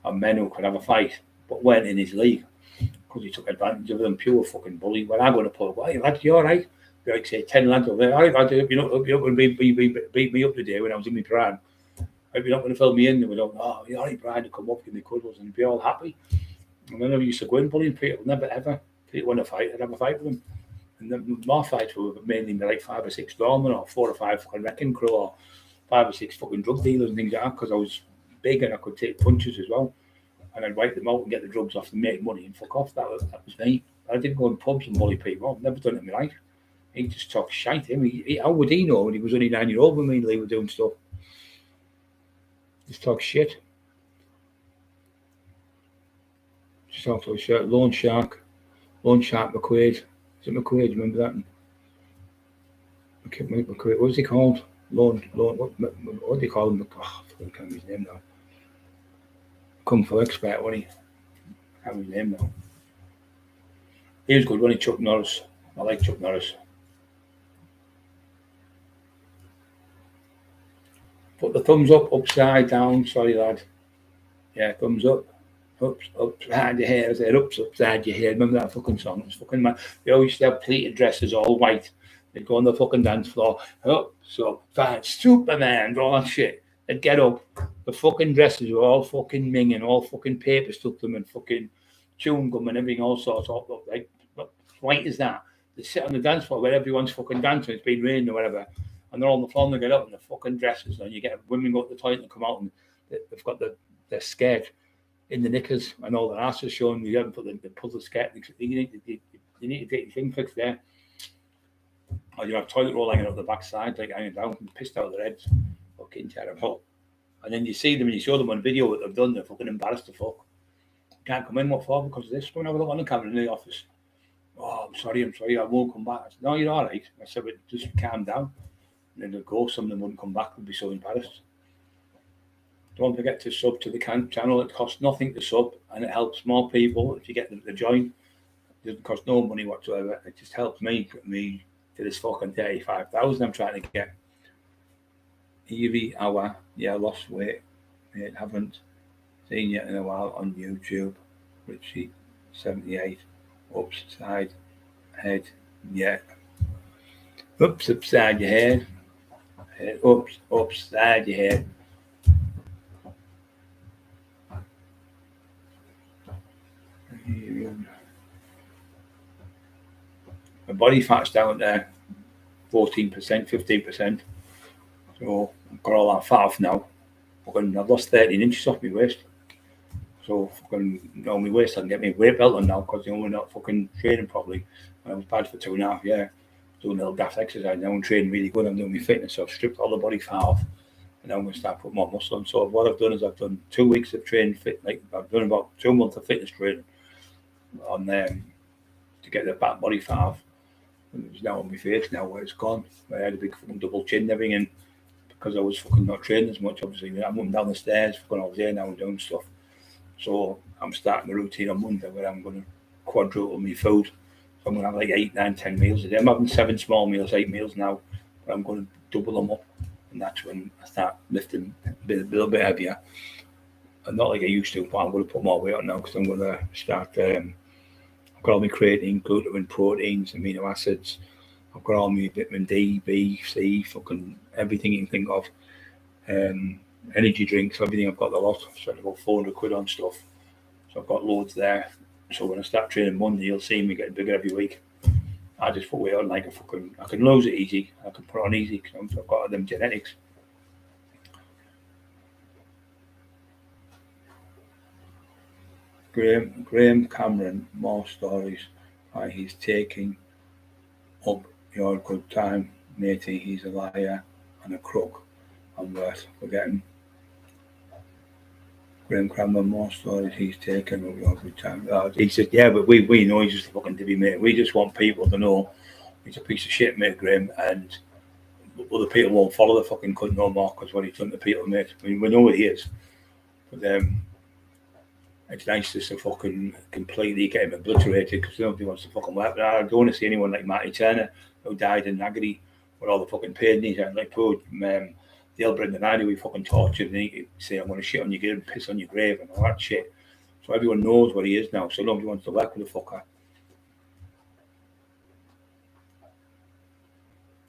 S1: and men who could have a fight but weren't in his league because he took advantage of them. Pure fucking bully. When I go to the pub, hey lad, you all right? Like say 10 lads over there, I hope you're not going to beat me up today when I was in my prime. I hope you're not going to fill me in. And we don't, oh, you're all right, Brian, to come up, give me cuddles and be all happy. And whenever we used to go in bullying people, never ever, people want to fight, I'd have a fight with them. And then my fights were mainly like 5 or 6 doormen or 4 or 5 fucking wrecking crew or 5 or 6 fucking drug dealers and things like that because I was big and I could take punches as well. And I'd wipe them out and get the drugs off and make money and fuck off. That was me. I didn't go in pubs and bully people. I've never done it in my life. He just talks shite. How would he know when he was only 9-year-old when me and Lee were doing stuff? Just talk shit. Just talk to a shirt. Loan Shark McQuaid. Is it McQuaid? Remember that? Okay, McQuaid. What was he called? Loan. What do you call him? Oh, I can't remember his name now. Kung Fu expert, wasn't he? I can't remember his name now. He was good, wasn't he? Chuck Norris. I like Chuck Norris. Put the thumbs up, upside down. Sorry, lad. Yeah, thumbs up. Upside your hair. I said, upside your hair. Remember that fucking song? It was fucking mad. They always used to have pleated dresses, all white. They'd go on the fucking dance floor. Up, so fine, Superman, all that shit. they'd get up. The fucking dresses were all fucking minging, all fucking paper stuck to them and fucking chewing gum and everything, all sorts of like white as that. They sit on the dance floor where everyone's fucking dancing, it's been raining or whatever, and they're on the floor and they get up in the fucking dresses, and you get women go to the toilet and come out and they've got their skirt in the knickers and all their asses showing. You haven't put the pull the skirt. You need to get your thing fixed there. Or you have toilet roll hanging up the backside, like hanging down and pissed out of their heads. Fucking terrible. And then you see them and you show them on video what they've done, they're fucking embarrassed to fuck. Can't come in, what for? Because of this. Don't have a look on the camera in the office. Oh, I'm sorry, I won't come back. I said, no, you're all right. I said, but just calm down. And then they'd go, some of them wouldn't come back, would be so embarrassed. Don't forget to sub to the channel. It costs nothing to sub and it helps more people if you get them to join. It doesn't cost no money whatsoever. It just helps me put me to this fucking 35,000 I'm trying to get. Evie Hour, yeah, lost weight. I haven't seen yet in a while on YouTube. Richie 78, upside head, yeah. Oops, upside your head. Oops, upside your head. My body fat's down there 14%, 15%. So I've got all that fat off now. I've lost 13 inches off my waist. So fucking on my waist I can get my weight belt on now because we're not fucking training properly. I was bad for 2.5 years. Doing a little daft exercise now and training really good. I'm doing my fitness, so I've stripped all the body fat off. And now I'm going to start putting more muscle on. So what I've done is I've done 2 weeks of training fit, like I've done about 2 months of fitness training on to get the back body fat off. And it's now on my face now where it's gone. I had a big fucking double chin and everything, and because I was fucking not training as much, obviously I'm up down the stairs, fucking over there now and doing stuff. So I'm starting the routine on Monday where I'm going to quadruple my food. So I'm going to have like 8, 9, 10 meals a day. I'm having 7 small meals, 8 meals now, but I'm going to double them up, and that's when I start lifting a little bit heavier. And not like I used to, but I'm going to put more weight on now because I'm going to start. I've got all my creatine, glutamine, proteins, amino acids. I've got all my vitamin D, B, C, fucking everything you can think of. Energy drinks, everything. I've got a lot. So I've got 400 quid on stuff. So I've got loads there. So when I start training Monday, you'll see me getting bigger every week. I just put weight on like I can lose it easy. I can put on easy because I've got them genetics. Graham Cameron, more stories. Why he's taking up your good time, matey. He's a liar and a crook. I'm worth forgetting. Graham Cameron, more stories. He's taking up your good time. He said, yeah, but we know he's just a fucking divvy, mate. We just want people to know he's a piece of shit, mate, Graham, and other people won't follow the fucking cunt no more because what he's done to people, mate. I mean, we know what he is, but it's nice just to fucking completely get him obliterated because nobody wants to fucking work. But I don't want to see anyone like Marty Turner who died in agony with all the fucking pain he's had. Like poor Dale Brendan Ivy, we fucking tortured and he say, I'm going to shit on your grave and piss on your grave and all that shit. So everyone knows what he is now, so nobody wants to work with the fucker.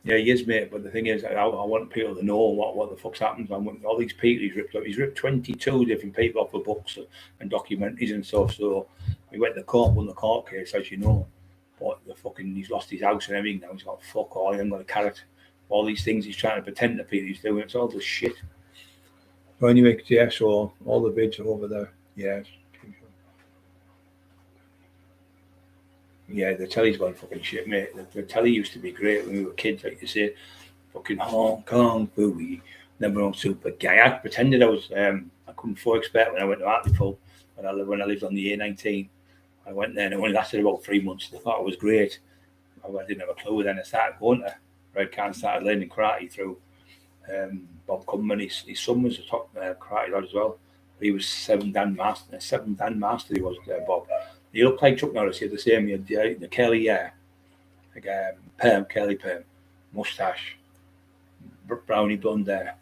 S1: Yeah, he is, mate, but the thing is, I want people to know what the fuck's happened. I want all these people he's ripped up. He's ripped 22 different people off of books and documentaries and stuff. So we went to court, won the court case, as you know. But he's lost his house and everything now. He's got fuck all. He hasn't got a carrot. All these things he's trying to pretend to people he's doing. It's all just shit. So anyway, yeah, so all the vids are over there. Yeah. Yeah, the telly's gone fucking shit, mate. The telly used to be great when we were kids, like you say. Fucking Hong Kong, Fooey, number one super guy. I pretended I was I couldn't afford expert when I went to Hartlepool when I lived on the A19. I went there and it only lasted about 3 months. I thought it was great. I didn't have a clue. Then I started going to Redcar, started learning karate through Bob Cumman. His son was a top karate lad as well. He was 7th Dan Master. He was Bob. He looked like Chuck Norris. He had the same. He had the curly hair, like curly perm, mustache, brownie blonde hair.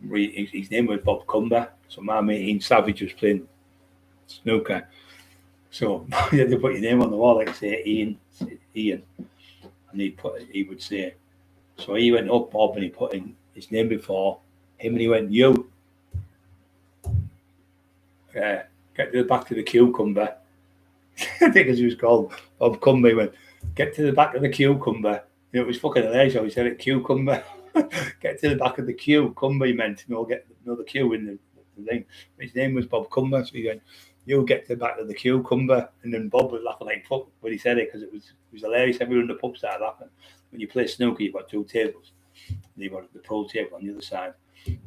S1: His name was Bob Cumber. So my mate Ian Savage was playing snooker. So you had to put your name on the wall, like say Ian, and he would say. So he went up Bob and he put in his name before him, and he went, you, get to the back of the cucumber. I think as he was called, Bob Cumber, he went, get to the back of the cucumber. You know, it was fucking hilarious how he said it, cucumber. Get to the back of the cucumber, he meant, get the Q in the thing. His name was Bob Cumber, so he went, you get to the back of the cucumber. And then Bob was laughing like fuck when he said it, because it was hilarious. Everyone in the pub started laughing. When you play snooker, you've got 2 tables. You've got the pool table on the other side.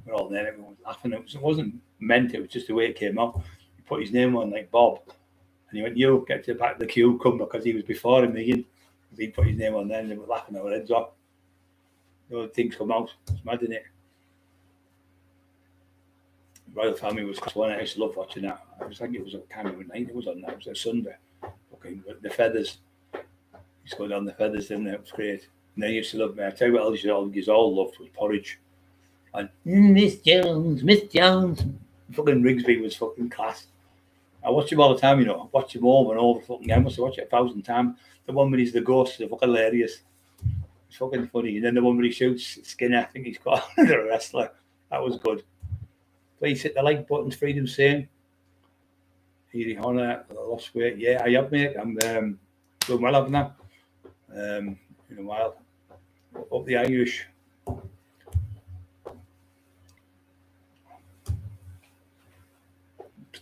S1: We're all there, everyone was laughing. It wasn't meant, it was just the way it came out. He put his name on like Bob. And he went, you get to the back of the cucumber, because he was before him, Ian. He put his name on there and they were laughing our heads off. Things come out. It's mad, isn't it? Royal Family was one I used to love watching that. I was thinking it was a kind of a night it was on that. It was a Sunday. Okay, the Feathers. Used to go down the Feathers, didn't it? It was great. And they used to love me. I tell you what else you all loved was porridge. And Miss Jones. Fucking Rigsby was fucking class. I watch him all the time, I watch him over and over fucking again. I must have watched it 1,000 times. The one when he's the ghost is fucking hilarious. It's fucking funny. And then the one where he shoots Skinner, I think he's got the wrestler. That was good. Please hit the like button, Freedom saying. Easy honour, lost weight. Yeah, I have, mate. I'm doing well, haven't I? In a while. Up the Irish.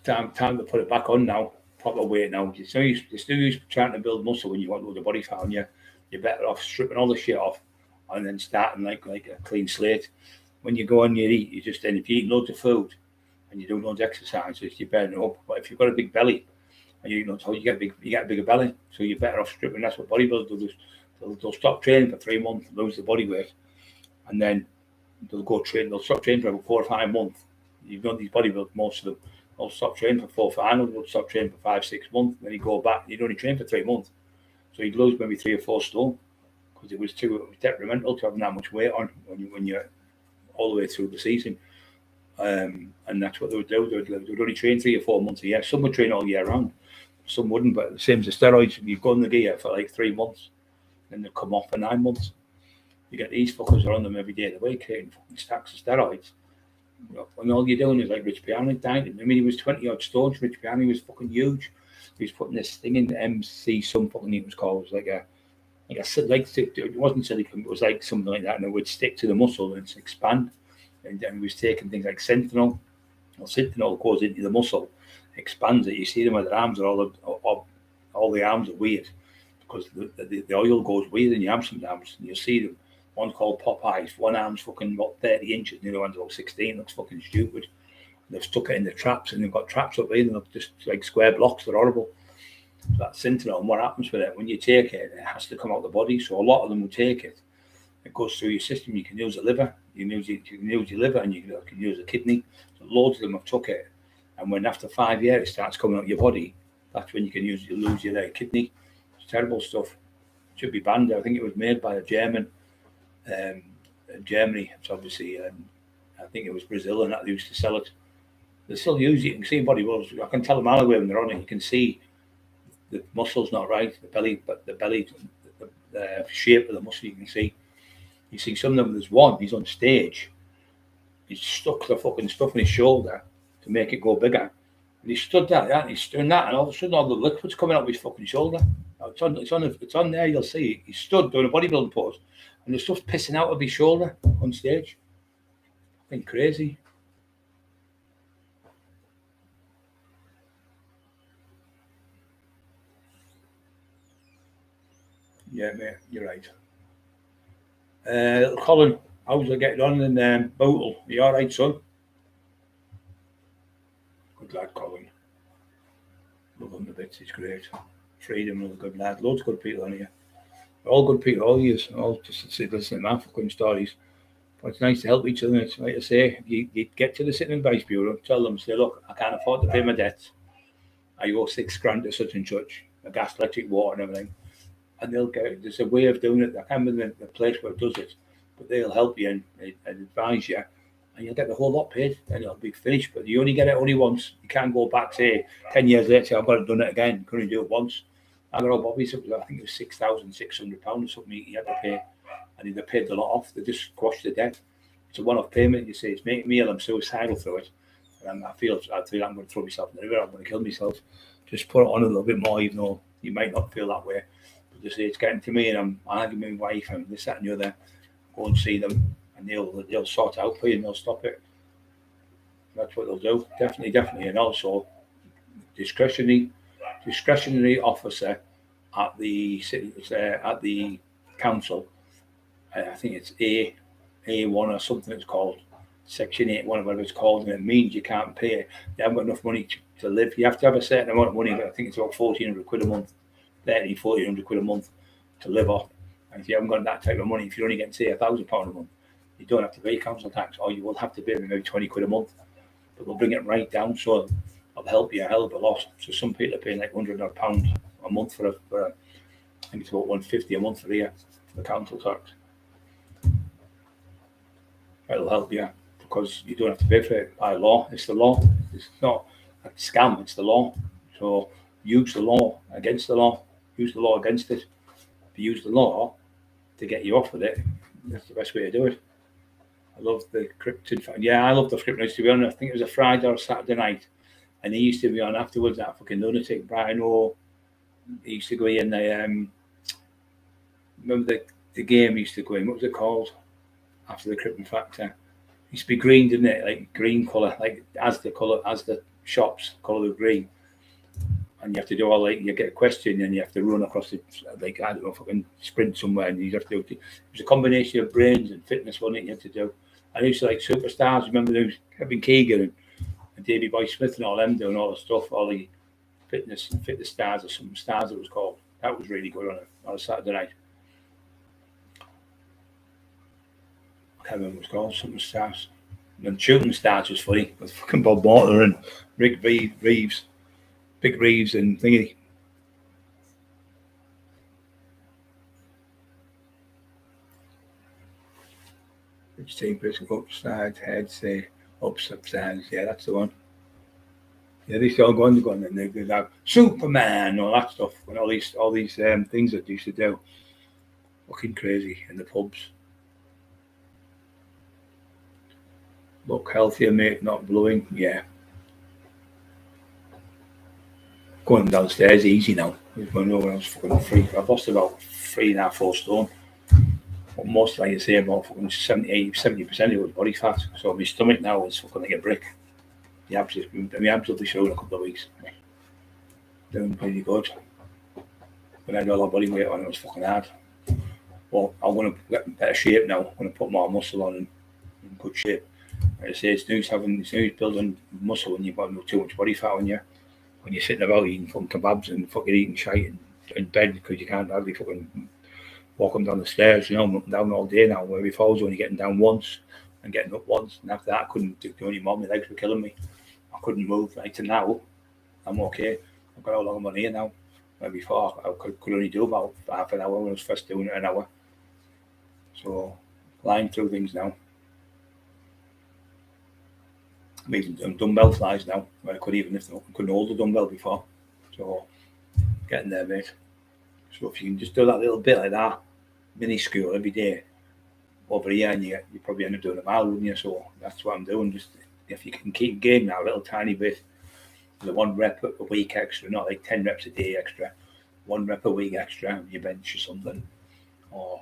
S1: Time to put it back on now. Proper weight now. You still use trying to build muscle when you want to do the body fat on you. You're better off stripping all the shit off and then starting like a clean slate. When you go on you eat, and if you eat loads of food and you do loads of exercises, you burn it up. But if you've got a big belly and you eat loads of food, you get a bigger belly. So you're better off stripping. That's what bodybuilders do. They'll stop training for 3 months, lose the body weight, and then they'll go train. They'll stop training for about 4 or 5 months. You've done these bodybuilders, most of them. They'll stop training for 4 or 5 months. They'll stop training for 5, 6 months. Then you go back. You'd only train for 3 months, so you'd lose maybe 3 or 4 stone because it was detrimental to having that much weight on when you're all the way through the season. And that's what they would do. They would only train 3 or 4 months a year. Some would train all year round. Some wouldn't, but the same as the steroids. You go in the gear for like 3 months, then they come off for 9 months. You get these fuckers on them every day of the week, taking fucking stacks of steroids. And all you're doing is like Rich Piana died. I mean, he was 20 odd stones. Rich Piana was fucking huge. He was putting this thing in the MC, some fucking it was called. It was it wasn't silicone, it was like something like that, and it would stick to the muscle and expand. And then he was taking things like Sentinel. Well, Sentinel goes into the muscle, expands it. You see them with their arms, all the arms are weird because the oil goes weird in your arms sometimes. And you'll see them. One's called Popeyes. One arm's fucking about 30 inches, the other one's about 16. Looks fucking stupid. They've stuck it in the traps, and they've got traps up there, and they're just like square blocks. They're horrible. So that's Sentinel. And what happens with it? When you take it, it has to come out of the body. So a lot of them will take it. It goes through your system. You can use the liver. You can use your liver, and you can use the kidney. So loads of them have took it. And when after 5 years it starts coming out of your body, that's when you lose your kidney. It's terrible stuff. It should be banned. I think it was made by a German. Germany, it's obviously, I think it was Brazil, and that they used to sell it. They still use it. You can see bodybuilders. I can tell them all when they're on it. You can see the muscles not right, the belly, the shape of the muscle. You can see. You see some of them. There's one. He's on stage. He's stuck the fucking stuff in his shoulder to make it go bigger, and he stood there, and he's doing that, and all of a sudden all the liquid's coming out of his fucking shoulder. It's on there. You'll see. He stood doing a bodybuilding pose. And the stuff's pissing out of his shoulder on stage. I think crazy. Yeah, mate, you're right. Colin, how's it getting on in Bootle? Are you all right, son? Good lad, Colin. Love him to bits, he's great. Freedom, another good lad. Loads of good people on here. All good people, all years, all just listening to my fucking stories. But it's nice to help each other. It's like I say, you get to the sitting advice bureau, tell them, say, look, I can't afford to pay my debts. I owe $6,000 to such and such, the gas, electric, water, and everything. And there's a way of doing it. I can't remember the place where it does it, but they'll help you and advise you, and you'll get the whole lot paid, and it'll be finished. But you only get it only once. You can't go back, say, 10 years later, say, I've got to done it again. You can only do it once. I got Bobby's, I think it was £6,600 or something he had to pay, and he paid a lot off. They just squashed the debt. it's a one-off payment. You say it's making me ill. I'm suicidal through it, and I feel I'm going to throw myself in the river. I'm going to kill myself. Just put it on a little bit more, even though you might not feel that way. But just say it's getting to me, and I'm arguing with my wife and this, that, and the other. Go and see them, and they'll sort it out for you, and they'll stop it. That's what they'll do. Definitely, and also discretionary officer at the city, at the council. I think it's A1 or something. It's called Section 8, whatever it's called, and it means you can't pay. You haven't got enough money to live. You have to have a certain amount of money. But I think it's about 1,400 quid a month, 1,400 quid a month to live off. And if you haven't got that type of money, if you're only getting say £1,000 a month, you don't have to pay council tax, or you will have to pay maybe 20 quid a month. But they'll bring it right down, so it'll help you a hell of a lot. So some people are paying like £100 a month for I think it's about £150 a month for the council tax. It'll help you because you don't have to pay for it by law. It's the law. It's not a scam. It's the law. So use the law against the law. Use the law against it. If you use the law to get you off with it, that's the best way to do it. I love the cryptid. Yeah, I love the cryptid. To be honest, I think it was a Friday or a Saturday night, and he used to be on afterwards. That fucking lunatic Brian O. He used to go in. Remember the game he used to go in. What was it called? After the Cryptid Factor, it used to be green, didn't it? Like green colour, like as the shops colour of green. And you have to do all you get a question and you have to run across the I don't know, fucking sprint somewhere, and you have to do it. Was a combination of brains and fitness, wasn't it? You had to do. And I used to like superstars. Remember there was Kevin Keegan and Davey Boy Smith and all them doing all the stuff, all the fitness stars or some stars it was called. That was really good on a Saturday night. I can't remember what it was called, something stars. And shooting stars was funny with fucking Bob Mortimer and Rick Reeves. Big Reeves and thingy. Which team upside, head, say, upside, yeah, that's the one. Yeah, they still going and they have Superman and all that stuff, and all these things that they used to do. Fucking crazy in the pubs. Look healthier, mate, not blowing, yeah. Going downstairs easy now. When I was fucking free, I've lost about 3.5, 4 stone. But most, like I say, about fucking 70% of it was body fat. So my stomach now is fucking like a brick. My abs will be showing in a couple of weeks. Doing pretty good. When I had a lot of body weight on, it was fucking hard. Well, I'm going to get in better shape now. I'm going to put more muscle on and in good shape. Like I say, it's nice building muscle when you've got too much body fat on you. When you're sitting about eating fucking kebabs and fucking eating shite in bed because you can't hardly fucking walk them down the stairs, I'm up and down all day now, where before I was only getting down once and getting up once, and after that I couldn't do any more. My legs were killing me. I couldn't move. Like to now, I'm okay. I've got how long I'm on here now. Where before I could only do about half an hour when I was first doing it, an hour. So flying through things now. I'm even doing dumbbell flies now, where I couldn't hold a dumbbell before. So getting there, mate. So if you can just do that little bit like that, mini school every day over here, and you probably end up doing a mile, wouldn't you? So that's what I'm doing. Just if you can keep getting that a little tiny bit, the 1 rep a week extra, not like 10 reps a day extra, 1 rep a week extra on your bench or something, or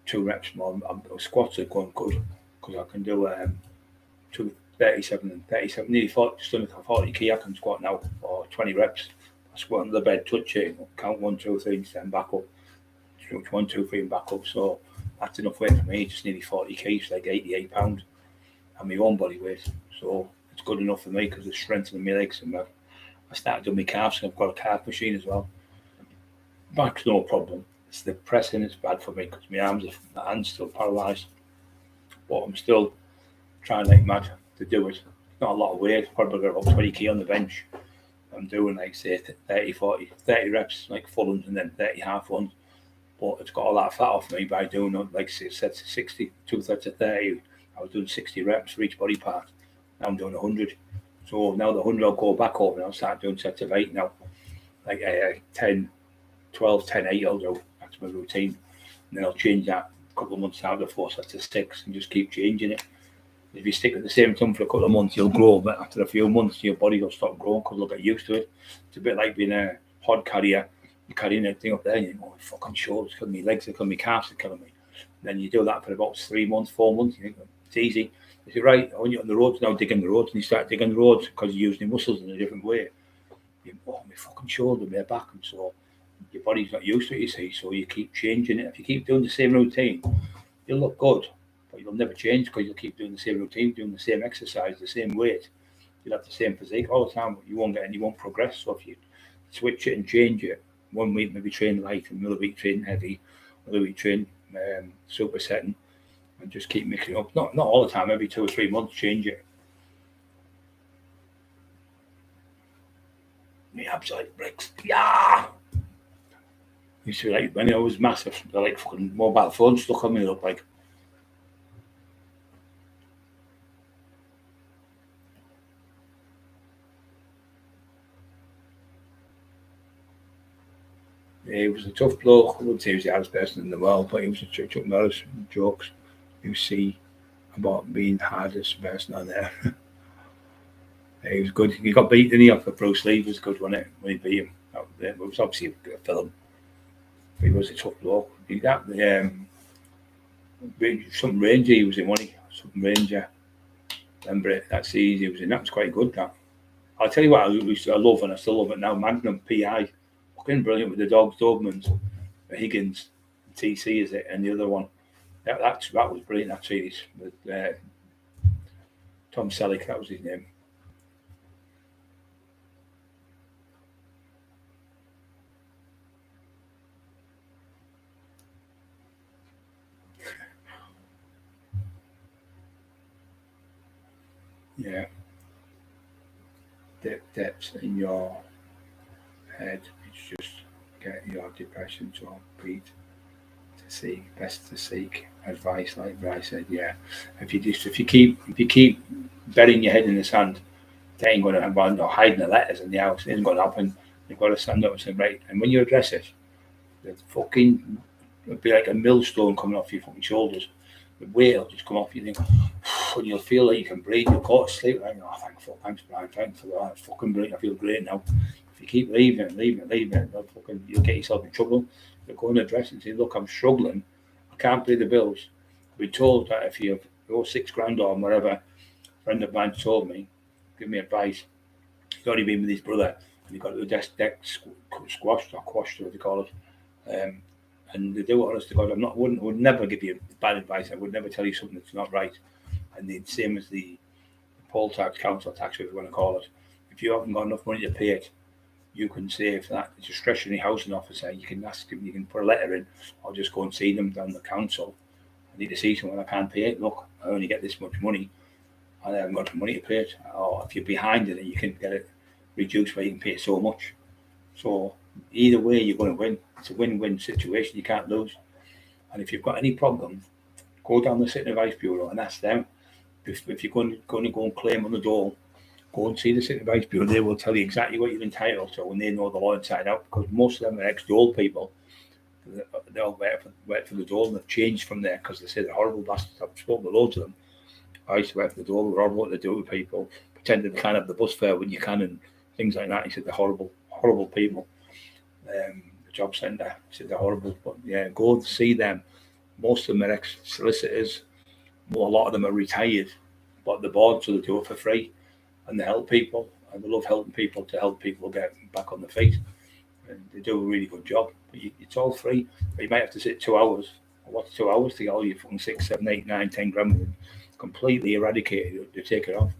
S1: 2 reps more. Squats are going good because I can do 37, nearly 40, just under 40 key I can squat now, or 20 reps. I squat under the bed, touch it, count 1, 2, 3, stand back up, 1, 2, 3 and back up. So that's enough weight for me, just nearly 40 kgs, like 88 pounds, and my own body weight. So it's good enough for me because it's strengthening my legs, and I started doing my calves, and I've got a calf machine as well. Back's no problem. It's the pressing it's bad for me because my hands still paralysed, but I'm still trying like mad to do it. Not a lot of weight, probably got about 20 kg on the bench. I'm doing like say 30 reps, like full ones, and then 30 half ones. But it's got all that fat off me by doing like sets of 60, 2 sets of 30. I was doing 60 reps for each body part. Now I'm doing 100. So now the 100 I'll go back over and I'll start doing sets of 8 now. Like 10, 12, 10, 8 I'll do. That's my routine. And then I'll change that couple of months out of 4 sets of 6 and just keep changing it. If you stick at the same thing for a couple of months, you'll grow, but after a few months, your body will stop growing because you'll get used to it. It's a bit like being a hod carrier. You're carrying everything up there, and you think, oh, my fucking shoulders killing me, legs are killing me, calves are killing me. And then you do that for about 3 months, 4 months, you think, it's easy. You say, right, when you're on the roads now, digging the roads, and you start digging the roads because you're using your muscles in a different way. You think, oh, my fucking shoulder, my back, and so your body's not used to it, you see, so you keep changing it. If you keep doing the same routine, you'll look good, but you'll never change because you'll keep doing the same routine, doing the same exercise, the same weight. You'll have the same physique all the time, but you won't progress. So if you switch it and change it, 1 week maybe train light, another week train heavy, another week train supersetting, and just keep mixing up. Not all the time, every 2 or 3 months change it. My abs like bricks. Yeah! Used to be like, when I was massive, they're like fucking mobile phones stuck on me, look like. He was a tough bloke. I wouldn't say he was the hardest person in the world, but he was a Chuck Norris jokes. You see about being the hardest person on there. He was good. He got beat, didn't he, off of Bruce Lee? It was good, wasn't it, when he beat him? It was obviously a film. But he was a tough bloke. Something Ranger he was in, wasn't he? Something Ranger. Remember it? That's easy. He was in. That was quite good, that. I'll tell you what I love, and I still love it now, Magnum PI. Fucking brilliant with the dogs, Dobermans, Higgins, TC is it, and the other one. That was brilliant, that series with Tom Selleck, that was his name. Yeah. Depths in your head. It's just get your depression to beat. Best to seek advice, like Bryce said. Yeah, if you keep burying your head in the sand, that ain't going to happen. Or hiding the letters in the house, it ain't going to happen. You've got to stand up and say, right. And when you address it, it'll be like a millstone coming off your fucking shoulders. The weight will just come off. You think, and you'll feel like you can breathe. You'll go to sleep. Like, oh, thanks, Brian. Thanks for that. Fucking brilliant. I feel great now. If you keep leaving it, you'll get yourself in trouble. You'll go and address it and say, look, I'm struggling. I can't pay the bills. I've been told that if you owe $6,000 or whatever, a friend of mine told me, give me advice. He's already been with his brother, and he got the deck squashed or quashed, what they call it. And they do it, honest to God. Would never give you bad advice. I would never tell you something that's not right. And the same as the poll tax, council tax, whatever you want to call it. If you haven't got enough money to pay it, you can say for that discretionary housing officer, you can ask him, you can put a letter in, or just go and see them down the council. I need to see someone, I can't pay it. Look, I only get this much money, and I haven't got the money to pay it. Or if you're behind it, you can get it reduced where you can pay so much. So either way, you're going to win. It's a win-win situation. You can't lose. And if you've got any problem, go down the Sitting Advice Bureau and ask them. If you're going to go and claim on the dole, go and see the Sitting Advice Bureau. They will tell you exactly what you're entitled to, and they know the law inside out. Because most of them are ex-dole people. They all work for the dole, and they've changed from there because they say they're horrible bastards. I've spoken to loads of them. I used to work for the dole. They're horrible what they do with people. Pretending they can't have the bus fare when you can, and things like that. He said they're horrible people. The job centre, he said they're horrible. But yeah, go and see them. Most of them are ex-solicitors. A lot of them are retired, but the board, so they do it for free, and they help people. And they love helping people to help people get back on their feet. And they do a really good job. But it's all free. But you might have to sit 2 hours. What's 2 hours to get all your fucking 6, 7, 8, 9, 10 grand completely eradicated? They take it off.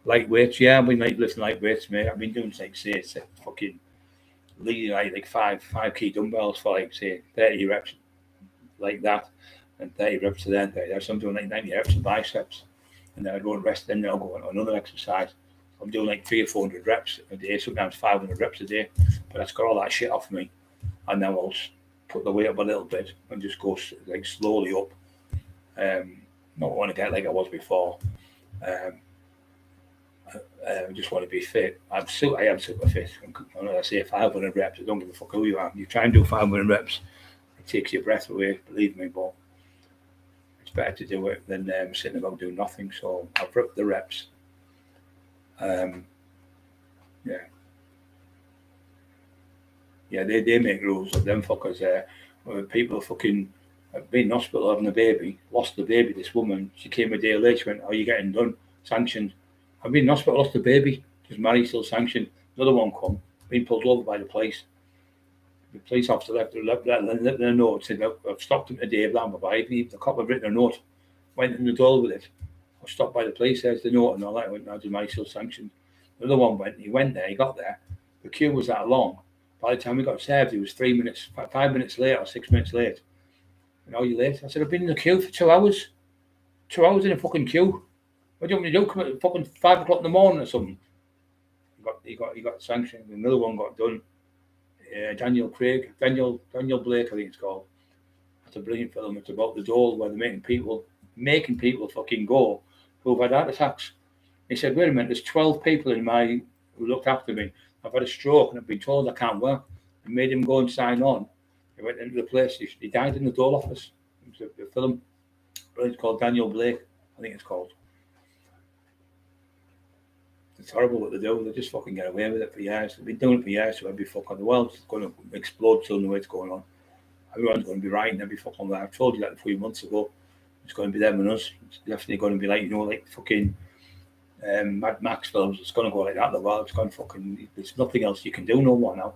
S1: Light weights, yeah, we might lifting light weights, mate. I've been doing fucking leading like 5 key dumbbells for like say 30 reps like that, and 30 reps to then 30. So I'm doing like 90 reps of biceps, and then I go and rest. Then I'll go on another exercise. I'm doing like 300 or 400 reps a day, sometimes 500 reps a day. But that's got all that shit off me, and then I'll put the weight up a little bit and just go like slowly up. Not want to get like I was before. I just want to be fit. I am super fit. When I say 500 reps, I don't give a fuck who you are. You try and do 500 reps, it takes your breath away, believe me. But it's better to do it than sitting about doing nothing. So I've ripped the reps. Yeah. Yeah, they make rules of them fuckers. People fucking been in hospital having a baby, lost the baby. This woman, she came a day later. She went, "Are you getting done? Sanctioned." I've been in hospital, lost the baby. Just married, still sanctioned. Another one come, been pulled over by the police. The police officer left a note, said, "I've stopped him today, blah blah blah." The cop had written a note, went in the door with it. I was stopped by the police. There's the note and all that. I went, "No, just married, still sanctioned." Another one went. He went there. He got there. The queue was that long. By the time we got served, it was 3 minutes, 5 minutes late or 6 minutes late. And are you late? I said, "I've been in the queue for 2 hours. 2 hours in a fucking queue. What do you want me to do? Come at fucking 5 o'clock in the morning or something?" He got sanctioned. Another one got done. Daniel Blake, I think it's called. It's a brilliant film. It's about the dole where they're making people fucking go who've had heart attacks. He said, "Wait a minute, there's 12 people who looked after me. I've had a stroke and I've been told I can't work." I made him go and sign on. He went into the place. He died in the dole office. It was a film. It's called Daniel Blake, I think it's called. It's horrible what they do. They just fucking get away with it for years. They've been doing it for years, so every fucking the world's going to explode soon the way it's going on. Everyone's going to be writing every fucking way. I told you that a few months ago. It's going to be them and us. It's definitely going to be like fucking Mad Max films. It's going to go like that. The world's going fucking. There's nothing else you can do no more now.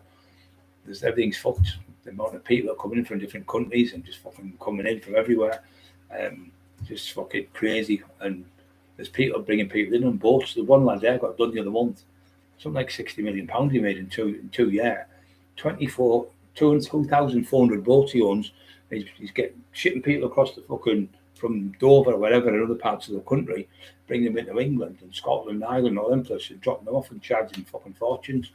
S1: Everything's fucked. The amount of people are coming in from different countries and just fucking coming in from everywhere. Just fucking crazy. And there's people bringing people in on boats. The one lad there got done the other month. Something like £60 million he made in two years. 2,400 boats he owns. He's getting shipping people across the fucking from Dover or wherever in other parts of the country, bringing them into England and Scotland, and Ireland, all them places, and dropping them off and charging fucking fortunes,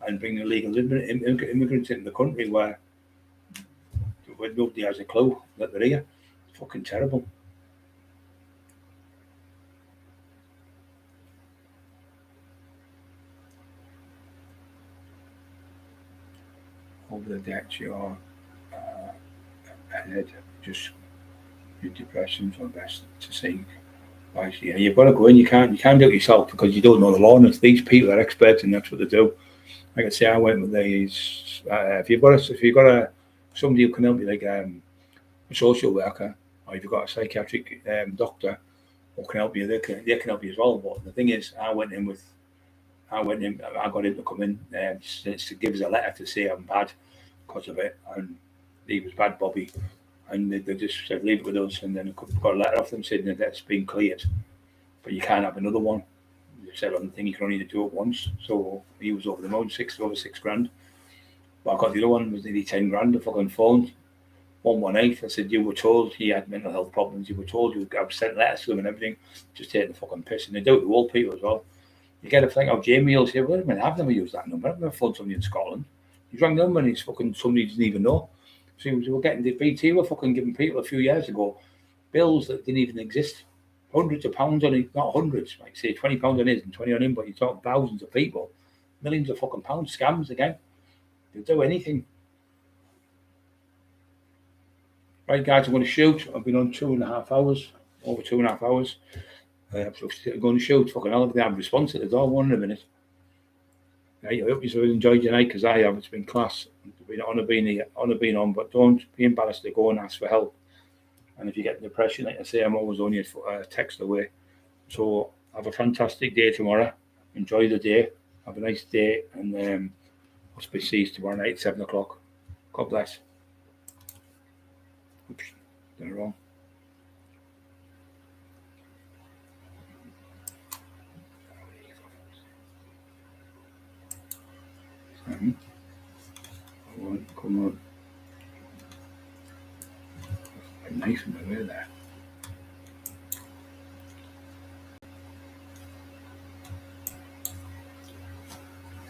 S1: and bringing illegal immigrants into the country where nobody has a clue that they're here. It's fucking terrible. Over the debt, your head, just your depression's are best to seek. Yeah, you've got to go in. You can't do it yourself because you don't know the law. And these people are experts, and that's what they do. Like I say, I went with these. If you've got somebody who can help you, like a social worker, or if you've got a psychiatric doctor who can help you, they can help you as well. But the thing is, I got him to come in to give us a letter to say I'm bad because of it, and he was bad, Bobby. And they just said, "Leave it with us." And then I got a letter off them saying that that's been cleared, but you can't have another one. They said on the thing you can only do it once. So he was over the moon, over £6,000. But I got the other one, was nearly £10,000. The fucking phone, 118. I said, "You were told he had mental health problems. You were told I've sent letters to him and everything." Just taking the fucking piss. And they do it to old people as well. You get a thing of Jamie will say, "Wait a minute, I've never used that number. I've never phoned somebody in Scotland." He's rang the number and he's fucking somebody doesn't even know. So we're getting the BT were fucking giving people a few years ago bills that didn't even exist. Hundreds of pounds on it, not hundreds, like say £20 on his and 20 on him, but you're talking thousands of people, millions of fucking pounds, scams again. They'll do anything. Right, guys, I'm going to shoot. I've been on 2.5 hours, over 2.5 hours. I'm going to shoot. Fucking hell, I'm going to have a response at the door. One in a minute. Right, I hope you've enjoyed your night because I have. It's been class. It's been an honour being on, but don't be embarrassed to go and ask for help. And if you get depression, like I say, I'm always only a text away. So have a fantastic day tomorrow. Enjoy the day. Have a nice day, and I'll see you tomorrow night, 7 o'clock. God bless. Oops, done it wrong. Come on. Nice and away there.